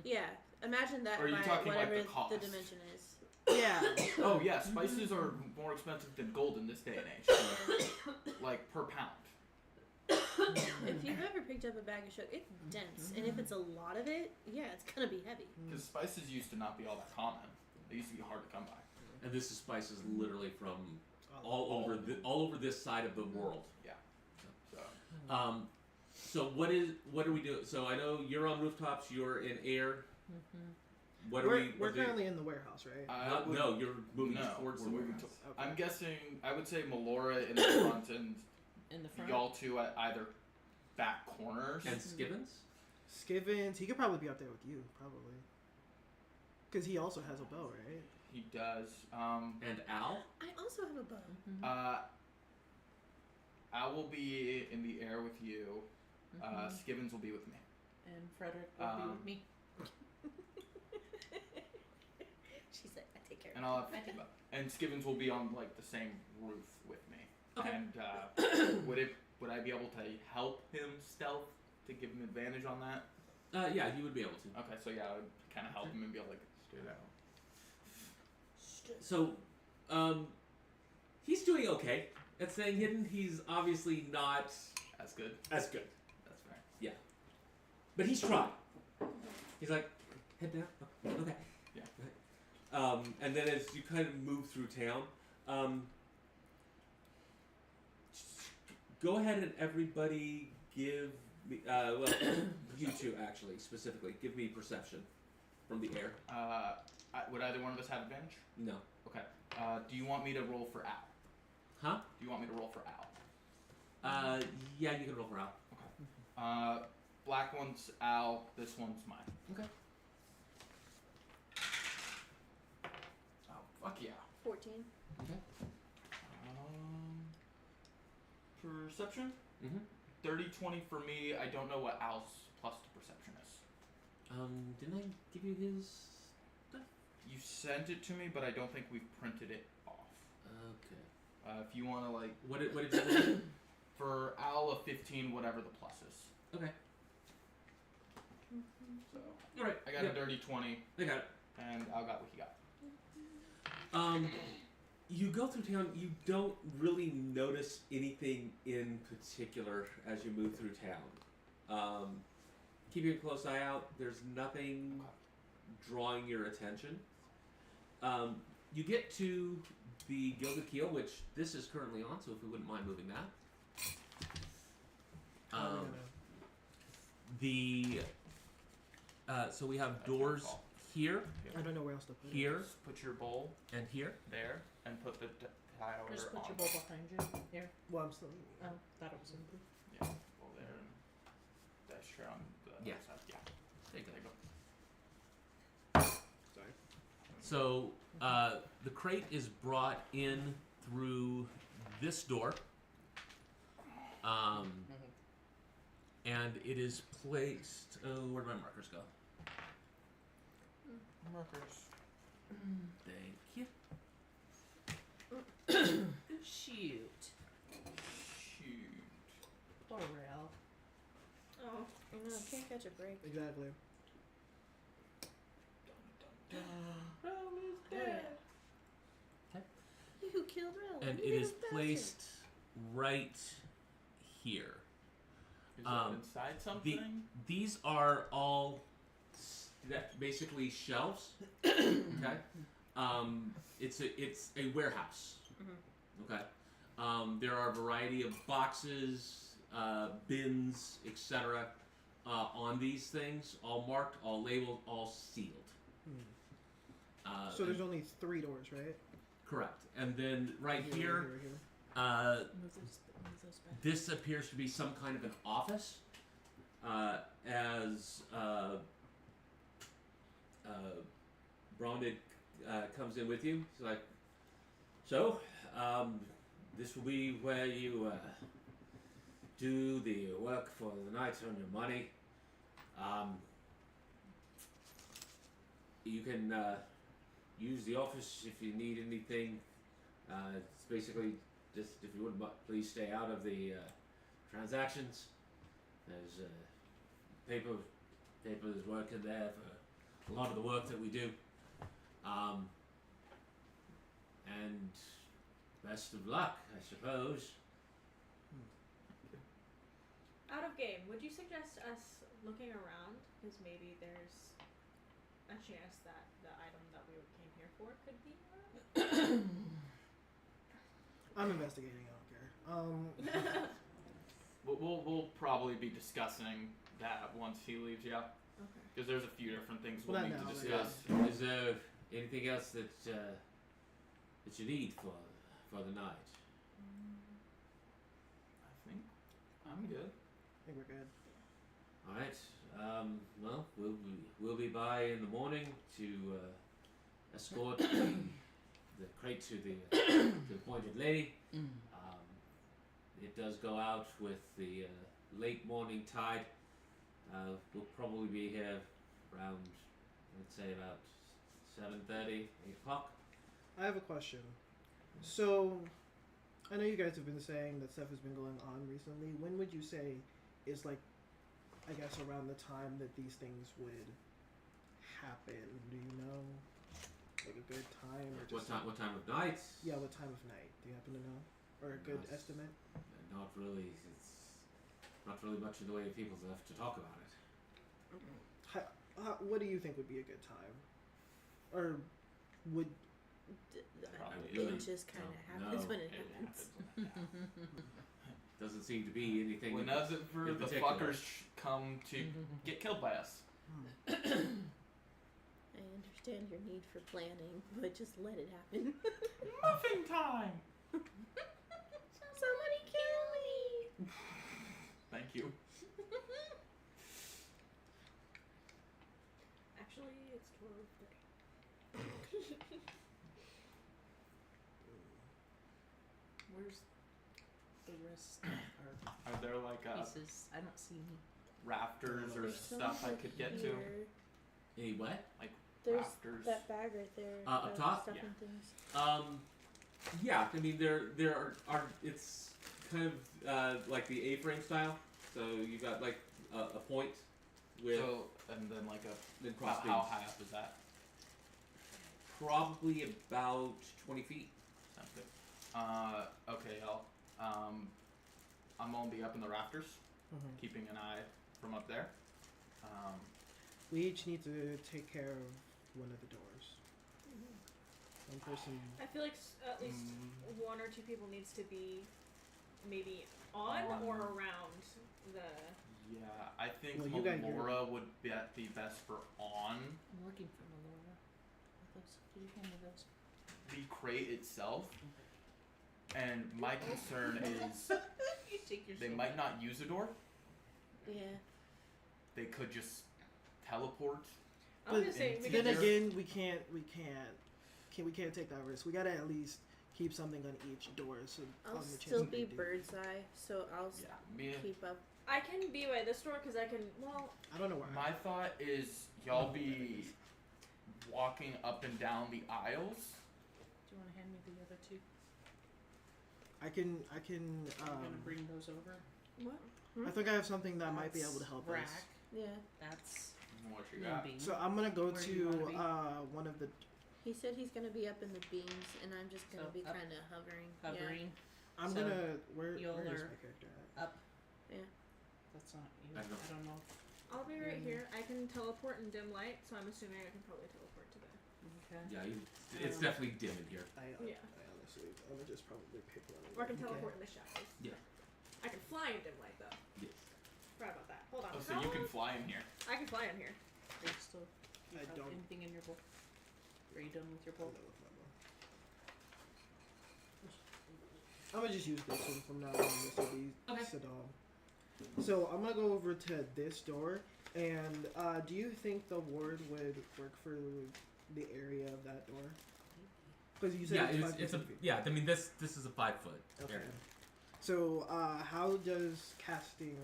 Yeah. Imagine that
Or are you
by
talking, like,
whatever
the cost?
dimension is.
Yeah.
Oh yeah, spices are more expensive than gold in this day and age. Like per pound.
If you've ever picked up a bag of sugar, it's dense, and if it's a lot of it, yeah, it's gonna be heavy.
Because spices used to not be all that common. They used to be hard to come by.
And this is spices literally from all over this side of the world.
Yeah. So
So what are we doing? So I know you're on rooftops. You're in air. What are
We're
what do-
currently in the warehouse, right?
no, you're moving
no,
towards
we're
the
moving
warehouse.
to, I'm guessing I would say Melora in the front and
In the front.
y'all two at either back corners.
And Skivens.
Skivens, he could probably be up there with you, probably. Because he also has a bow, right?
He does.
And Al.
I also have a bow.
I will be in the air with you. Skivens will be with me.
And Frederick will be with me.
She's like, I take care of
And
it.
I'll have and Skivens will be on like the same roof with me.
Okay.
And would I be able to help him stealth to give him advantage on that?
Yeah, you would be able to.
Okay, so yeah, I would kind of help him and be like, stay down.
So, he's doing okay at staying hidden. He's obviously not
That's good.
as good,
That's fair.
but he's trying. He's like, head down. Oh, okay.
Yeah.
And then as you kind of move through town, go ahead and everybody give me, well, you two actually specifically, give me perception from the air.
Would either one of us have advantage?
No.
Okay. Do you want me to roll for Al?
Huh?
Do you want me to roll for Al?
Yeah, you can roll for Al.
Black one's Al. This one's mine.
Okay.
Oh, fuck yeah.
14.
Okay.
Perception?
Mm-hmm.
30-20 for me. I don't know what Al's plus to perception is.
Didn't I give you his?
You sent it to me, but I don't think we've printed it off.
Okay.
If you want to, like...
What did you roll?
For Al, a 15, whatever the plus is.
Okay.
So,
All right.
I got a dirty 20,
I got it.
and Al got what he got.
You go through town. You don't really notice anything in particular as you move through town. Keeping a close eye out. There's nothing drawing your attention. You get to the Gilded Keel, which this is currently on. So if you wouldn't mind moving that. So we have doors here,
I don't know where else to put it.
here,
Just put your bowl
and here.
there, and put the tile
Just put
on.
your bowl behind you. Here.
Well, I'm still.
Oh, thought it was in blue.
Yeah, bowl there, and that's true on the
Yeah.
other side. Yeah.
There you go.
There you go.
Sorry.
So the crate is brought in through this door, and it is placed. Oh, where did my markers go?
Markers.
Thank you.
Shoot.
Shoot.
Poor Rail.
Oh, I know. Can't catch a break.
Exactly.
Rail is
Oh, yeah. You killed Rel.
And
you
it
little
is
bastard.
placed right here.
Is that inside something?
These are all basically shelves. Okay. It's a warehouse. Okay. There are a variety of boxes, bins, etc. On these things, all marked, all labeled, all sealed.
So there's only 3 doors, right?
Correct. And then right here,
Move those back.
this appears to be some kind of an office. As Bronded comes in with you, he's like, "So, this will be where you do the work for the night on your money. You can use the office if you need anything. It's basically just if you wouldn't please stay out of the transactions. There's papers working there for a lot of the work that we do. And best of luck, I suppose."
out of game, would you suggest us looking around? Because maybe there's a chance that the item that we came here for could be around?
I'm investigating. I don't care.
We'll probably be discussing that once he leaves, yeah.
Okay.
Because there's a few different things we'll
Well,
need
not
to
now,
discuss.
Is there anything else that you need for the night?
I think I'm good.
I think we're good.
All right. Well, we'll be by in the morning to escort the crate to the appointed lady. It does go out with the late morning tide. We'll probably be here around, let's say, about 7:30, 8 o'clock.
I have a question. So, I know you guys have been saying that stuff has been going on recently. When would you say is like, I guess, around the time that these things would happen? Do you know, like a good time or just
What time of night?
Yeah, what time of night? Do you happen to know, or a good
Yes.
estimate?
Not really. It's not really much in the way of people's left to talk about it.
What do you think would be a good time, or would
It just kind of happens
no.
when it
It
happens.
happens when it happens.
Doesn't seem to be anything.
When does it for
in
the
particular.
fuckers come to get killed by us?
I understand your need for planning, but just let it happen.
Muffin time!
Somebody kill me!
Thank you.
Actually, it's 12:30.
Where's the rest
Are there like
pieces? I don't see any.
rafters or
There's
stuff I
some
could get to?
here.
Any what?
There's
Rafters.
that bag right there.
Up
of
top?
Stuff
Yeah.
and things.
Yeah. I mean, there are it's kind of like the A-frame style. So you got like a point with
So, and then like
then
about
cross
how
beams.
high up is that?
Probably about 20 feet.
Sounds good. Okay, I'm gonna be up in the rafters, keeping an eye from up there.
We each need to take care of one of the doors. One person.
I feel like at least one or two people needs to be maybe on or around the.
Yeah, I think
Well, you got your-
Laura would be best for on.
I'm looking for Melora. Did you hand me those?
The crate itself. And my concern is
You take your
they
shit.
might not use a door.
Yeah.
They could just teleport.
I was gonna say we
then
could just.
again, we can't take that risk. We gotta at least keep something on each door, so
I'll
on the
still
chance that
be
they do.
bird's eye, so I'll
Me,
keep up.
I can be by this door because I can. Well,
I don't know where.
my thought is y'all be walking up and down the aisles.
Do you want to hand me the other two?
I can.
I'm gonna bring those over.
what?
I think I have something that might be able to
That's
help
rack.
us.
Yeah.
That's
What you got?
moonbeam.
So I'm gonna go
Where do you
to
wanna be?
one of the.
He said he's gonna be up in the beams, and I'm just gonna
So
be
up-
kind of hovering.
hovering.
I'm
So
gonna. Where
you'll
is
learn-
my character at?
Up.
Yeah.
That's not you.
I
I
don't-
don't know.
I'll be right here. I can teleport in dim light, so I'm assuming I can probably teleport to there.
Okay.
Yeah, it's definitely dim in here.
I
Yeah.
honestly, I would just probably pick one.
Or I can
Okay.
teleport in the shadows.
Yeah.
I can fly in dim light though.
Yes.
Forgot about that. Hold on.
Oh, so you can fly in here.
I can fly in here.
Are you still? Do you
I
have
don't.
anything in your bowl? Are you done with your bowl?
I'm gonna just use this one from now on. This will be
Okay.
Sadal. So I'm gonna go over to this door, and do you think the ward would work for the area of that door? Because you said
Yeah,
it's
it's a
5 feet.
yeah. I mean, this is a 5 foot.
Okay.
area.
So how does casting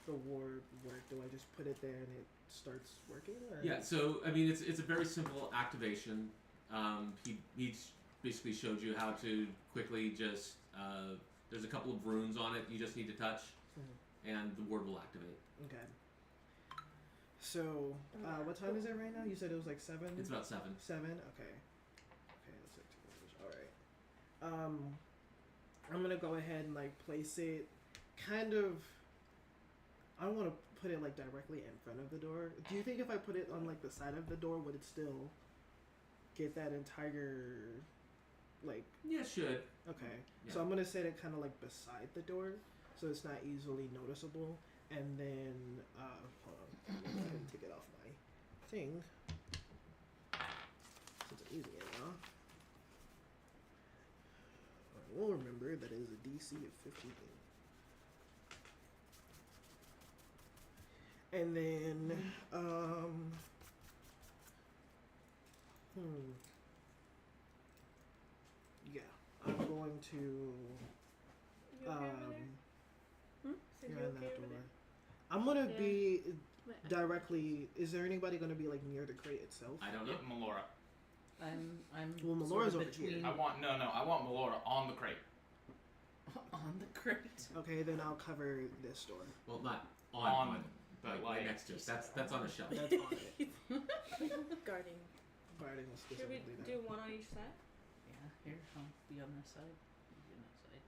the ward work? Do I just put it there and it starts working? Or?
Yeah, so I mean, it's a very simple activation. He basically showed you how to quickly just there's a couple of runes on it you just need to touch, and the word will activate.
Okay. So what time is it right now? You said it was like 7.
It's about 7.
7. Okay. Okay, that's like 2 hours. All right. I'm gonna go ahead and like place it kind of I don't want to put it like directly in front of the door. Do you think if I put it on like the side of the door, would it still get that entire like?
Yeah, it should.
Okay,
Yeah.
so I'm gonna set it kind of like beside the door, so it's not easily noticeable. And then hold on, I'm gonna take it off my thing. Since I'm using it now. I will remember that it is a DC of 15. And then, yeah, I'm going to,
You okay over there? So
yeah,
you
in
okay
that
over
door.
there?
I'm gonna
Yeah.
be
But
directly. Is there anybody gonna be like near the crate itself?
I don't know.
Yeah, Melora.
I'm
Well,
sort
Melora's
of
over here.
between
I want Melora on the crate.
on the crate.
Okay, then I'll cover this door.
Well, not
On,
on one,
but
like
like
right next to it. That's on a shelf.
That's on it.
guarding.
Guarding
Should we
specifically
do one on each side?
Yeah, here, I'll be on this side. You be on that side.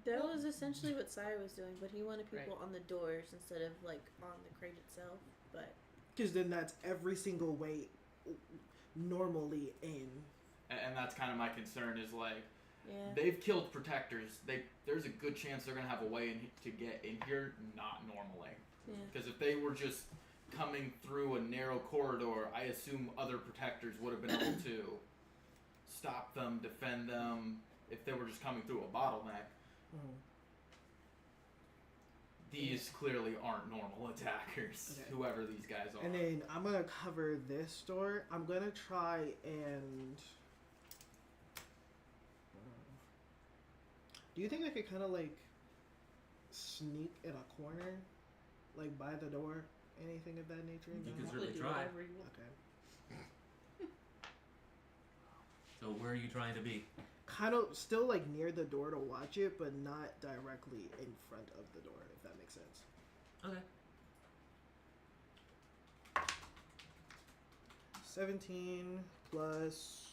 That was essentially what Sai was doing, but he wanted people
Right.
on the doors instead of like on the crate itself. But
Because then that's every single way normally in.
And that's kind of my concern is like
yeah,
they've killed protectors. There's a good chance they're gonna have a way to get in here, not normally.
yeah.
Because if they were just coming through a narrow corridor, I assume other protectors would have been able to stop them, defend them. If they were just coming through a bottleneck, these clearly aren't normal attackers.
Okay.
Whoever these guys are.
And then I'm gonna cover this door. I'm gonna try and. Do you think I could kind of like sneak in a corner, like by the door, anything of that nature?
You
No?
can
Probably
certainly
do
try.
whatever you want.
Okay.
So where are you trying to be?
Kind of still like near the door to watch it, but not directly in front of the door, if that makes sense.
Okay.
17 plus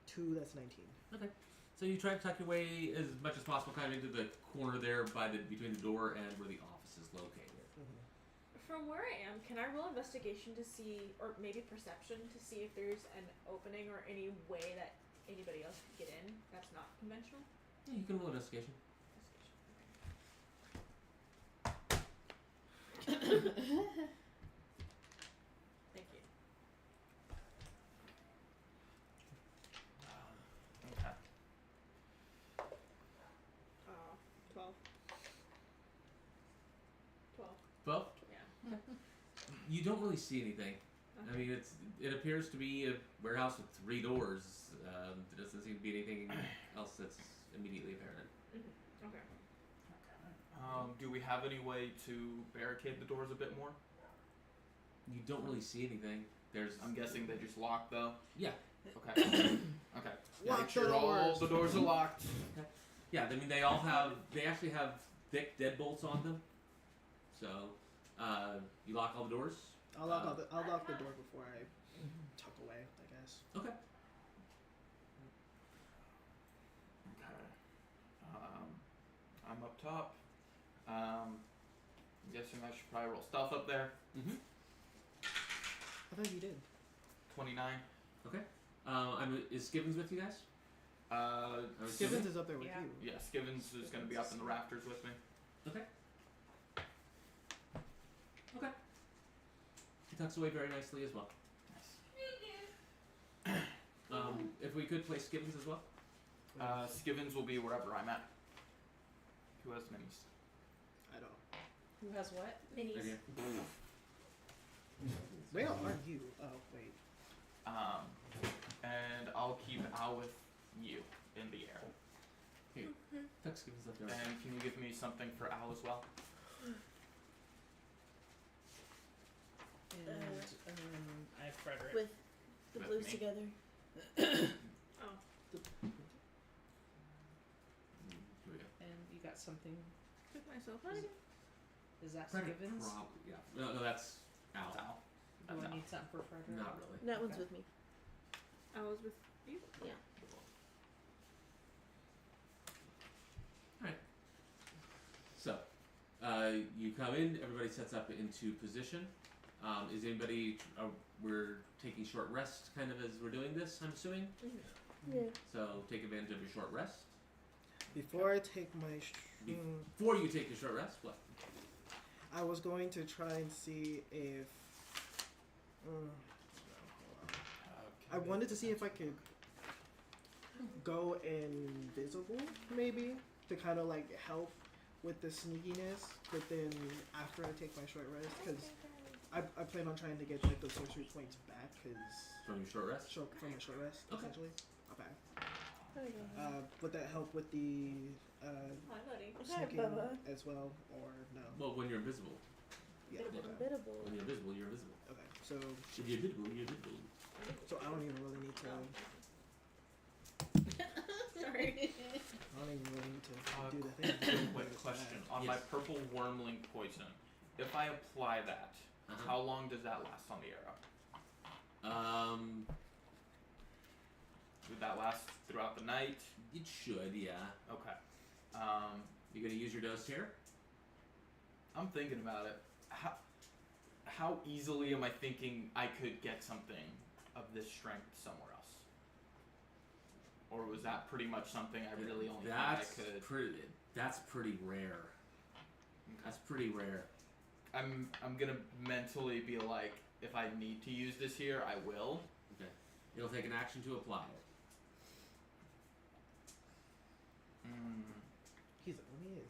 2, that's 19.
Okay. So you try to tuck your way as much as possible, kind of into the corner there by the between the door and where the office is located.
From where I am, can I roll investigation to see, or maybe perception to see if there's an opening or any way that anybody else could get in that's not conventional?
Yeah, you can roll investigation.
Thank you.
Okay.
12. 12.
12.
Yeah.
You don't really see anything. I mean, it appears to be a warehouse with 3 doors. There doesn't seem to be anything else that's immediately apparent.
Okay.
Do we have any way to barricade the doors a bit more?
You don't really see anything. There's.
I'm guessing they just locked though.
Yeah.
Okay. Okay.
Lock
Make sure
the
all
doors.
the doors are locked.
Yeah. I mean, they all have. They actually have thick deadbolts on them. So, you lock all the doors.
I'll lock the door before I tuck away, I guess.
Okay.
Okay. I'm up top. I'm guessing I should probably roll stealth up there.
Mm-hmm.
I thought you did.
29.
Okay. Is Skibbins with you guys? I was
Skibbins is up there with
Yeah.
you.
Yeah, Skivens is going to be up in the rafters with me.
Okay. Okay. He tucks away very nicely as well. If we could play Skibbins as well.
Skivens will be wherever I'm at. Who has minis?
I don't.
Who has what?
Minis.
Okay.
Where are you? Oh, wait.
And I'll keep Al with you in the air.
Here. Tuck Skibbins up there.
And can you give me something for Al as well?
And I have Frederick.
With the
With
blues
me.
together.
Oh.
Here we go.
And you got something.
Took myself out again.
Is that
Frederick,
Skivens?
probably. Yeah. No, that's Al.
That's Al.
Do
That's
I
Al.
need something for Frederick?
Not really.
That one's
Okay.
with me.
I was with you.
So, you come in. Everybody sets up into position. Is anybody? We're taking short rest, kind of as we're doing this. I'm assuming.
Yeah.
So take advantage of your short rest.
Before I take my.
Before you take your short rest, what?
I was going to try and see if. I wanted to see if I could go invisible, maybe, to kind of like help with the sneakiness. But then after I take my short rest, because I plan on trying to get like those sorcery points back, because
From your short rest.
from my short rest,
Okay.
essentially. Okay.
Okay.
Would that help with the
Hi, buddy.
sneaking
Bubba.
as well, or no?
Well, when you're invisible.
Yeah. Okay.
Unbiddable.
When you're invisible, you're invisible.
Okay. So
If you're invisible, you're invisible.
I don't even really need to.
Sorry.
I don't even really need to do the thing.
Real quick question. On my
Yes.
purple wormling poison, if I apply that,
Uh-huh.
how long does that last on the arrow? Would that last throughout the night?
It should, yeah.
Okay.
You gonna use your dose here?
I'm thinking about it. How easily am I thinking I could get something of this strength somewhere else? Or was that pretty much something I really only thought I could?
That's pretty rare. That's pretty rare.
I'm gonna mentally be like, if I need to use this here, I will.
Okay. It'll take an action to apply it.
He's only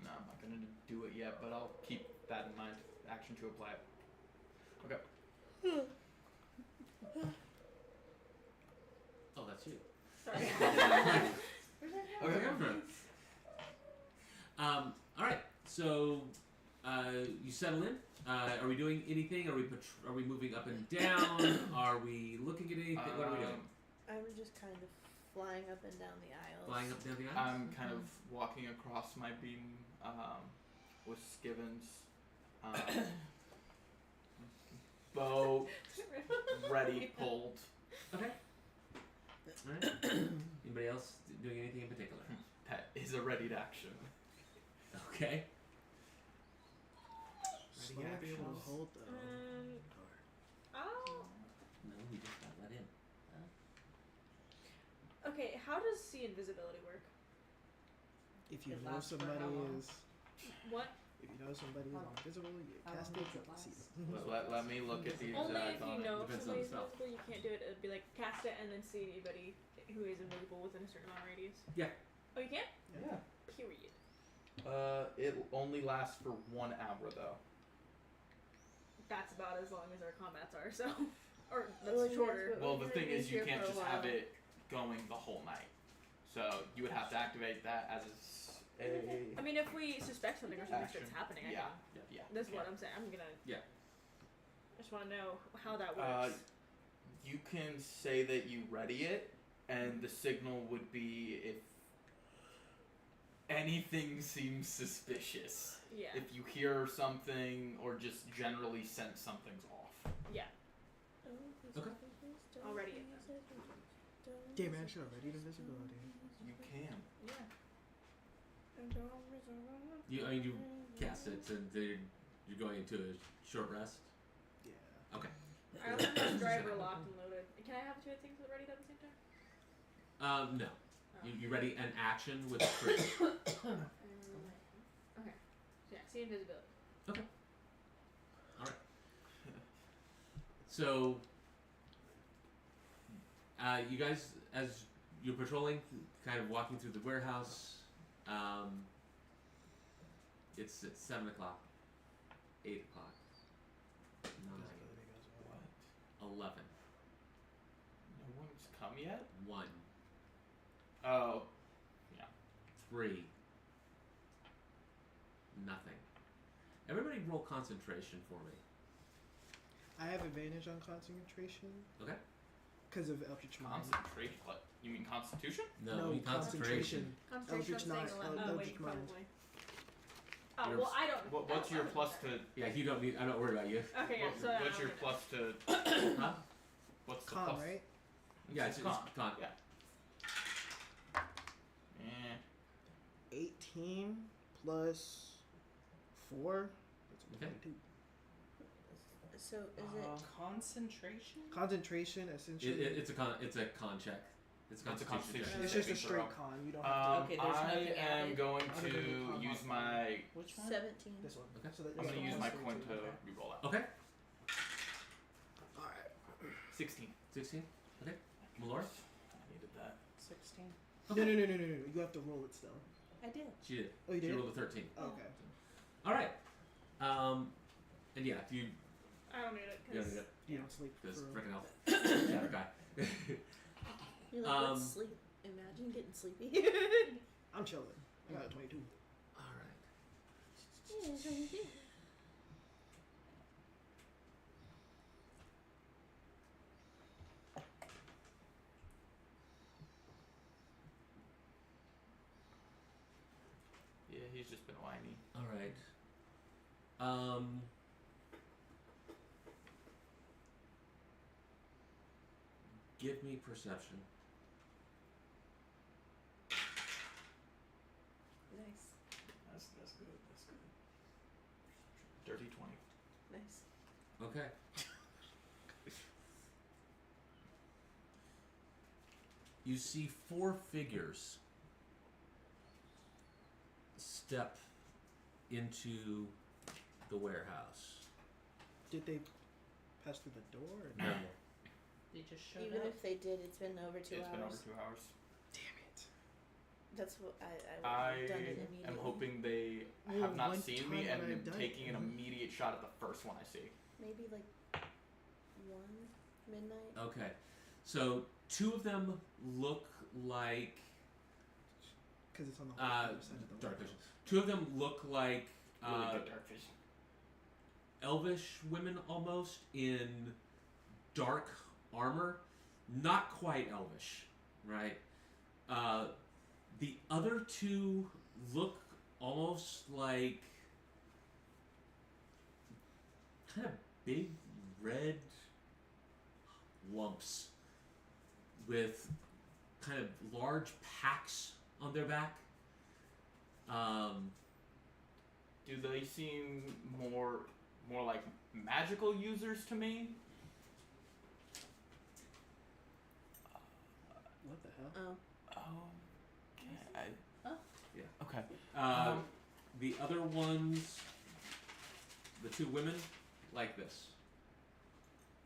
No, I'm not gonna do it yet, but I'll keep that in mind. Action to apply it. Okay.
Oh, that's you.
Sorry.
Okay.
All right. So, you settle in. Are we doing anything? Are we moving up and down? Are we looking at anything? What are we doing?
I'm just kind of flying up and down the aisles.
Flying up and down the aisle?
I'm kind of walking across my beam with Skivens. Bow ready, pulled.
Okay. Alright. Anybody else doing anything in particular?
Pet is a ready to action.
Okay.
Just want to be able to hold the.
Oh.
No, he just got let in.
Okay, how does see invisibility work?
If you
It
know
lasts for
somebody
how long?
is,
What?
if you know somebody is invisible, you
How
cast
long
it.
does it
You see
last?
them.
Let me look at the
Only
exact
if you
on it.
know if
Depends on
somebody's
the spell.
invisible, you can't do it. It'd be like cast it and then see anybody who is invisible within a certain amount of radius.
Yeah.
Oh, you can't?
Yeah.
Period.
It only lasts for 1 hour though.
That's about as long as our combats are, so. Or
Well,
that's
yes,
shorter.
but-
Well,
we're
the
gonna
thing
be
is, you
here
can't
for a
just have
while.
it going the whole night. So you would have to activate that as a.
I mean, if we suspect something or something
Action.
starts happening, I
Yeah.
can.
Yeah.
That's
yeah.
what I'm saying. I'm gonna.
Yeah.
I just want to know how that works.
You can say that you ready it, and the signal would be if anything seems suspicious.
Yeah.
If you hear something or just generally sense something's off.
Yeah.
Okay.
Already.
Damn man, I should have ready to visibility.
You can.
Yeah.
You cast it, and you're going into a short rest.
Yeah.
Okay.
I also have the driver locked and loaded. Can I have two things ready at the same time?
No.
Oh.
You ready an action with a crit.
Okay. So yeah, see invisibility.
So, you guys, as you're patrolling, kind of walking through the warehouse, it's at 7 o'clock, 8 o'clock, 9,
Visibility goes away.
What?
11,
No one's come yet?
1,
Oh.
3, nothing. Everybody roll concentration for me.
I have advantage on concentration.
Okay.
Because of Eldritch Mind.
Concentration? What? You mean Constitution?
No, you concentration.
Eldritch
I'm
Mind.
saying 11.
Eldritch
Wait,
Mind.
probably. Oh,
You're-
well, I don't.
What's your plus to?
Yeah, you don't need. I'm not worried about you.
Okay, yeah, so.
What's your
okay.
plus to?
Huh?
What's the
Con,
plus?
right?
Yeah, it's con.
Yeah.
18 plus 4. That's
Okay.
22.
So is it?
Concentration?
Concentration, essentially.
It's a con check. It's a
It's a
constitution
constitution
check.
It's just a
saving
straight
throw.
con. You don't have
Okay, there's
I
nothing
am
added.
going
Other than the
to
con
use
mod.
my.
Which one?
17.
to this one.
Okay.
So that
I'm gonna use my coin to
Okay.
re-roll that.
Okay.
Alright.
16.
16. Okay. Malora?
I needed that.
16.
No. You have to roll it still.
I did.
She did.
Oh, you
She
did?
rolled a 13.
Okay.
All right. And yeah, you
I don't need it.
don't
'Cause
need it.
You don't sleep
This
for
freaking elf. Shadow guy.
You're like, let's
Um,
sleep. Imagine getting sleepy.
I'm chilling. I got a 22.
All right.
Yeah, 22.
Yeah, he's just been whiny.
All right. Give me perception.
Nice.
That's good. That's good. Dirty 20.
Nice.
Okay. You see 4 figures step into the warehouse.
Did they pass through the door? Or
No.
They just showed
Even
up.
if they did, it's been over 2
It's
hours.
been over 2 hours.
Damn it.
That's what I
I
would have done it immediately.
am hoping they
Well,
have not
one
seen me
time
and
that
am
I've done
taking
it.
an immediate shot at the first one I see.
Maybe like 1 midnight.
Okay. So 2 of them look like
Because it's on the
Uh,
other side of the
dark
window.
vision. 2 of them look like
Really good dark vision.
elvish women almost in dark armor. Not quite elvish, right? The other 2 look almost like kind of big red lumps with kind of large packs on their back.
Do they seem more like magical users to me?
What the hell?
Oh.
Okay.
Yeah.
Okay.
The other ones, the 2 women, like this.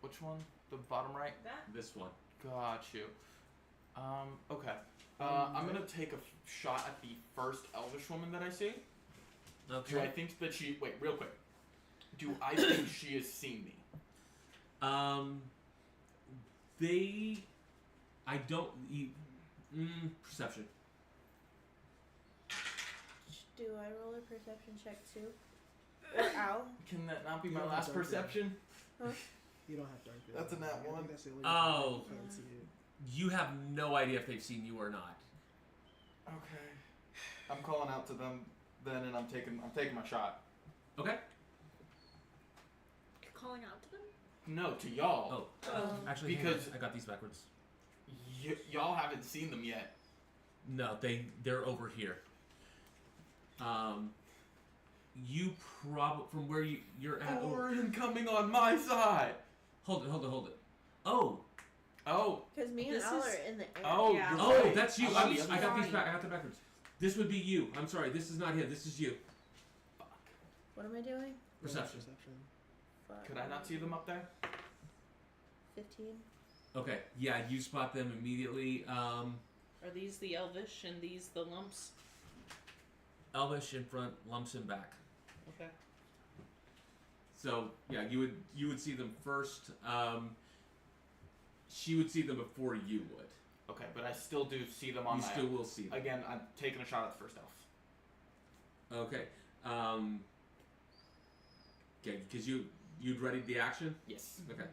Which one? The bottom right?
that.
This one.
Got you. Okay. I'm gonna take a shot at the first elvish woman that I see. Do I think that she? Wait, real quick. Do I think she has seen me?
I don't. Perception.
Do I roll a perception check too? Or Al?
Can that not be
You
my
don't have
last
dark vision.
perception?
You don't have dark vision.
That's a nat
I think
one.
that's the only
Oh.
reason you can't see it.
You have no idea if they've seen you or not.
Okay. I'm calling out to them then, and I'm taking my shot.
Okay.
You're calling out to them?
No, to y'all.
Oh, actually, hang on.
Because-
I got these backwards.
Y'all haven't seen them yet.
No, they're over here. You from where you're at.
Or coming on my side.
Hold it. Oh,
Because me and
This
Al
is-
are in the air.
Oh,
Yeah.
you're
oh,
right.
that's you.
I'm
I
on the other
got these
side.
back. I got them backwards. This would be you. I'm sorry. This is not him. This is you.
What am I doing?
Perception.
Fuck.
Could I not see them up there?
15.
Okay. Yeah, you spot them immediately.
Are these the elvish and these the lumps?
Elvish in front, lumps in back.
Okay.
So yeah, you would see them first. She would see them before you would.
Okay, but I still do see them on
You
my.
still will see them.
Again, I'm taking a shot at the first elf.
Okay. Okay, because you'd readied the action.
Yes.
Okay.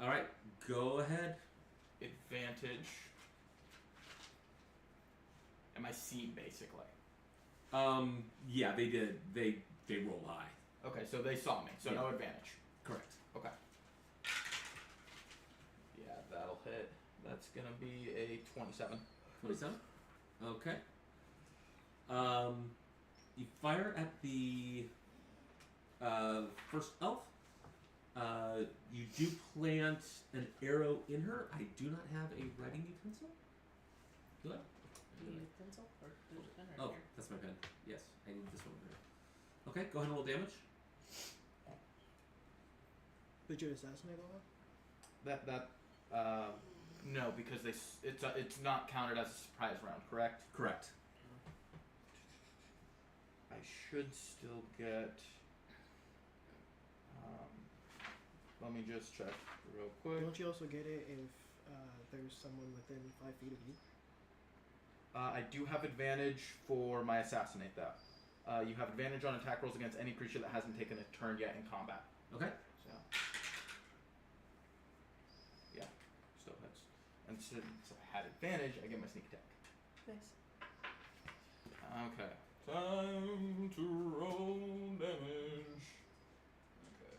All right. Go ahead.
Advantage. Am I seen basically?
Yeah, they did. They roll high.
Okay, so they saw me, so
Yeah.
no advantage.
Correct.
Okay. Yeah, that'll hit. That's gonna be a 27.
27. Okay. You fire at the first elf. You do plant an arrow in her. I do not have a writing utensil. Do I?
Pencil or there's a pen right
Oh,
here.
that's my pen. Yes, I need this one. Okay, go ahead and roll damage.
Did you assassinate all
No, because it's not counted as a surprise round, correct?
Correct.
I should still get. Let me just check real
that?
quick.
Don't you also get it if there's someone within 5 feet of you?
I do have advantage for my assassinate though. You have advantage on attack rolls against any creature that hasn't taken a turn yet in combat.
Okay.
So, yeah, still hits. And since I had advantage, I get my sneak attack.
Nice.
Okay. Time to roll damage. Okay.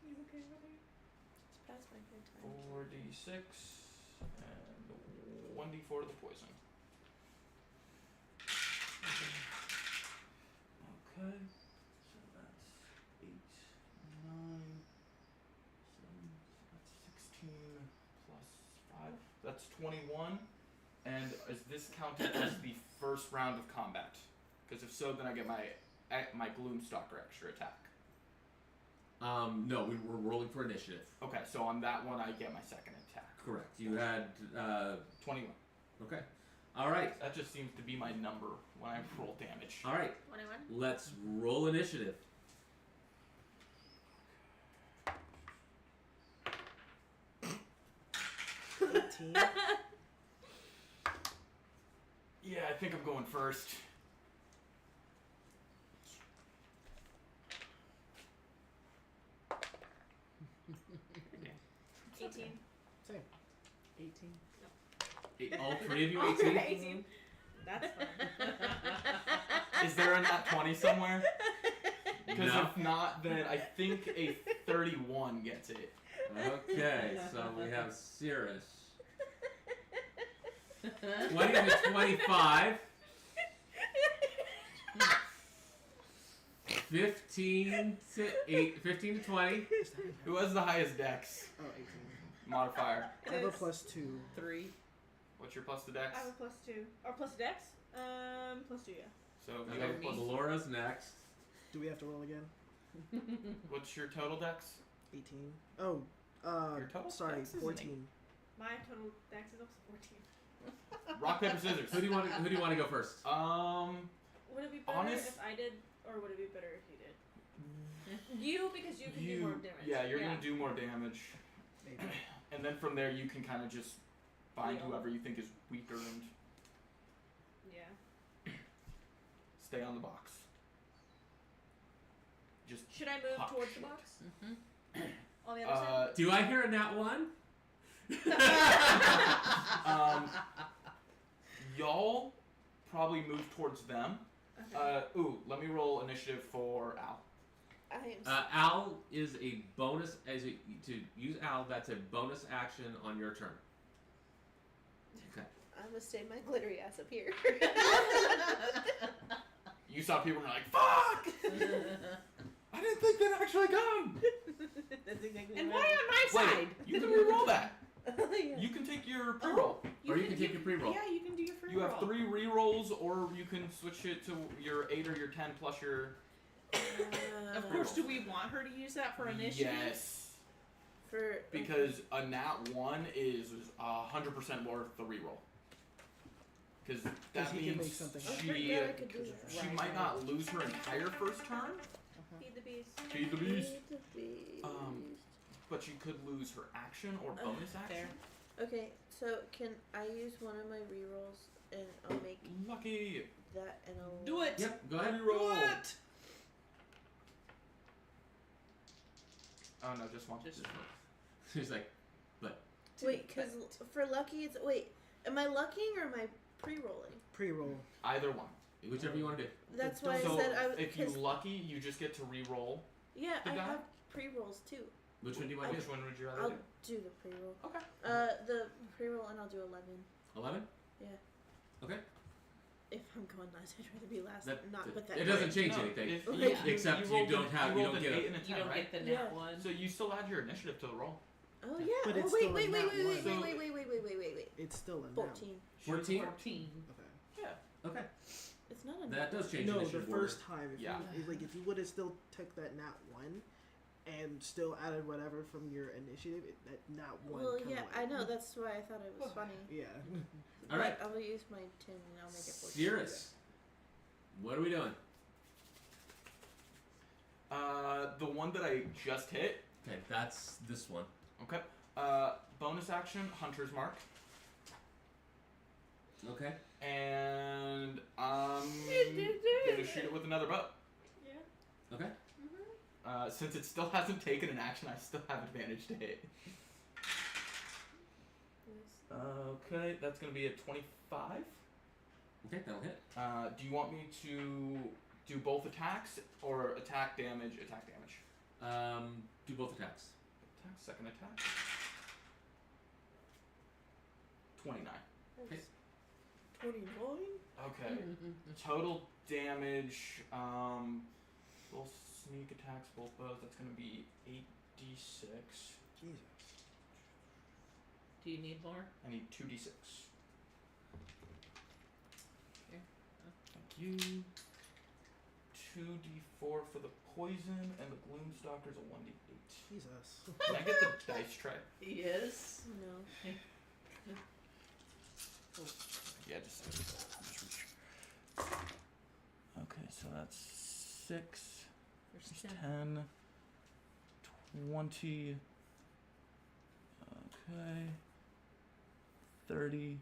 You okay, brother?
It's past my bedtime.
4d6 and 1d4 to the poison. Okay. So that's 8, 9, 7, that's 16 plus 5. That's 21. And is this counted as the first round of combat? Because if so, then I get my Gloomstalker extra attack.
No, we were rolling for initiative.
Okay, so on that one, I get my second attack.
Correct. You had
21.
okay. All right.
That just seems to be my number when I roll damage.
All right.
21.
Let's roll initiative.
Yeah, I think I'm going first.
It's 18.
Same.
18.
All three of you 18?
18. That's fine.
Is there a nat 20 somewhere? Because
No.
if not, then I think a 31 gets it.
Okay, so we have Cirrus. 20 to 25. 15 to 20.
Who has the highest dex
Oh, 18.
modifier?
I have a +2.
3.
What's your plus to dex?
I have a +2. Or plus dex? +2, yeah.
So you
Okay,
have a plus.
Laura's next.
Do we have to roll again?
What's your total dex?
18. Oh,
Your total
sorry,
dex is
14.
My total dex is also 14.
Rock, paper, scissors.
Who do you want to go first?
Would it be better
Honest-
if I did, or would it be better if you did? You, because you can do more damage.
Yeah, you're gonna do more damage,
Maybe.
and then from there you can kind of just find
Heal.
whoever you think is weaker and
Yeah.
stay on the box. Just
Should I move
Pop
towards
shit.
the box?
Mm-hmm.
On the other side?
Do I hear a nat 1?
Y'all probably move towards them.
Okay.
Let me roll initiative for Al.
I am.
Al is a bonus to use Al. That's a bonus action on your turn. Okay.
I'm gonna stay my glittery ass up here.
You saw people and you're like, "Fuck! I didn't think they'd actually come."
That's exactly
And
what
why on my
Wait,
side?
you can re-roll that.
Yeah.
You can take your pre-roll.
Or you can take your pre-roll.
Yeah, you can do your free
You have
roll.
3 re-rolls, or you can switch it to your 8 or your 10 plus your.
Of course, do we want her to use that for initiative?
Yes,
For
because a nat 1 is 100% worth the re-roll. Because that
he can
means
make something
I
she
forgot I could do that.
she might not lose her entire first turn,
Feed the beast.
feed the beast,
Feed the beast.
but she could lose her action or bonus action.
Okay, so can I use one of my rerolls and I'll make
Lucky.
that and I'll
Do it.
Yep. Go ahead.
Re-roll.
Do it.
Oh no, just one.
Just
She's like,
Wait, because for lucky it's am I luckying or am I pre-rolling?
Pre-roll.
Either one.
whichever you want to do.
That's why
So
I said I was.
if you lucky, you just get to re-roll.
Yeah,
the
I
die?
have pre-rolls too.
Which one do you want to
Which
do?
one would you rather
I'll
do?
do the pre-roll.
Okay.
The pre-roll and I'll do 11.
11?
Yeah.
Okay.
If I'm going last, I'd rather be last.
That-
not with that.
It doesn't change
No,
anything.
if
Yeah.
Except you
rolled
don't have- you
rolled
don't
an
get a-
8 and a 10,
You don't
right?
get the
Yeah.
nat one.
So you still add your initiative to the roll.
Oh yeah.
But
oh
it's
wait,
still
wait,
a
wait,
nat
wait, wait,
one.
wait, wait, wait, wait, wait, wait, wait.
It's still a
14.
14?
14.
Okay.
Yeah.
Okay.
It's not a.
That does change
No, the
initiative order.
first time. If
Yeah.
you, like if you would have still took that nat 1 and still added whatever from your initiative, that nat 1.
Well,
kinda
yeah,
like,
I know. That's why I thought it was funny.
Yeah.
All right.
But I'll use my 10 and I'll make it 14.
Cirrus. What are we doing?
The one that I just hit.
Okay, that's this one.
Okay. Bonus action, Hunter's Mark.
Okay.
And I'm gonna shoot it with another bow.
Yeah.
Okay.
Since it still hasn't taken an action, I still have advantage to hit. Okay, that's gonna be a 25.
Okay, that'll hit.
Do you want me to do both attacks or attack damage? Attack damage.
Do both attacks.
Attack, second attack. 29.
Okay.
29?
Okay. Total damage. Both sneak attacks, both bows. That's gonna be 8d6.
Jesus.
Do you need more?
I need 2d6.
Here.
Thank you. 2d4 for the poison, and the Gloomstalker's a 1d8.
Jesus.
Can I get the dice tray?
Yes.
No.
Yeah, just reach. Okay, so that's 6,
There's
10,
10.
20. Okay. 30,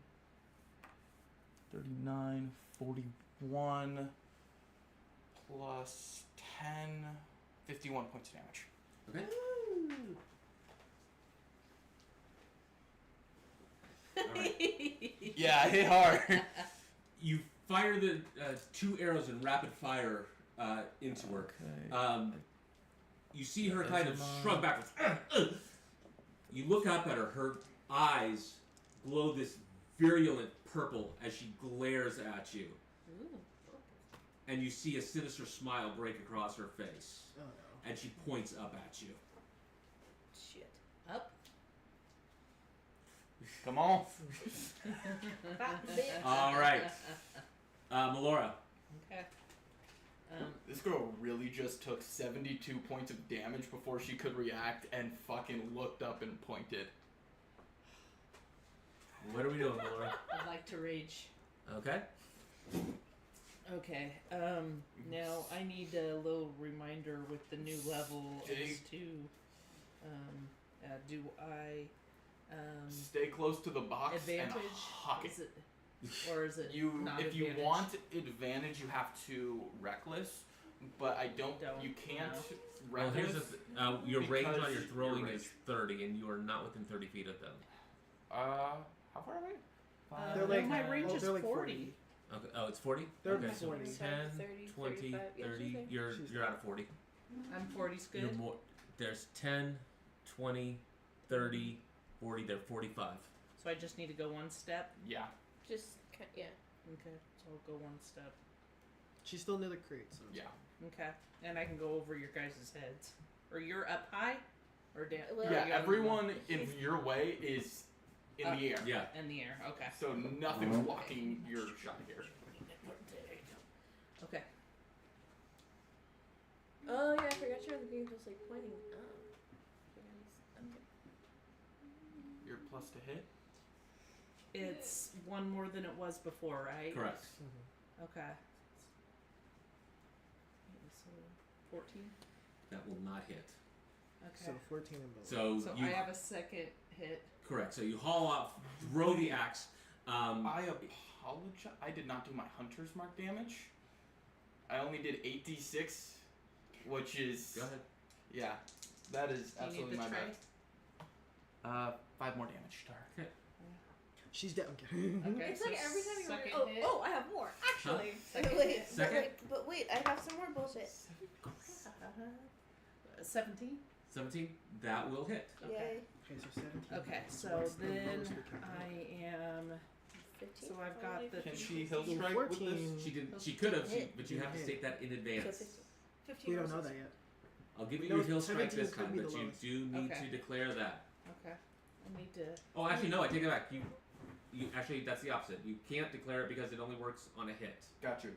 39, 41, plus 10, 51 points of damage.
Okay.
Yeah, I hit hard.
You fire the 2 arrows in rapid fire into her.
Okay.
You see her
That's
kind of
mine.
shrug backwards. You look up at her. Her eyes glow this virulent purple as she glares at you.
Ooh.
And you see a sinister smile break across her face.
Oh no.
And she points up at you.
Shit.
Up.
Come on.
Fat bitch.
All right. Melora.
Okay.
This girl really just took 72 points of damage before she could react and fucking looked up and pointed.
What are we doing, Melora?
I'd like to rage.
Okay.
Okay. Now I need a little reminder with the new level as to, do I,
Stay close to the box
advantage?
and huck it.
Is it, or is it
You,
not
if you
advantage?
want advantage, you have to reckless, but I don't.
Don't,
You can't
Well,
reckless.
here's the your range on
because
your
you're
throwing
ranged.
is 30, and you are not within 30 feet of them.
How far away?
They're
no,
like-
my range
oh,
is
they're like
40.
Okay. Oh, it's 40?
They're
okay, so
40.
10,
30,
20,
35. Yeah,
30.
she's there.
You're out of 40.
I'm 40's good.
You're more. There's 10, 20, 30, 40. They're 45.
So I just need to go one step.
Yeah.
Just yeah.
Okay. So I'll go one step.
She's still near the crate, so.
Yeah.
Okay. And I can go over your guys' heads. Or you're up high, or down.
Well,
or
Yeah.
you're
Everyone in your way is in the air.
Yeah.
in the air. Okay.
So nothing's blocking your shot here.
Okay.
Oh yeah, I forgot you're the being just like pointing up. Okay.
Your plus to hit.
It's one more than it was before, right?
Correct.
Okay. So 14.
That will not hit.
Okay.
So 14 and below.
So,
So
you
I have a second hit.
correct. So you haul off, throw the axe.
I apologize. I did not do my hunter's mark damage. I only did 8d6, which is
Go ahead.
yeah. That is
Do you need
absolutely
the
my
tray?
bad. 5 more damage. Star.
She's down.
Okay.
It's
so
like every time you
second
oh,
hit.
oh, I have more. Actually.
Second
wait,
hit.
Second?
but wait, I have some more bullshit.
17.
17. That will hit.
Okay.
Yay.
Okay, so 17.
Okay, so
What's the
then
lowest we can do?
I am
15.
So I've got the.
Can she hill
So
strike with
14.
this?
She didn't.
Those
She could have,
hit.
but you have to
Hit.
state that in advance.
15.
15
We don't know
versus-
that yet.
I'll give
We
you your
know
hill strike
17
this
could
time,
be
but
the
you
lowest.
do need
Okay.
to declare that.
Okay. I need to.
Oh, actually, no. I take it back. You actually that's the opposite. You can't declare it because it only works on a hit.
Got you.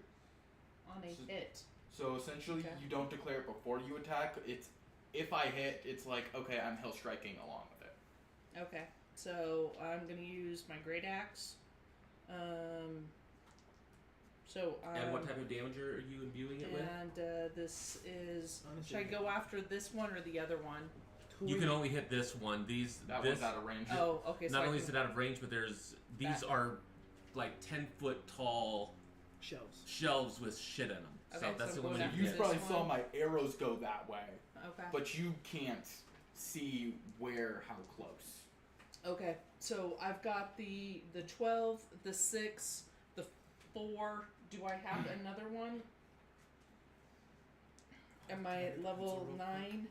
On a
So-
hit.
So essentially,
Okay.
you don't declare it before you attack. It's if I hit, it's like okay, I'm hill striking along with it.
Okay. So I'm gonna use my great axe.
And what type of damage are you imbuing it with?
And this is.
Honestly,
Should I go after this one or the other one?
You can only hit this one. This
One's out of range.
Oh, okay. So
not
I
only
can-
is it out of range, but these are like 10-foot tall
shells.
shelves with shit in them.
Okay,
so that's
so
the
I'm
only
going
one
after
you
You
can
this
hit.
probably saw
one.
my arrows go that way,
Okay.
but you can't see how close.
Okay, so I've got the 12, the 6, the 4. Do I have another one? Am I at level 9?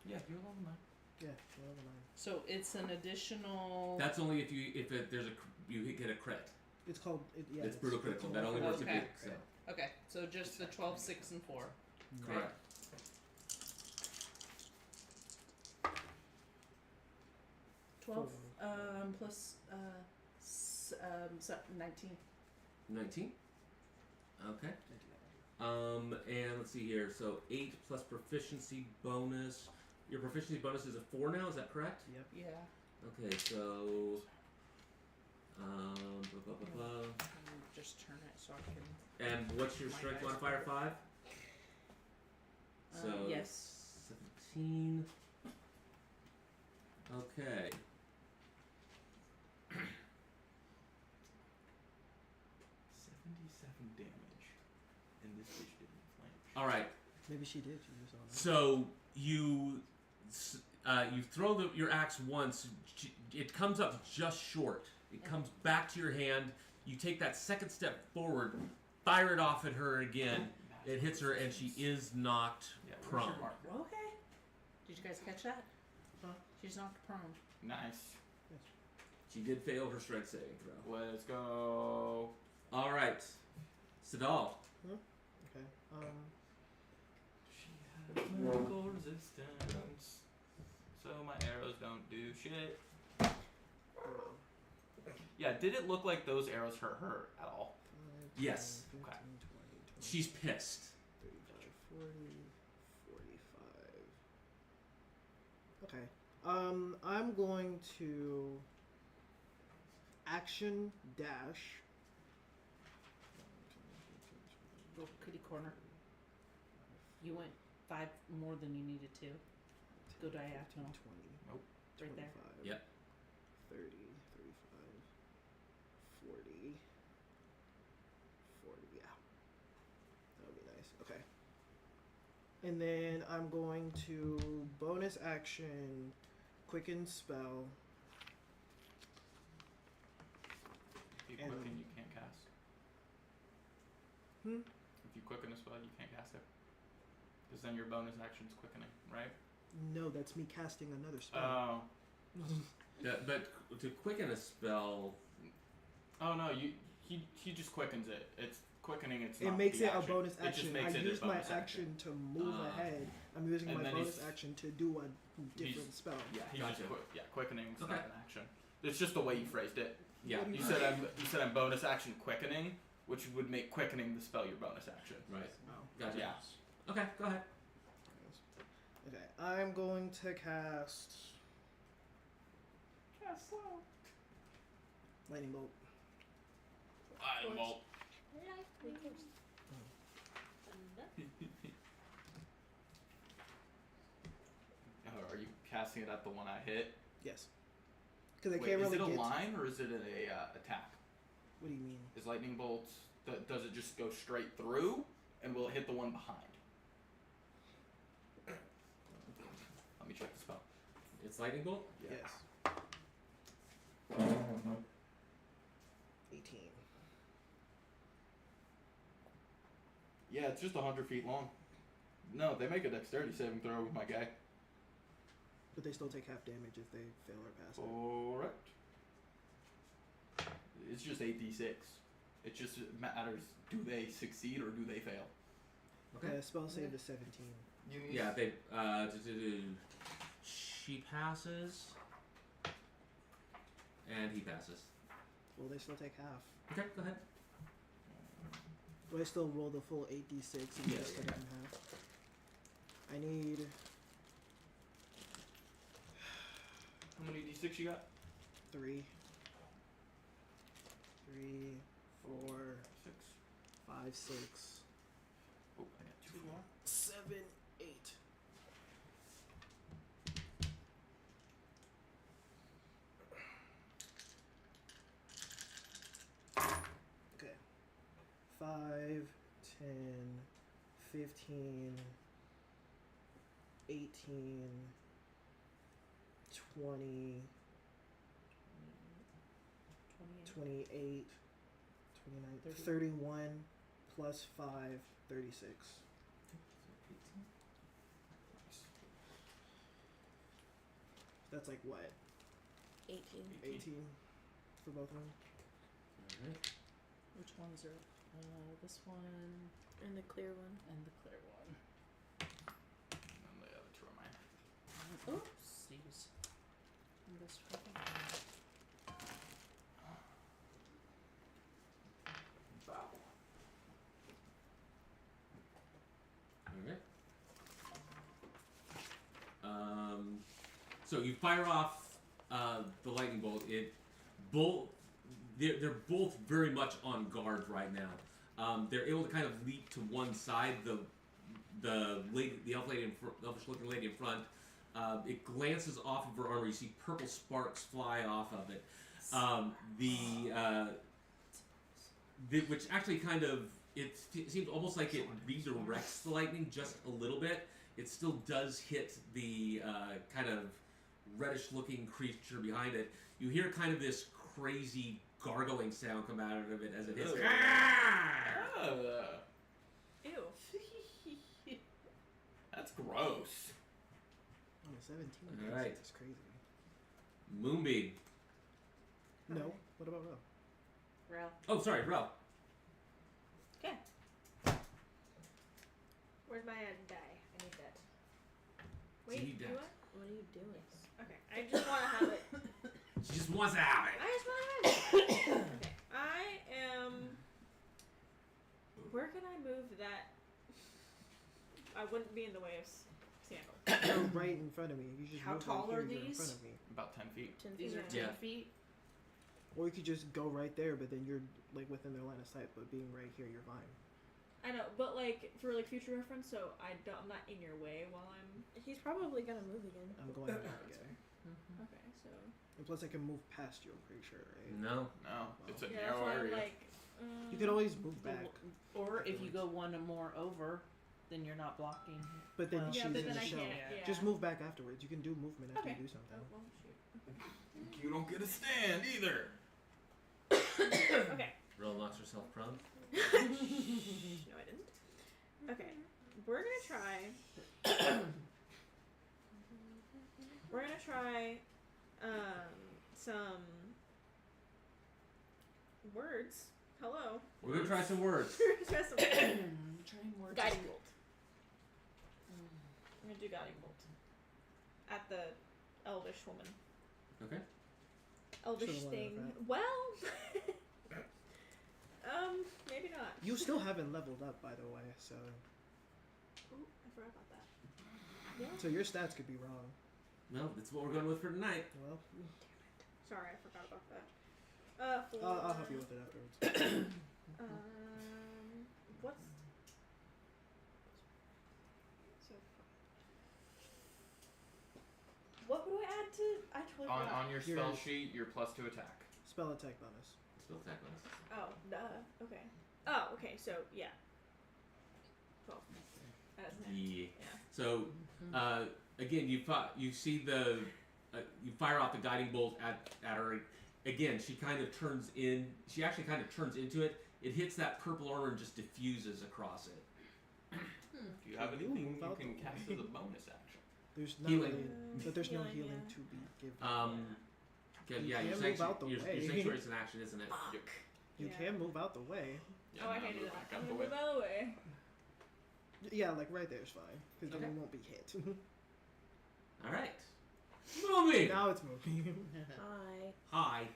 Yeah, you're level 9.
Yeah, 12 and 9.
So it's an additional.
That's only if there's you get a crit.
It's called. Yeah,
It's brutal critical.
a
That only works if
Okay.
you. So.
Okay, so just the 12, 6, and 4.
Correct.
12,
Four.
plus 19.
19. Okay. And let's see here. So 8 plus proficiency bonus. Your proficiency bonus is a 4 now. Is that correct?
Yep.
Yeah.
Okay. So. Blah, blah, blah, blah.
Just turn it so I can.
And what's your
My
strength
dice
modifier? 5. So
yes.
17. Okay.
77 damage, and this bitch didn't flinch.
All right.
Maybe she did. She just don't know.
So you throw your axe once. It comes up just short. It comes back to your hand. You take that second step forward, fire it off at her again. It hits her, and she is knocked
Yeah, where's
prone.
your marker?
Okay. Did you guys catch that?
Huh?
She's knocked prone.
Nice.
She did fail her strength saving throw.
Let's go.
All right, Sadal.
Okay.
She has magical resistance, so my arrows don't do shit.
Hold on.
Yeah, did it look like those arrows hurt her at all?
5,
Yes.
10, 15,
Okay.
20,
She's pissed.
35, 40, 45. Okay. I'm going to action dash.
Go kitty corner. You went 5 more than you needed to. Go diagonal.
20.
Right there.
25,
Yep.
30, 35, 40, 40, yeah. That would be nice. Okay. And then I'm going to bonus action quicken spell.
If you
And-
quicken, you can't cast. If you quicken a spell, you can't cast it. Because then your bonus action's quickening, right?
No, that's me casting another spell.
Oh.
Yeah, but to quicken a spell,
Oh no, he just quickens it. It's quickening. It's
It
not
makes
the
it a
action.
bonus
It just
action.
makes
I
it a
use my
bonus
action to move
Ah.
ahead. I'm using
And
my
then
bonus
he's-
action to do a different
He's-
spell.
Yeah, he's
Gotcha.
just quickening's
Okay.
not an action. It's just the way you phrased it.
yeah,
What do
You said I'm bonus action quickening, which would make quickening the spell your bonus action.
right.
Oh.
Gotcha.
Yeah.
Okay, go ahead.
Okay, I'm going to cast lightning bolt.
I won't. Are you casting it at the one I hit?
Yes. Because I
Wait,
can't
is
really
it a
get.
line or is it an attack?
What do you mean?
Is lightning bolts? Does it just go straight through, and will it hit the one behind? Let me check the spell.
It's lightning bolt.
Yeah.
Yes. 18.
Yeah, it's just 100 feet long. No, they make a dexterity saving throw with my guy.
But they still take half damage if they fail or pass it.
Correct. Is It's just 8d6. It just matters, do they succeed or do they fail?
Okay, spell save is 17.
You need
Yeah, they. She passes, and he passes.
Will they still take half?
Okay, go ahead.
Do I still roll the full 8d6 and
Yeah,
just cut
yeah.
it in half? I need
How many d6 you got?
3, 4,
6.
5, 6,
Oh, I got 2 more.
7, 8. Okay. 5, 10, 15, 18, 20, 28, 29, 31, plus 5, 36. That's like what?
18.
18 for both of them?
Alright.
Which ones are? This one
And the clear one.
and the clear one.
And the other 2 are mine.
Oopsies. And this one.
Wow.
Alright. So you fire off the lightning bolt. They're both very much on guard right now. They're able to kind of leap to one side. The elfish looking lady in front. It glances off of her armor. You see purple sparks fly off of it. Which actually kind of it seems almost like it redirects the lightning just a little bit. It still does hit the kind of reddish-looking creature behind it. You hear kind of this crazy gargling sound come out of it as it hits.
Ew.
That's gross.
Oh, 17.
Alright.
That's crazy.
Moonbeam.
No. What about Ro?
Ralph.
Oh, sorry, Rel.
Where's my die? I need that.
So you
Wait,
need
do
that.
I?
What are you doing?
Okay, I just want to have it.
She just wants to have it.
I just want to have it. Okay, I am. Where can I move that? I wouldn't be in the way of Sandal.
They're right in front of me. You just
How
move
tall
right
are
here, you're in
these?
front of me.
About 10 feet.
10
These
feet.
are
Yeah.
10 feet.
Or you could just go right there, but then you're like within their line of sight. But being right here, you're fine.
I know, but like for like future reference, so I'm not in your way while I'm.
He's probably gonna move again.
I'm going that way.
Mm-hmm.
Okay, so.
And plus, I can move past you. I'm pretty sure, right?
No.
No, it's a
Yeah, that's
narrow
why I'm
area.
like.
You could always move
The
back,
Or if you go one or more over, then you're not blocking.
but then
Well,
she's
Yeah, but
in
then
the
I
shell.
can't. Yeah.
Just move back afterwards. You can do movement after
Okay.
you do something.
Oh, well, shoot.
You don't get a stand either.
Okay.
Rel knocks herself prone.
No, I didn't. Okay, we're gonna try. We're gonna try some words. Hello.
We're gonna try some words.
We're gonna try some
Trying more.
guiding bolt. I'm gonna do guiding bolt at the elvish woman.
Okay.
Elvish
Should've went
thing.
with
Well, maybe not.
You still haven't leveled up, by the way. So,
Ooh, I forgot about that.
so your stats could be wrong.
Well, that's what we're going with for tonight.
Well,
Sorry, I forgot about that.
I'll help you with it afterwards.
What's so? What would I add to? I totally forgot.
On your spell
Yours.
sheet, you're +2 attack.
Spell attack bonus.
Still attack bonus.
Oh, duh. Okay. Oh, okay. So yeah. 12. As an
Yeah.
Yeah.
So, again, you see you fire off the guiding bolt at her. Again, she kind of turns in. She actually kind of turns into it. It hits that purple armor and just diffuses across it.
If you have
Can you
anything,
move
you
out
can
the
cast
way?
as a bonus action.
There's not
Healing.
really, but there's no
Healing,
healing
yeah.
to be given.
'Cause,
You
yeah, your,
can't move out the
your
way.
sanctuary's an action, isn't it?
You
Yeah.
can move out the way.
Yeah,
Oh, I
no,
can't do
move
that.
back
I'm
out the
gonna
way.
move out of the way.
Yeah, like right there's fine, because then
Okay.
we won't be hit.
All right. Moving.
Now it's moving.
Hi.
Hi.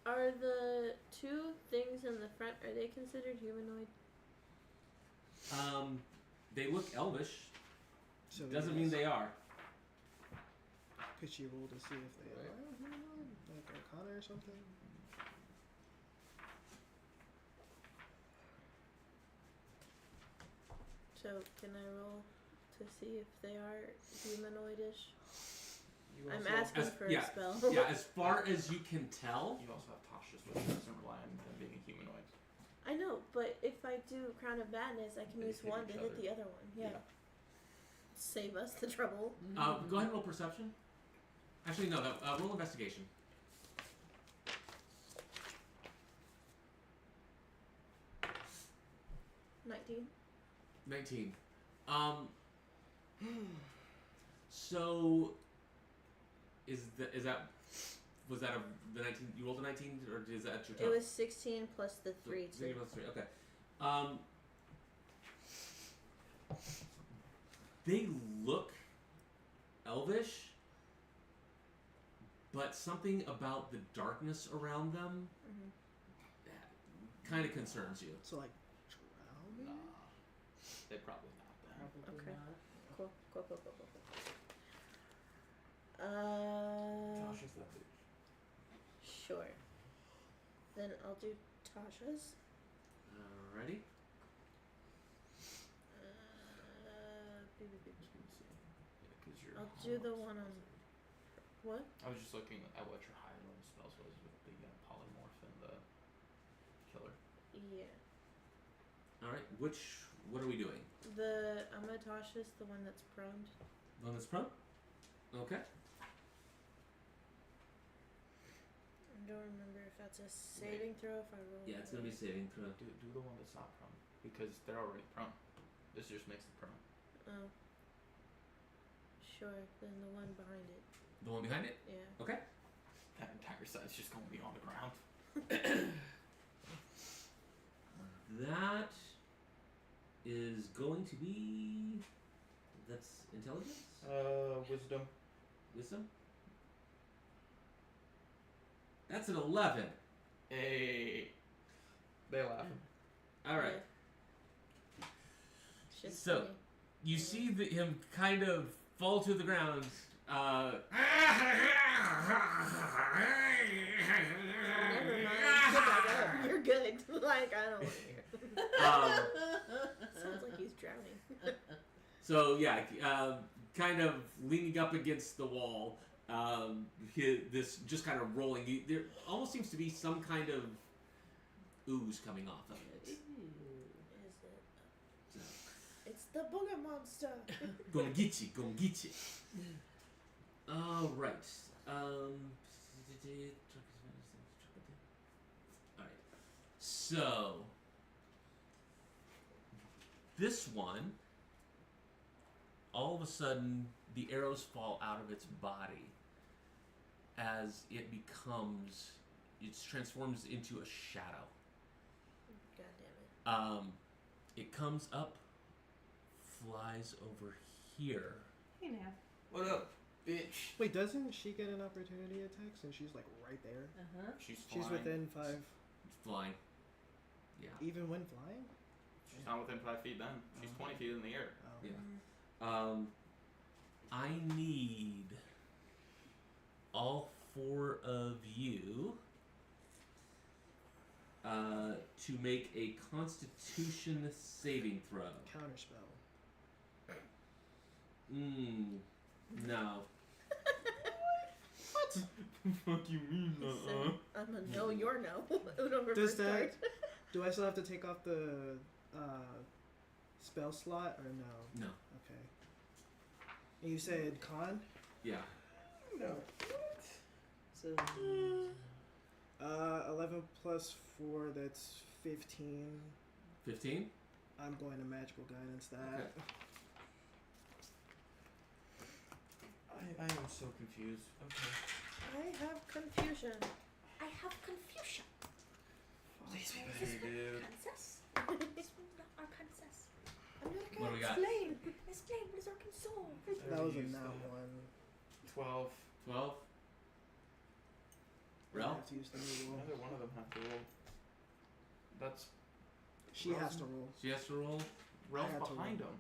Are the two things in the front, are they considered humanoid?
They look elvish.
So
Doesn't mean they are.
Could she roll to see if they are humanoid? Like Arcana or something?
So can I roll to see if they are humanoidish?
You
I'm
also-
asking for
yeah,
a spell.
Yeah, as far as you can tell.
You also have Tasha's, which doesn't rely on them being a humanoid.
I know, but if I do Crown of Madness, I can
They
use
hit
one to
each
hit
other.
the other one. Yeah.
Yeah.
Save us the trouble.
Go ahead and roll perception. Actually, no. Roll investigation.
19.
19. So, was that the 19? You rolled a 19, or is that your
It
total?
was 16 plus the 3.
So you rolled 3. Okay. They look elvish, but something about the darkness around them kind of concerns you.
So like
Nah.
drowning?
They probably not then.
Probably
Okay.
not.
Cool.
Tasha's that bitch.
Sure. Then I'll do Tasha's.
Alrighty.
I'll do the one on. What?
I was just looking at what your higher level spells was with the polymorph and the killer.
Yeah.
Alright, what are we doing?
The Amatasha's the one that's prone.
The one that's prone? Okay.
I don't remember if that's a saving throw if I roll.
Yeah, it's gonna be saving throw.
Do the one that's not prone because they're already prone. This just makes them prone.
Oh. Sure. Then the one behind it.
The one behind it?
Yeah.
Okay.
That entire side's just going to be on the ground.
That is going to be. That's intelligence?
Wisdom.
Wisdom? That's an 11.
Hey. They laughing.
Alright.
Yeah. It's just
So-
funny.
You see him kind of fall to the ground.
Never mind. You're good. Like, I don't want to hear. Sounds like he's drowning.
So yeah, kind of leaning up against the wall. This just kind of rolling. There almost seems to be some kind of ooze coming off of it.
Is it? It's the booger monster.
Gonna get you. Gonna get you. All right. Alright. So this one, all of a sudden, the arrows fall out of its body as it transforms into a shadow.
God damn it.
It comes up, flies over here.
Hey, now.
What up, bitch?
Wait, doesn't she get an opportunity attack since she's like right there?
Uh-huh.
She's flying.
She's within 5,
It's flying. Yeah.
even when flying?
She's not within 5 feet then. She's 20 feet in the air.
Oh.
Yeah. I need all 4 of you to make a Constitution saving throw.
Counterspell.
No.
What the fuck you mean?
So, I'm a no, you're no. Uno
Does
reverse
that-
card.
Do I still have to take off the spell slot or no?
No.
Okay. And you said con?
Yeah.
No.
So,
11 plus 4, that's 15.
15?
I'm going to magical guidance that.
Okay.
I am so confused. Okay.
I have confusion confusion.
I have confusion.
Hey, dude.
Princess? This was not our princess.
I'm not
What do we got?
explain.
Explain, what is our concern?
That was a
Use
now
the
one.
12.
12.
I
Rel?
have to use the new roll.
Neither one of them have to roll. That's
She has to roll.
She has to roll.
Rel's
had to
behind
roll.
him.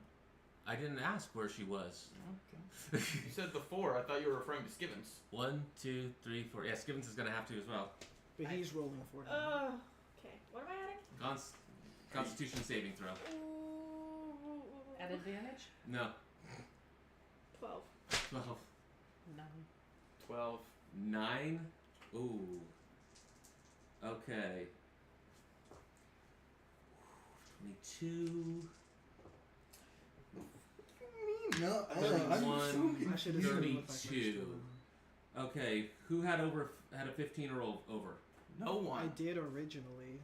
I didn't ask where she was.
Okay. You said the 4. I thought you were referring to Skibbins.
1, 2, 3, 4. Yeah, Skibbins is gonna have to as well.
But he's rolling for him.
Okay, what am I adding?
Constitution saving throw.
At advantage?
No.
12.
12.
9.
12.
9. Ooh. Okay. 22.
No, I
31.
I should have said it looked like
32. Okay, who had a 15 or over?
No one.
I did originally,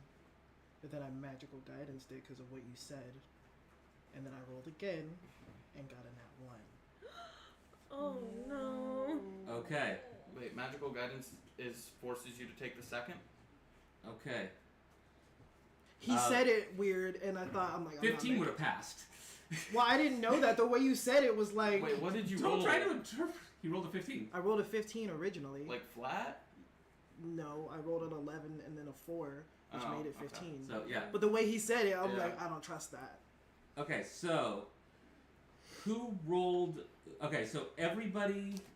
but then I magical guidance did because of what you said, and then I rolled again and got a nat 1.
Oh no.
Okay.
Wait, magical guidance forces you to take the second?
Okay.
He said it weird, and I thought I'm like
15 would have passed.
Well, I didn't know that. The way you said it was like
Wait, what did you roll?
Don't try to interpret. He rolled a 15.
I rolled a 15 originally.
Like flat?
No, I rolled an 11 and then a 4, which
Oh,
made it
okay.
15.
So yeah.
But the way he said it, I'm
Yeah.
like, I don't trust that.
Okay, so who rolled? Okay, so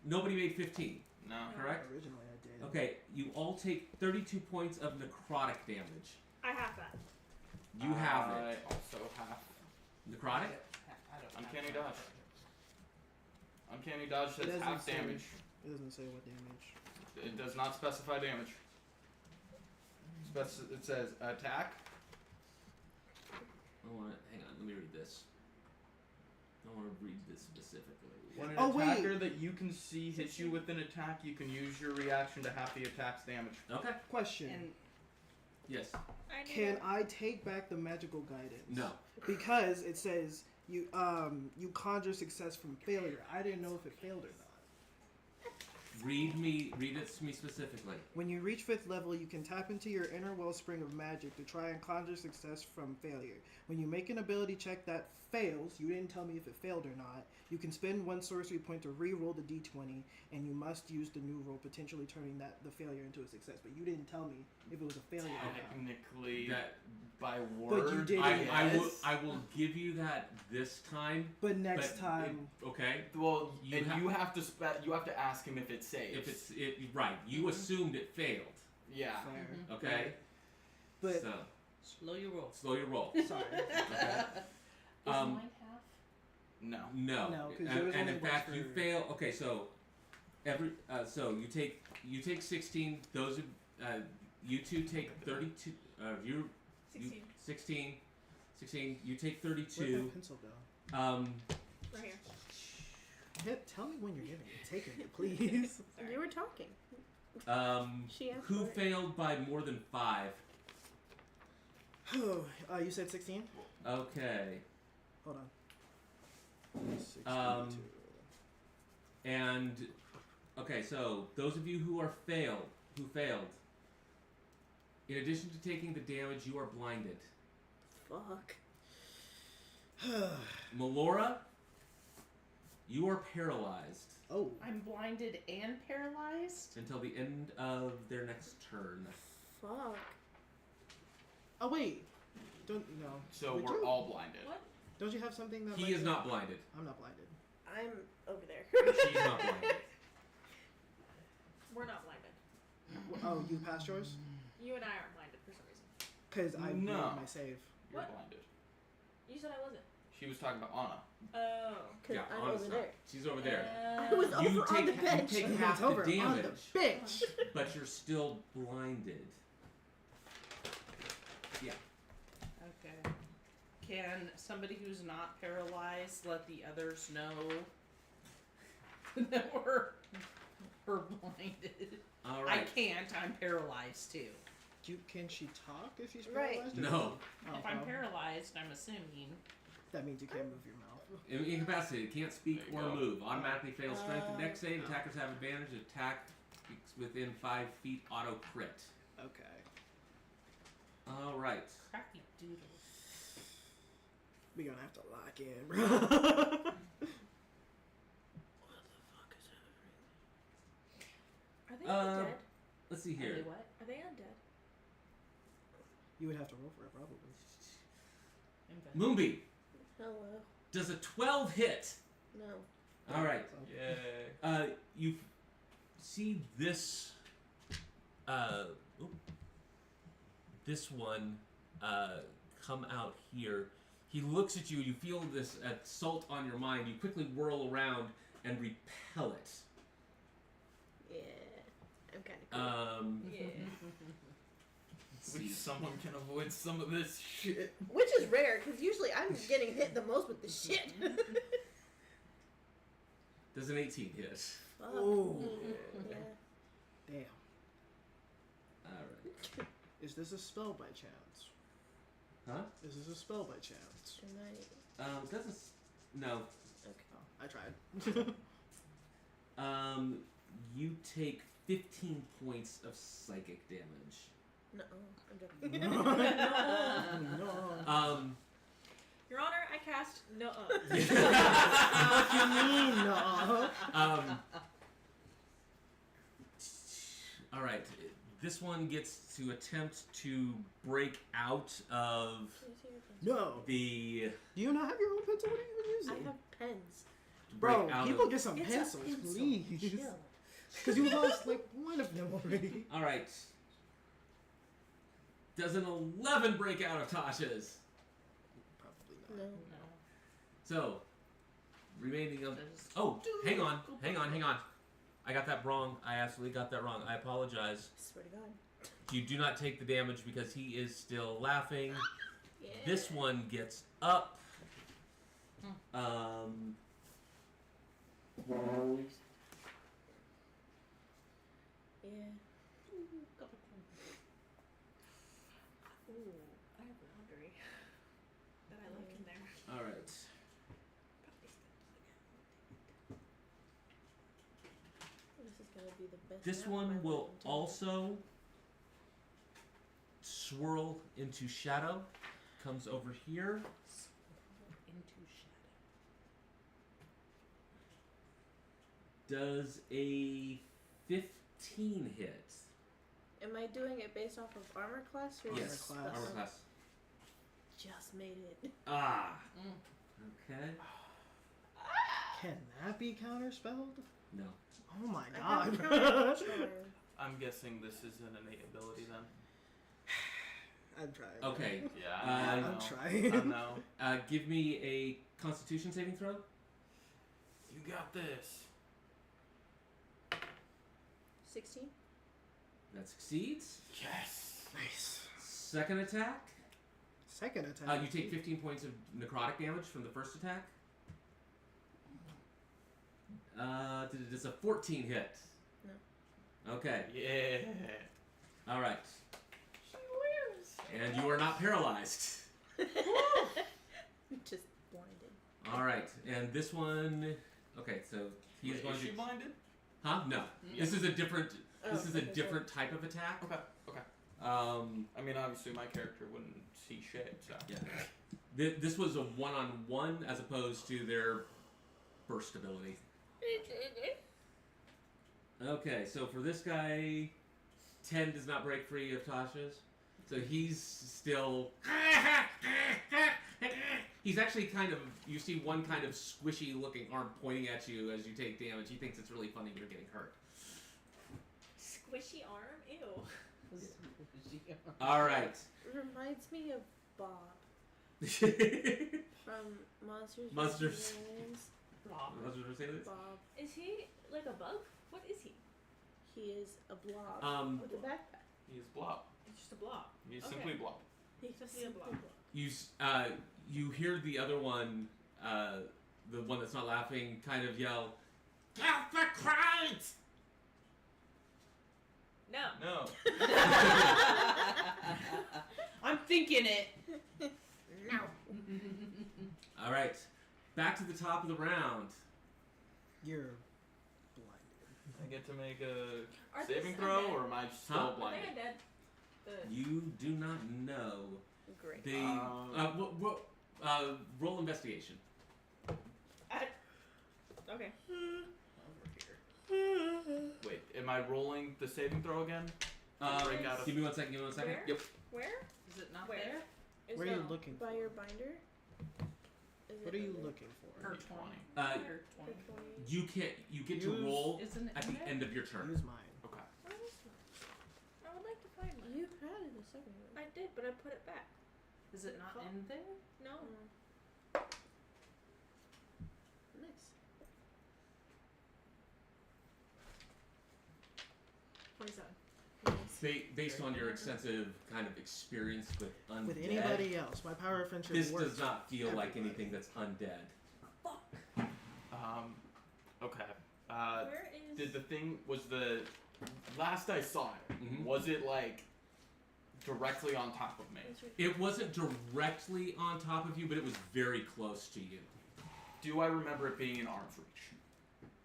nobody made 15.
No.
Correct.
Originally, I did.
Okay, you all take 32 points of necrotic damage.
I have that.
You have
I
it.
also have
Necrotic.
I don't
Uncanny
have
dodge. Uncanny dodge
It
says
doesn't
half
say-
damage.
It doesn't say what damage.
It does not specify damage. It says attack.
Hang on, let me read this. I want to read this specifically.
When an
Oh, wait.
attacker that you can see hits you with an attack, you can use your reaction to half the attack's damage.
Okay.
Question.
And
Yes.
I knew
Can
that.
I take back the magical guidance?
No.
Because it says you conjure success from failure. I didn't know if it failed or not.
Read it to me specifically.
When you reach 5th level, you can tap into your inner wellspring of magic to try and conjure success from failure. When you make an ability check that fails, you didn't tell me if it failed or not, you can spend 1 sorcery point to re-roll the d20, and you must use the new roll, potentially turning the failure into a success. But you didn't tell me if it was a failure or not.
Technically,
That
by word,
you did
I will give you that this time.
But next
but
time,
okay.
Well,
You
and
have-
you have to you have to ask him if it saves.
If it's right, you assumed it failed.
yeah.
fair.
Okay.
But
So
slow your roll.
slow your roll.
sorry.
Okay.
Is
Um,
mine half?
No.
No.
No, 'cause
and,
yours
and
only
in
works
fact, you
for-
fail. Okay, so so you take 16. Those you two take 32. You
16.
16. You take
Where'd
32.
that pencil go?
Right here.
Tell me when you're giving it. Taking it, please.
Sorry.
You were talking. She asked
Who
for it.
failed by more than 5?
You said 16?
Okay.
Hold on. 62.
And okay, so those of you who failed, in addition to taking the damage, you are blinded.
Fuck.
Melora, you are paralyzed
Oh.
I'm blinded and paralyzed?
until the end of their next turn.
Fuck.
Oh wait. Don't no.
So
Would
we're
you?
all blinded.
What?
Don't you have something that?
He
like
is
that?
not blinded.
I'm not blinded.
I'm over there.
She's not blinded.
We're not blinded.
Oh, you passed yours?
You and I aren't blinded for some reason.
Because I
No.
made my save.
You're
What?
blinded.
You said I wasn't.
She was talking about Anna.
Oh.
Because
Yeah,
I'm
Anna's
over
not.
there.
She's over there.
I was
You
over on the bench.
You take
It's
half
over
the
on the
damage,
bench.
but you're still blinded.
Okay. Can somebody who's not paralyzed let the others know that we're blinded?
All
I
right.
can't. I'm paralyzed too.
Can she talk if she's
Right.
paralyzed? or
No.
Oh,
If I'm
well,
paralyzed, I'm assuming.
that means you can't move your mouth.
Incapacitated, can't speak
There
or
you go.
move. Automatically fails strength and
Oh.
dex save. Attackers have advantage.
It's within 5 feet. Auto crit.
Okay.
All right.
Cracky doodle.
We gonna have to lock in, bro.
Are they undead?
Let's see
Are
here.
they what?
Are they undead?
You would have to roll for it, probably.
Moonbeam,
Hello.
does a 12 hit?
No.
All right.
Yay.
You see this. This one come out here. He looks at you. You feel this assault on your mind. You quickly whirl around and repel it.
Yeah. I'm kind of cool.
Yeah.
Let's
Wish
see.
someone can avoid some of this shit.
Which is rare, because usually I'm getting hit the most with the shit.
Does an 18 hit?
Fuck.
Oh.
Yeah.
Damn.
All right.
Is this a spell by chance?
Huh?
Is this a spell by chance?
Doesn't. No.
Oh, I tried.
You take 15 points of psychic damage.
No, I'm joking.
No.
Your Honor, I cast no.
What you mean, no?
All right. This one gets to attempt to break out of
No.
the.
Do you not have your own pencil? What are you even
I
using?
have pens.
Bro,
break out
people
of,
get some
It's
pencils,
a pencil.
please.
Chill.
Because you lost like one of them already.
All right. Does an 11 break out of Tasha's?
Probably
No.
not.
So, remaining of. Oh, hang on. I got that wrong. I absolutely got that wrong. I apologize.
Swear to God.
You do not take the damage because he is still laughing.
Yeah.
This one gets up.
Yeah.
Ooh, I have laundry that I like in there.
All right.
This is gonna be the best.
This
nap of
one
my
will
life, I'm telling you.
also swirl into shadow. Comes over here.
Into shadow.
Does a 15 hit?
Am I doing it based off of armor class or
Yes.
just
Armor
Armor class.
Just made it.
Ah. Okay.
Can that be counterspelled?
No.
Oh my
I have
god.
counter charm.
I'm guessing this is an innate ability then.
I'm trying.
Okay.
Yeah, I know.
I'm trying.
I know.
Give me a Constitution saving throw.
You got this.
16.
That succeeds.
Yes.
Nice.
Second attack.
Second attack.
You take 15 points of necrotic damage from the first attack. Does a 14 hit?
No.
Okay.
Yeah.
All right.
She lives.
And you are not paralyzed.
Just blinded.
All right. And this one. Okay, so he's
Wait,
going
is
to.
she blinded?
Huh? No.
Yeah.
This is a different. This is a
okay,
different type of attack.
Okay. Okay. I mean, obviously, my character wouldn't see shit, so.
Yeah. This was a one-on-one as opposed to their burst ability. Okay, so for this guy, 10 does not break free of Tasha's. So he's still. He's actually kind of. You see one kind of squishy looking arm pointing at you as you take damage. He thinks it's really funny you're getting hurt.
Squishy arm? Ew.
Alright.
Reminds me of Bob from Monsters.
Monsters.
vs. Aliens.
Blob.
Bob.
Is he like a bug? What is he?
He is a blob with a backpack.
He's blob.
He's just a blob.
He's
Okay.
simply blob.
He's
Just
simply
a blob.
You hear the other one, the one that's not laughing, kind of yell, "Get the crate!"
No.
No.
I'm thinking it.
No.
All right, back to the top of the round.
You're
I get to make a
Are
saving
these
throw,
undead?
or am I still
Huh?
Are
blinded?
they undead? The
You do not know.
Great.
They roll investigation.
okay.
Wait, am I rolling the saving throw again? Break out of-
Give me 1 second. Give me 1 second.
Where?
Yep.
Where?
Is it not
Where?
there?
Is
Where are
the-
you looking
By
for?
your binder? Is
What
it
are you
under-
looking for?
Her
D20.
20.
Uh,
Her 20.
for 20?
you get to
Use-
roll
Isn't it
at
in
the
there?
end of your turn.
Use mine.
Okay.
Where is mine? I would like to find mine.
You had it a second ago.
I did, but I put it back.
Is it not in there?
No.
Nice.
27.
Based on your extensive kind of experience with undead,
With anybody else, my power of friendship
this
works.
does not feel like
everybody.
anything that's undead.
Okay.
Where is?
Did the thing was the last I saw it?
Mhm.
Was it like directly on top of me?
It wasn't directly on top of you, but it was very close to you.
Do I remember it being in arm's reach?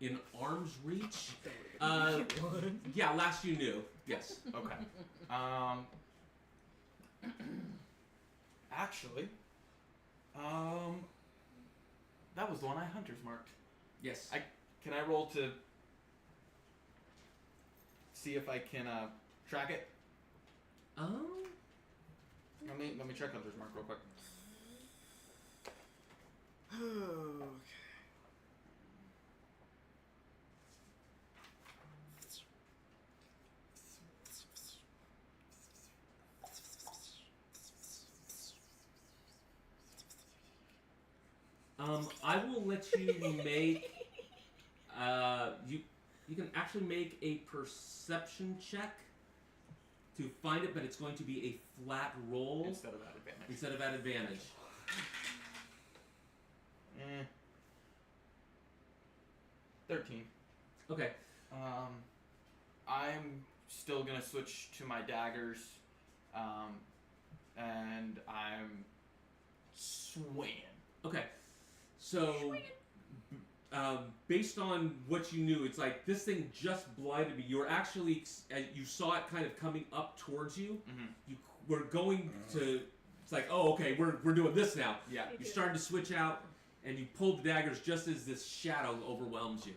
In arm's reach?
One.
Yeah, last you knew. Yes.
Okay. Actually, that was the one I hunter's marked.
Yes.
Can I roll to see if I can track it? Let me check hunter's mark real quick.
Okay.
I will let you make. You can actually make a perception check to find it, but it's going to be a flat roll
Instead of at advantage.
instead of at advantage.
13.
Okay.
I'm still gonna switch to my daggers, and I'm swinging.
Okay. So, based on what you knew, it's like this thing just blinded me. You were actually, you saw it kind of coming up towards you.
Mm-hmm.
You were going to. It's like, oh, okay, we're doing this now.
Yeah.
You started to switch out, and you pulled the daggers just as this shadow overwhelms you.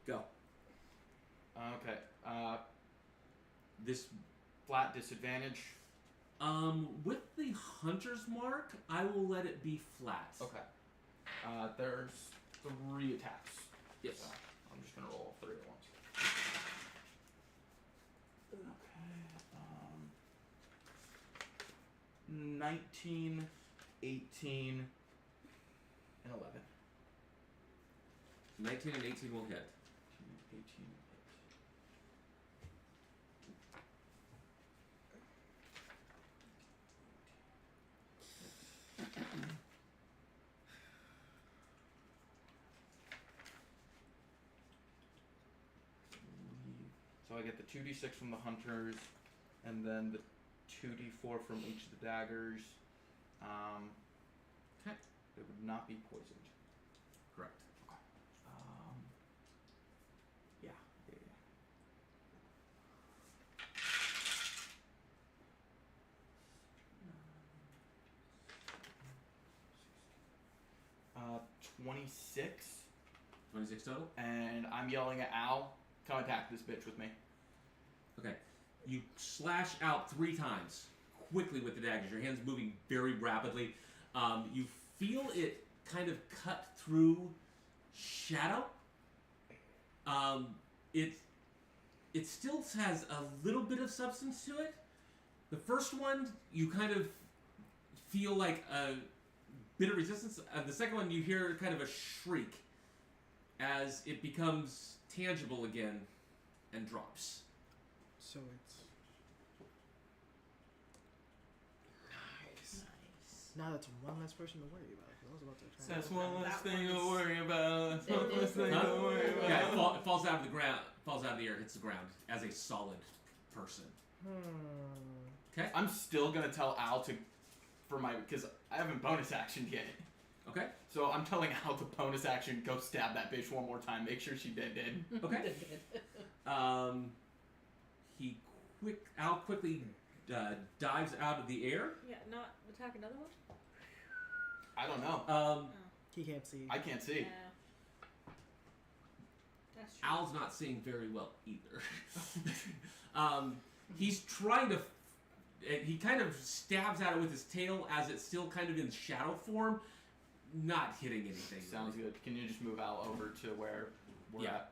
Go.
Okay.
This.
Flat disadvantage.
With the hunter's mark, I will let it be flat.
Okay. There's 3 attacks.
Yes.
So I'm just gonna roll 3 at once. Okay. 19, 18, and 11.
19 and 18 will hit.
18. So I get the 2d6 from the hunters, and then the 2d4 from each of the daggers.
Okay.
They would not be poisoned.
Correct.
Yeah. Uh, 26,
26 total?
and I'm yelling at Al, come attack this bitch with me.
Okay. You slash out 3 times quickly with the daggers, your hands moving very rapidly. You feel it kind of cut through shadow. It still has a little bit of substance to it. The first one, you kind of feel like a bit of resistance. The second one, you hear kind of a shriek as it becomes tangible again and drops.
So it's nice. Now that's one less person to worry about. 'Cause I was about to try.
That's
to
one less
That
thing
one's-
to worry about. That's
It
one less
is.
thing
Huh?
to worry about.
Yeah, it falls out of the ground, falls out of the air, hits the ground as a solid person.
Hmm.
I'm still gonna tell Al to, because I haven't bonus actioned yet.
Okay.
So I'm telling Al to bonus action, go stab that bitch one more time. Make sure she dead.
Okay. Al quickly dives out of the air.
Yeah, not attack another one?
I don't know.
He can't see.
I can't see.
Yeah. That's true.
Al's not seeing very well either. He's trying to. He kind of stabs at it with his tail as it's still kind of in shadow form, not hitting anything.
Sounds good. Can you just move Al over to where we're at?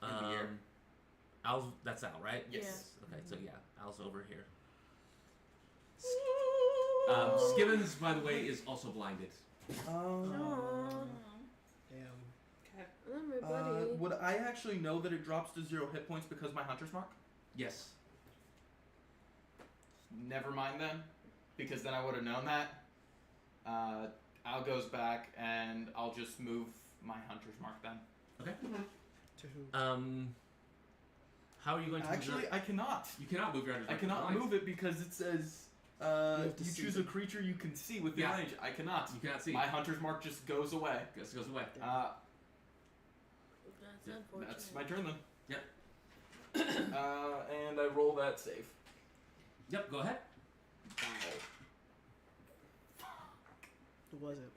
In the air.
That's Al, right?
Yes.
Okay, so yeah, Al's over here. Skimmins, by the way, is also blinded.
Oh.
Okay.
Damn.
my buddy.
Would I actually know that it drops to 0 hit points because my hunter's mark?
Yes.
Never mind then, because then I would have known that. Al goes back, and I'll just move my hunter's mark then.
Okay.
To who?
How are you going to
Actually, I cannot.
You cannot move your hunter's
I
mark.
cannot
Right.
move it because it says
have to
you
see
choose
them.
a creature you can see within
Yeah.
range. I cannot.
You cannot see.
My hunter's mark just goes away.
Guess it goes away.
That's unfortunate.
That's my turn then.
Yep.
And I roll that save.
Yep. Go ahead.
Who was it?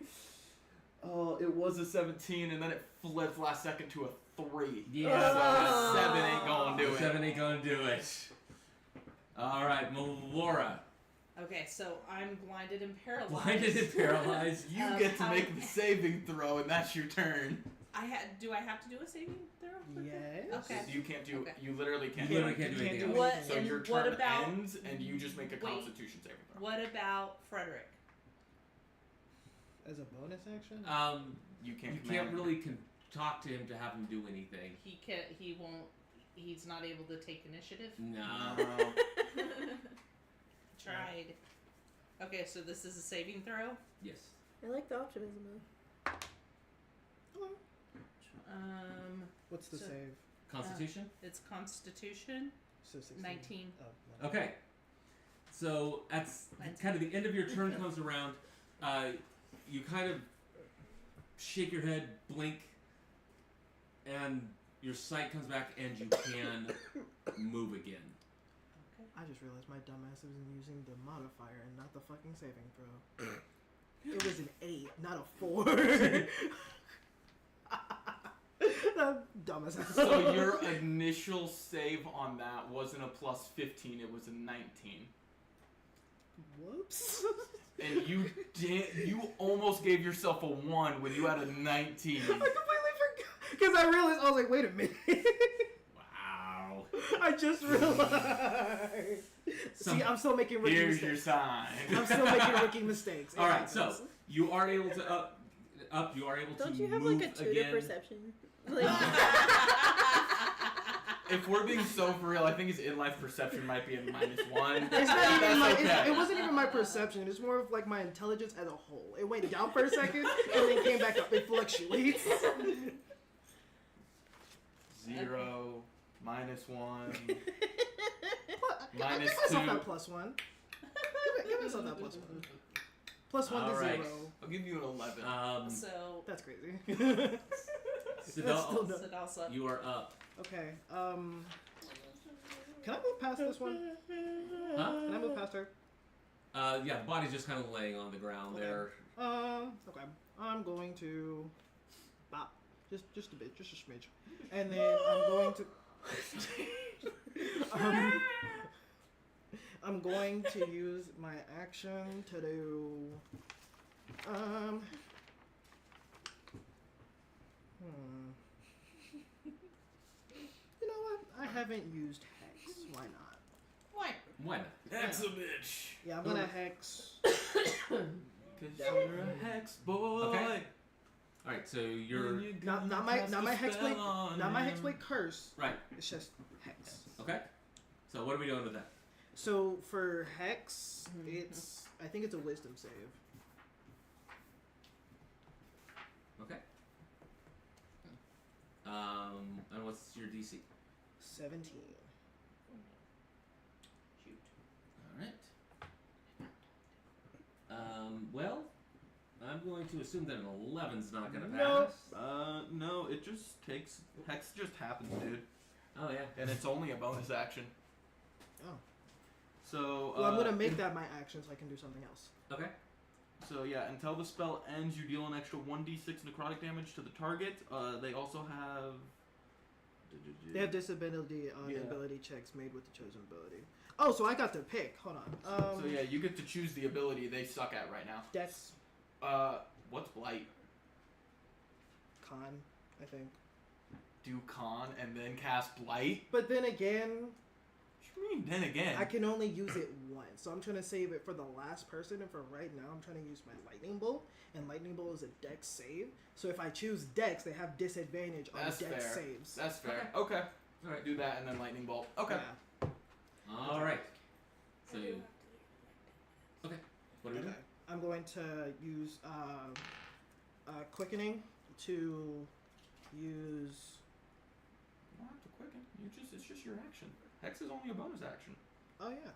Oh, it was a 17, and then it flipped last second to a 3.
Yeah.
So a 7 ain't gonna do it.
7 ain't gonna do it. All right, Melora.
Okay, so I'm blinded and paralyzed.
Blinded and paralyzed.
You get to make the saving throw, and that's your turn.
Do I have to do a saving throw? for this?
Yes.
Okay.
You can't do.
Okay.
You literally can't.
You literally
do
can't do
You
anything
can't
else.
do
What?
So
And
your
what
turn
about?
ends, and you just make a
Wait.
Constitution saving throw.
What about Frederick?
As a bonus action?
You can't.
You
command
can't really talk to him to have him do anything.
He can't. He won't. He's not able to take initiative.
No.
Tried. Okay, so this is a saving throw.
Yes.
I like the optimism though.
What's the
so-
save?
Constitution.
It's Constitution.
So 16.
19.
Oh, no.
Okay. So that's
19.
kind of the end of your turn comes around. You kind of shake your head, blink, and your sight comes back, and you can move again.
I just realized my dumbass was using the modifier and not the fucking saving throw. It was an 8, not a 4. Dumbass.
So your initial save on that wasn't a plus 15; it was a 19.
Whoops.
And you almost gave yourself a 1 when you had a 19.
I completely forgot because I realized I was like, wait a minute.
Wow.
I just realized. See, I'm still making rookie
Here's your
mistakes.
sign.
I'm still making rookie mistakes. It
All right. So
happens.
you are able to up. You are able
Don't
to
you have
move
like a tutor
again.
perception? Like,
If we're being so for real, I think his in-life perception might be a -1.
It's not even
That's
my.
okay.
It wasn't even my perception. It's more of like my intelligence as a whole. It went down for a second and then came back up. It fluctuates.
0, -1.
Give
Minus
myself
2.
that +1. Give myself that +1. +1 to
All right.
0.
I'll give you an 11.
So
That's crazy.
Sidel,
still no-
Sadalsa.
you are up.
Okay. Can I move past this one?
Huh?
Can I move past her?
Yeah, the body's just kind of laying on the ground
Okay.
there.
Okay. I'm going to bop. Just a bit, just a smidge. And then I'm going to I'm going to use my action to do You know what? I haven't used Hex. Why not?
Why?
Why not?
That's a bitch.
Yeah, I'm gonna Hex.
Cause you're a hex boy.
Okay. All right, so you're
Not my Hexblade. Not my Hexblade curse.
right.
It's just Hex.
Okay. So what are we doing with that?
So for Hex, I think it's a Wisdom save.
Okay. And what's your DC?
17.
Shoot.
All right.
Well, I'm going to assume that an 11's not going to
Nope.
pass.
No, it just takes. Hex just happens, dude.
Oh, yeah.
And it's only a bonus action.
Oh.
So,
Well, I'm gonna make that my action so I can do something else.
Okay.
So yeah, until the spell ends, you deal an extra 1d6 necrotic damage to the target. They also have.
They have disability on
Yeah.
ability checks made with the chosen ability. Oh, so I got to pick. Hold on.
So yeah, you get to choose the ability they suck at right now.
Dex
What's Blight?
Con, I think.
Do Con and then cast Blight?
But then again,
What do you mean, then again?
I can only use it once. So I'm trying to save it for the last person, and for right now, I'm trying to use my Lightning Bolt. And Lightning Bolt is a Dex save. So if I choose Dex, they have disadvantage on
That's
Dex
fair.
saves.
That's fair. Okay.
Alright.
Do that and then Lightning Bolt. Okay.
Yeah.
Alright. So,
I do
you,
have to
okay. What are we
Okay.
doing?
I'm going to use Quickening to use.
You don't have to quicken. It's just your action. Hex is only a bonus action.
Oh yeah.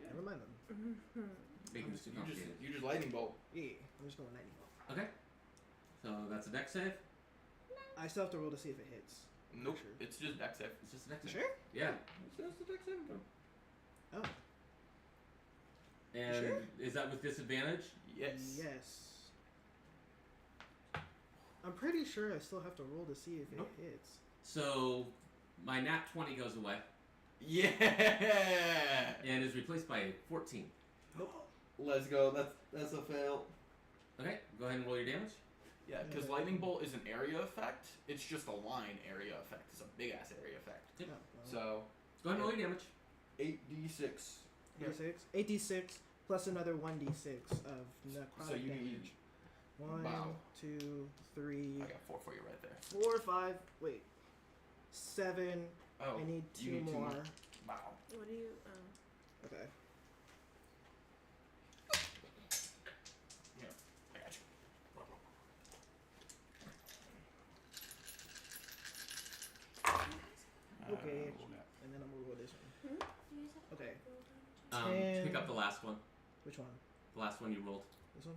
Never mind then.
Making this too complicated.
You just Lightning Bolt.
Yeah, I'm just going Lightning Bolt.
Okay. So that's a dex save?
I still have to roll to see if it hits.
Nope.
Sure.
It's just Dex save.
It's just a dex
You
save.
sure?
Yeah.
It's just a Dex save.
Oh.
And
Sure.
is that with disadvantage?
Yes.
Yes. I'm pretty sure I still have to roll to see if
Nope.
it hits.
So my nat 20 goes away
Yeah.
and is replaced by a 14.
Let's go. That's a fail.
Okay, go ahead and roll your damage.
Yeah, because Lightning Bolt is an area effect. It's just a line area effect. It's a big ass area effect.
Yep.
Oh, well.
So
Go ahead and roll your damage.
8d6.
86? 8d6 plus another 1d6 of necrotic
So you
damage.
need.
1,
Wow.
2, 3,
I got 4 for you right there.
4, 5, wait. 7.
Oh,
I need
you
2
need 2
more.
more. Wow.
What do you?
Okay.
I got you.
Okay. And then I'm gonna roll this one. Okay.
Pick up the last one.
Which one?
The last one you rolled.
This one?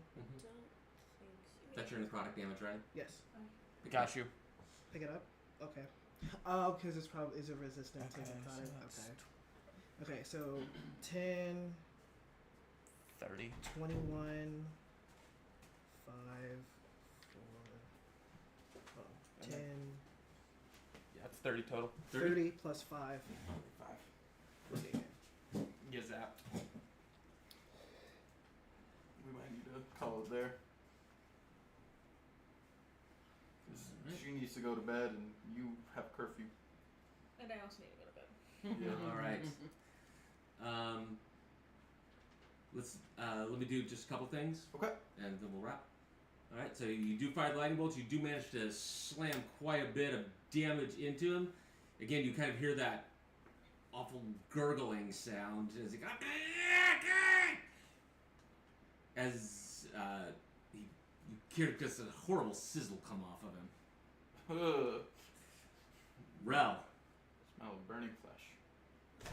That's your necrotic damage, right?
Yes.
Pick it
Got
up.
you.
Pick it up? Okay. Oh, because it's probably is it resistant to
Okay,
necrotic?
so that's
Okay, so 10,
30.
21, 5, 4, 10,
Yeah, it's 30 total.
30 plus 5.
5.
Okay.
You zapped. We might need to call it there. 'Cause she needs to go to bed and you have curfew.
And I also need to go to bed.
Yeah.
All right. Let me do just a couple things.
Okay.
And then we'll wrap. All right. So you do fire the lightning bolts. You do manage to slam quite a bit of damage into him. Again, you kind of hear that awful gurgling sound as he you hear just a horrible sizzle come off of him.
Ugh.
Rel.
Smell of burning flesh.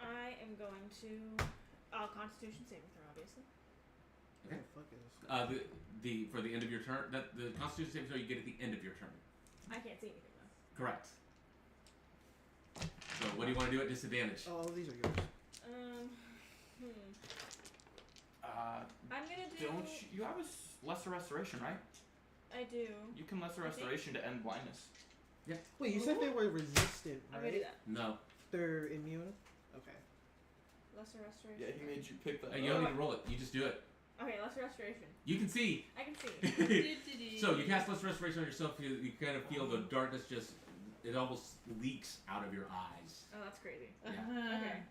I am going to Constitution saving throw, obviously.
Okay.
What the fuck is this?
For the end of your turn, that the Constitution saving throw you get at the end of your turn.
I can't see anything though.
Correct. So what do you want to do at disadvantage?
Oh, all of these are yours.
I'm gonna do.
Don't you have a lesser restoration, right?
I do.
You can lesser
I think-
restoration to end blindness.
Wait, you said they were resistant,
I'm gonna do
right?
that.
No.
They're immune? Okay.
Lesser restoration.
Yeah, he made you pick that.
You don't need to roll it. You just do it.
Okay, lesser restoration.
You can see.
I can see.
So you cast less restoration on yourself. You kind of feel the darkness just. It almost leaks out of your eyes.
Oh, that's crazy.
Yeah.
Okay.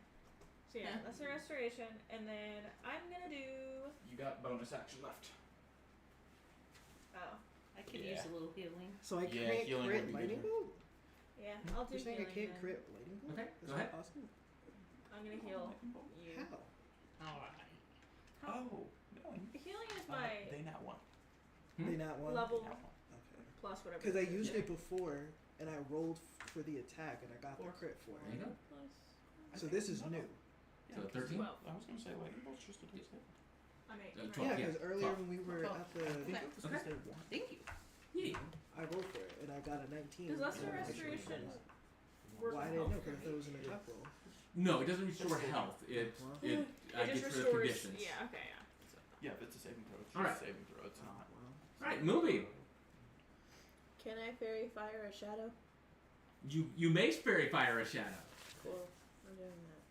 So yeah, lesser restoration, and then I'm gonna do.
You got bonus action left.
Oh.
I could
Yeah.
use a little healing.
So I
Yeah,
can't
healing
crit
would be
lightning
good.
bolt?
Yeah, I'll do
You're saying I
healing
can't
then.
crit lightning bolt?
Okay,
Is
go
that
ahead.
possible?
I'm gonna heal you.
How?
Alright.
How-
Oh, no.
Healing is my
They not one.
They not one?
level
Not one.
Okay.
plus whatever.
Because I
it is.
used it before, and I rolled for the attack, and I got the
Four.
crit for
There you
it.
go.
Plus
So this is new.
Yeah,
So
'cause
13?
12.
I was gonna say lightning bolt's just a D6.
I'm 8.
Uh,
right?
12.
Yeah,
Yeah,
because earlier
12.
when we were
Well,
at the
okay. Thank you.
Yeah.
I rolled for it and I got a 19.
Does Lesser
Yeah,
Restoration
Well,
work
I
on
didn't know
health
because I
for
thought it
me?
was an attack roll.
No, it doesn't restore health. It
Well,
it
It
gets
just
rid of
restores.
conditions.
Yeah. Okay. Yeah.
Yeah, if it's a saving throw, it's just
Alright.
a saving throw. It's not.
Well,
All right, Moonbeam.
Can I fairy fire a shadow?
You may fairy fire a shadow.
Cool. I'm doing that.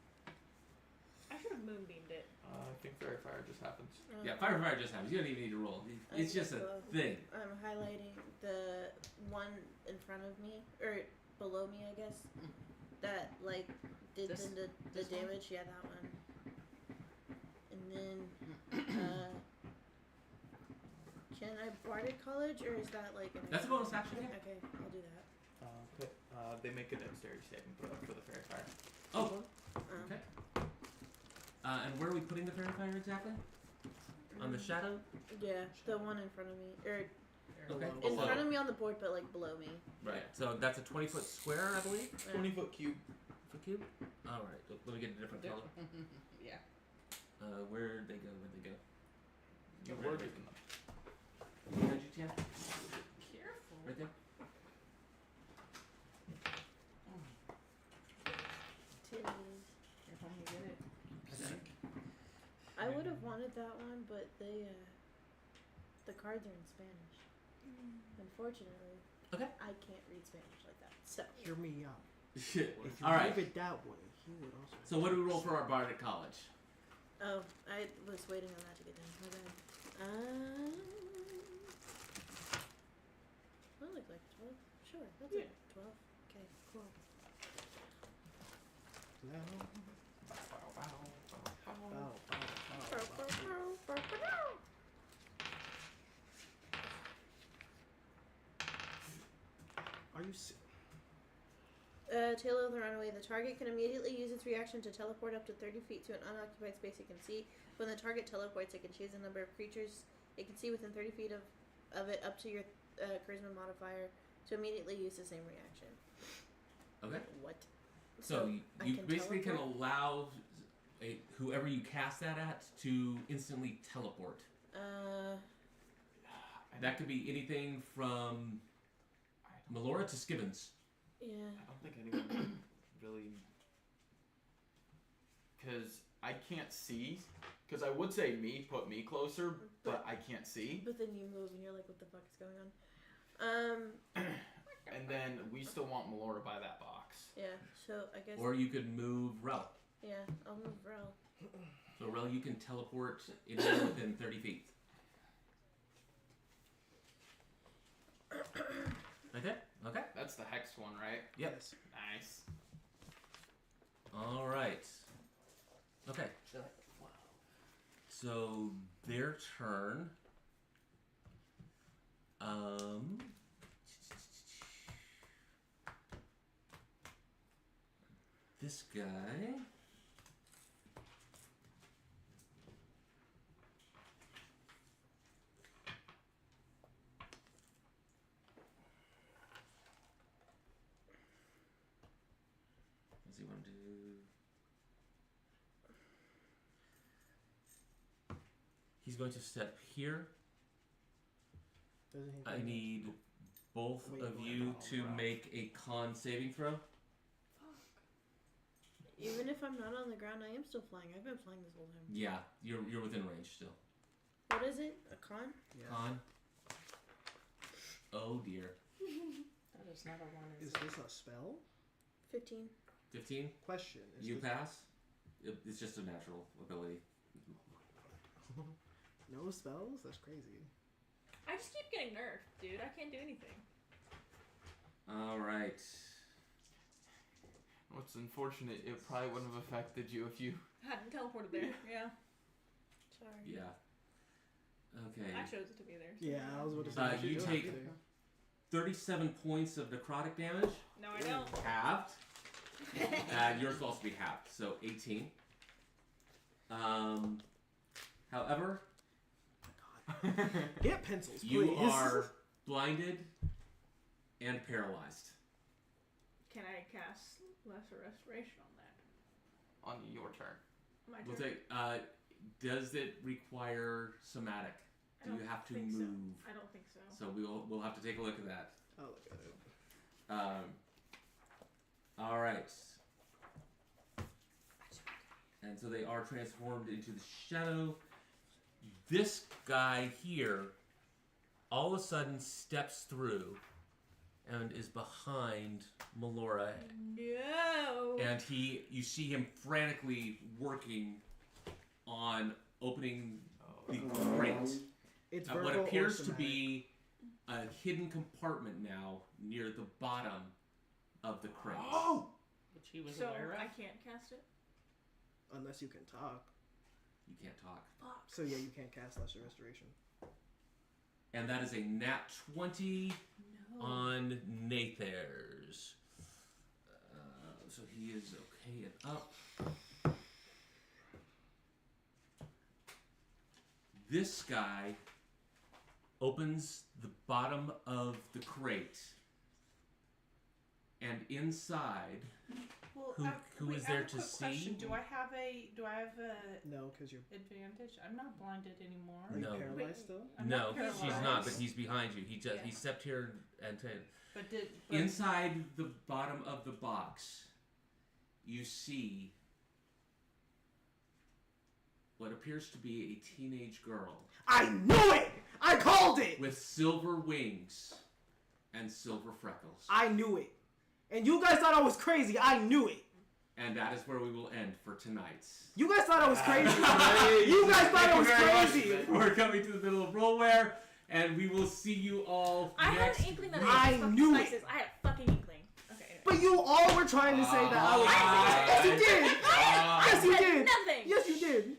I should have moonbeamed it.
I think fairy fire just happens.
Yeah, fire just happens. You don't even need to roll. It's just a thing.
I'm highlighting the one in front of me, or below me, I guess. That like did
This-
the
this one?
damage. Yeah, that one. And then, can I bardic college, or is that like?
That's a bonus action. Yeah.
Okay, I'll do that.
Okay. They make a dexterity saving throw for the fairy fire.
Oh,
Um,
okay. And where are we putting the fairy fire exactly? On the shadow?
Yeah, the one in front of me, or
Okay.
in
So-
front of me on the board, but like below me.
Right. So that's a 20-foot square, I believe.
20-foot cube.
For cube. All right. Let me get a different color.
Yeah.
Where'd they go?
You
Right
were
there.
giving them.
Where'd you Jan?
Careful.
Right there.
Titties.
Careful when you get it.
I would have wanted that one, but they, the cards are in Spanish. Unfortunately.
Okay.
I can't read Spanish like that. So.
hear me out.
Shit.
If you
All right.
move it that way, he would also.
So what do we roll for our bard at college?
Oh, I was waiting on that to get done. My bad. That looked like 12. Sure, that's
Yeah.
like 12. Okay, cool.
Now,
Bow, bow, bow, bow, bow.
bow, bow, bow. Are you?
Tail of the runaway. The target can immediately use its reaction to teleport up to 30 feet to an unoccupied space it can see. When the target teleports, it can choose a number of creatures it can see within 30 feet of it up to your charisma modifier to immediately use the same reaction.
Okay.
What?
So
I
you
can
basically can
teleport?
allow whoever you cast that at to instantly teleport. That could be anything from Melora to Skibbins.
Yeah.
I don't think anyone really, because I can't see. Because I would say put me closer, but I can't see.
But then you move and you're like, what the fuck is going on?
And then we still want Melora by that box.
Yeah, so I guess.
Or you could move Rel.
Yeah, I'll move Rel.
So Rel, you can teleport anywhere within 30 feet. Okay. Okay.
That's the hex one, right?
Yep.
Yes.
Nice.
All right. Okay. So their turn. This guy. Does he want to do? He's going to step here.
Doesn't he
I
do
need both
Wait,
of
wait,
you
wait,
to
wait.
make a con saving throw.
Even if I'm not on the ground, I am still flying. I've been flying this whole time.
Yeah, you're within range still.
What is it? A con?
Yeah.
Con. Oh dear.
That is not a one.
Is this a spell?
15.
15.
Question. Is
You
this
pass. It's just a natural ability.
no spells? That's crazy.
I just keep getting nerfed, dude. I can't do anything.
All right.
What's unfortunate, it probably wouldn't have affected you if you.
Hadn't teleported there. Yeah.
Sorry.
Yeah. Okay.
I chose it to be there.
Yeah, I was about to say. I should
you
do it
take-
either.
37 points of necrotic damage.
No, I don't.
Halved. Yours will also be halved, so 18. However,
Get pencils, please.
you are blinded and paralyzed.
Can I cast Lesser Restoration on that?
On your turn.
My
We'll
turn.
take.
Does it require somatic?
I
Do you
don't
have to
think so.
move?
I don't think so.
So we'll have to take a look at that.
I'll look at it.
All right. And so they are transformed into the shadow. This guy here, all of a sudden, steps through and is behind Melora.
No.
And you see him frantically working on opening the crate.
It's
At what
verbal or
appears to
somatic.
be a hidden compartment now near the bottom of the crate.
Oh!
Which he was
So
aware of.
I can't cast it.
Unless you can talk.
You can't talk.
Fuck.
So yeah, you can't cast Lesser Restoration.
And that is a nat 20
No.
on Nathers. So he is okay and up. This guy opens the bottom of the crate. And inside,
Well,
who
wait,
is
I
there
have a
to
quick
see?
question. Do I have a
No, because you're.
advantage? I'm not blinded anymore.
Are you
No.
paralyzed still?
I'm
no,
not
she's
paralyzed.
not, but he's behind you. He just
Yeah.
he stepped here and
But
inside the bottom of the box, you see what appears to be a teenage girl
I knew it! I called it!
with silver wings and silver freckles.
I knew it. And you guys thought I was crazy. I knew it.
And that is where we will end for tonight.
You guys thought I was crazy.
Great.
You guys thought I
Thank
was
you very much.
crazy.
We're coming to the middle of Rollware, and we will see you all
I had
next
an inkling that
week.
I
I
had fucking
knew it.
spices. I had a fucking inkling. Okay. Anyway.
But you all were trying to say that I was.
Ah.
Yes, you did.
Ah.
Yes, you
I said
did.
nothing.
Yes, you did.